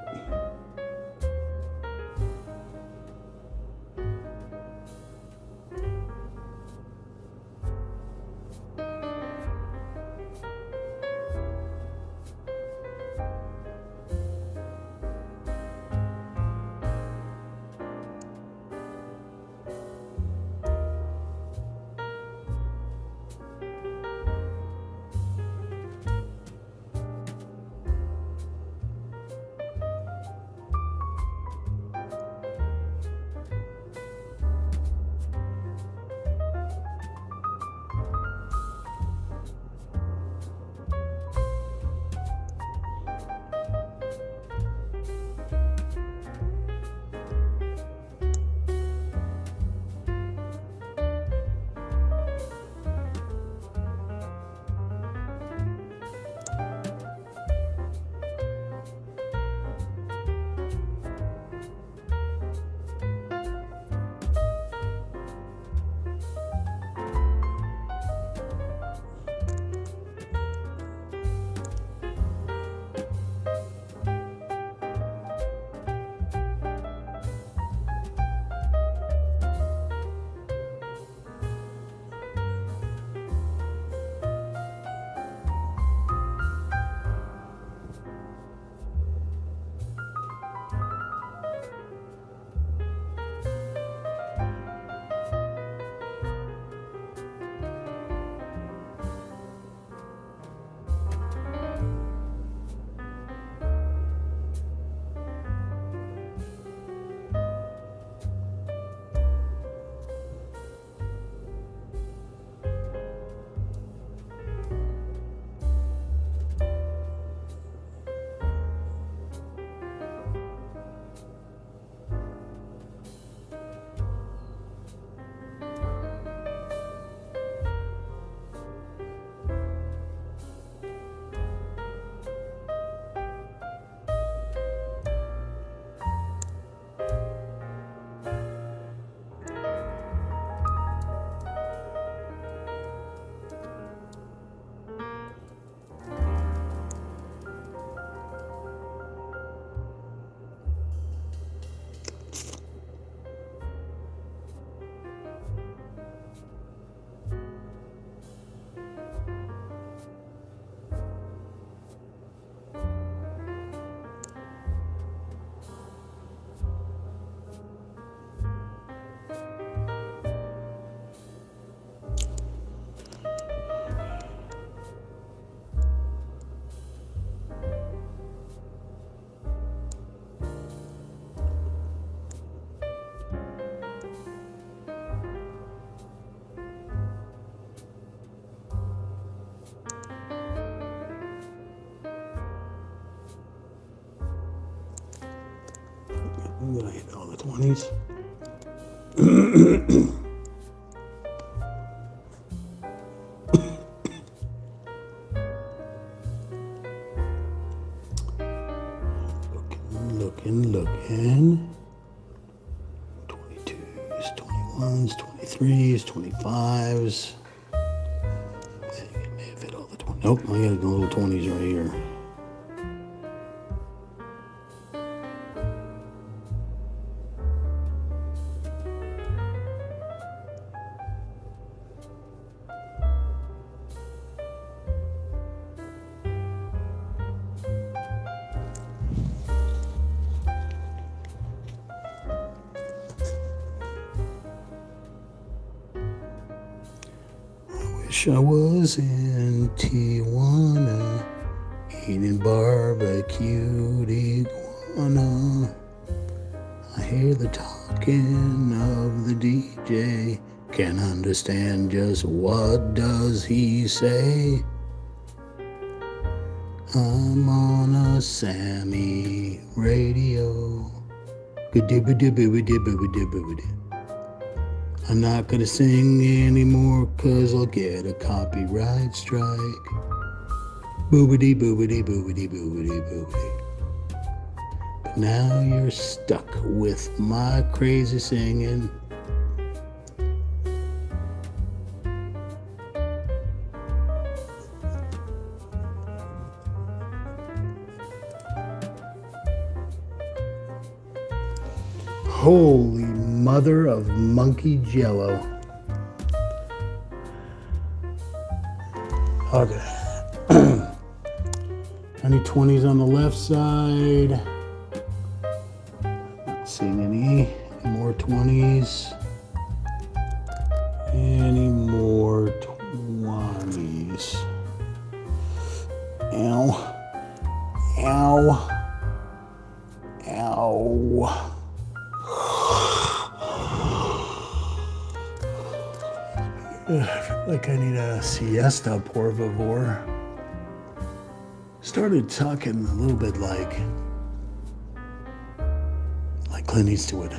I'm gonna hit all the 20s. looking. 22s, 21s, 23s, 25s. I think it may have hit all the 20s. Nope, I got the little 20s right here. Wish I was in Tijuana, eating barbecued iguana. I hear the talking of the DJ, can't understand just what does he say. I'm on a Sammy radio. I'm not gonna sing anymore 'cause I'll get a copyright strike. Boobity boobity boobity boobity boobity. But now you're stuck with my crazy singing. Holy mother of monkey jello. Okay. Any 20s on the left side? Not seeing any more 20s. Any more 20s? Ow. Ow. Ow. I feel like I need a siesta, por favor. Started talking a little bit like Clint Eastwood,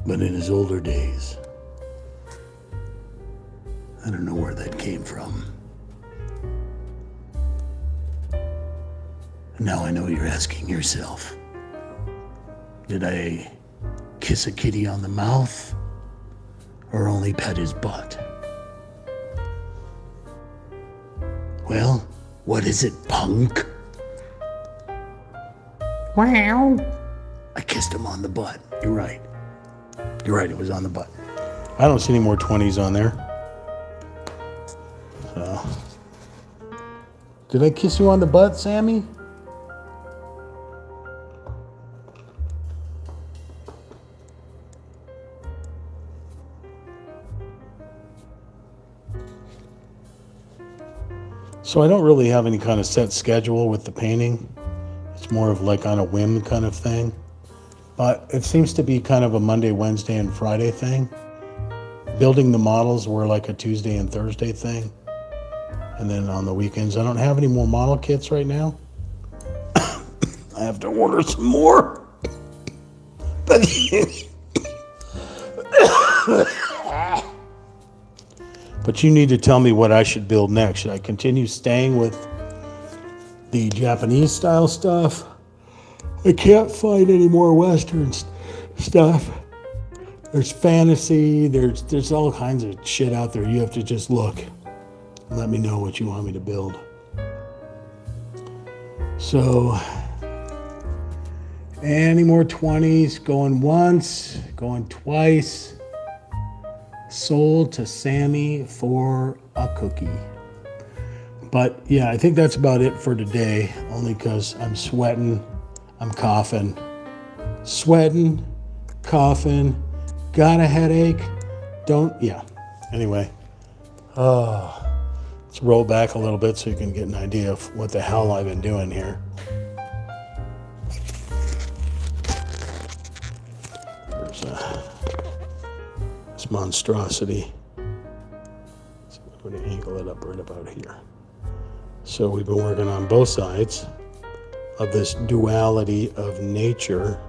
but in his older days. I don't know where that came from. Now I know you're asking yourself, did I kiss a kitty on the mouth? Or only pet his butt? Well, what is it, punk? Wow. I kissed him on the butt. You're right. You're right, it was on the butt. I don't see any more 20s on there. So. Did I kiss you on the butt, Sammy? So I don't really have any kind of set schedule with the painting. It's more of like on a whim kind of thing. But it seems to be kind of a Monday, Wednesday, and Friday thing. Building the models were like a Tuesday and Thursday thing. And then on the weekends, I don't have any more model kits right now. I have to order some more. But But you need to tell me what I should build next. Should I continue staying with the Japanese style stuff? I can't find any more Western stuff. There's fantasy, there's all kinds of shit out there. You have to just look and let me know what you want me to build. So, any more 20s? Going once, going twice. Sold to Sammy for a cookie. But yeah, I think that's about it for today, only because I'm sweating, I'm coughing. Sweating, coughing, got a headache, Anyway, let's roll back a little bit so you can get an idea of what the hell I've been doing here. There's this monstrosity. So I'm going to angle it up right about here. So we've been working on both sides of this duality of nature.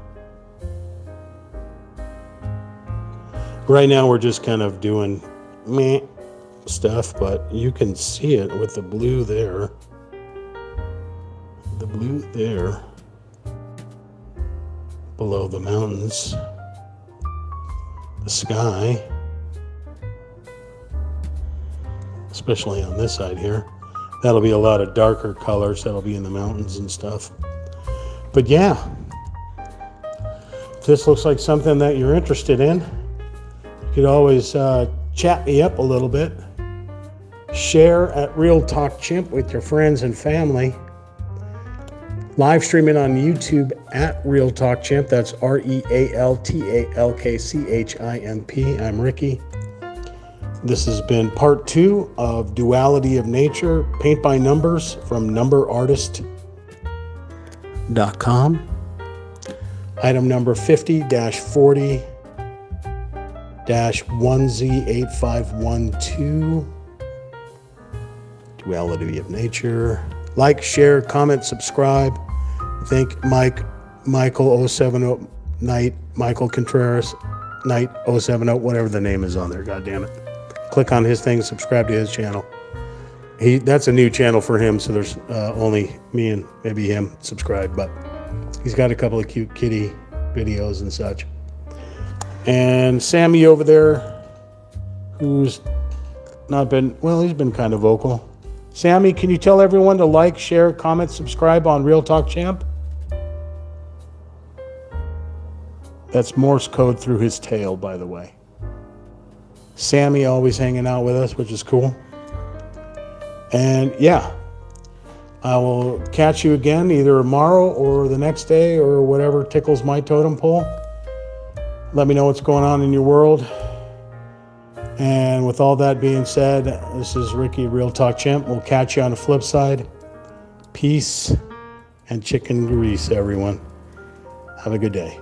Right now we're just kind of doing meh stuff, but you can see it with the blue there. The blue there below the mountains, the sky, especially on this side here. That'll be a lot of darker colors that'll be in the mountains and stuff. But yeah, if this looks like something that you're interested in, you could always chat me up a little bit. Share at Real Talk Chimp with your friends and family. Live streaming on YouTube at Real Talk Chimp. That's RealTalkChimp. I'm Ricky. This has been part 2 of Duality of Nature, Paint by Numbers from numberartist.com. Item number 50-40-1Z8512. Duality of Nature. Like, share, comment, subscribe. Thank Michael 070 Knight, Michael Contreras Knight 070, whatever the name is on there. God damn it. Click on his thing, subscribe to his channel. That's a new channel for him, so there's only me and maybe him subscribed, but he's got a couple of cute kitty videos and such. And Sammy over there, who's not been, well, he's been kind of vocal. Sammy, can you tell everyone to like, share, comment, subscribe on Real Talk Champ? That's Morse code through his tail, by the way. Sammy always hanging out with us, which is cool. And yeah, I will catch you again either tomorrow or the next day or whatever tickles my totem pole. Let me know what's going on in your world. And with all that being said, this is Ricky, Real Talk Chimp. We'll catch you on the flip side. Peace and chicken grease, everyone. Have a good day.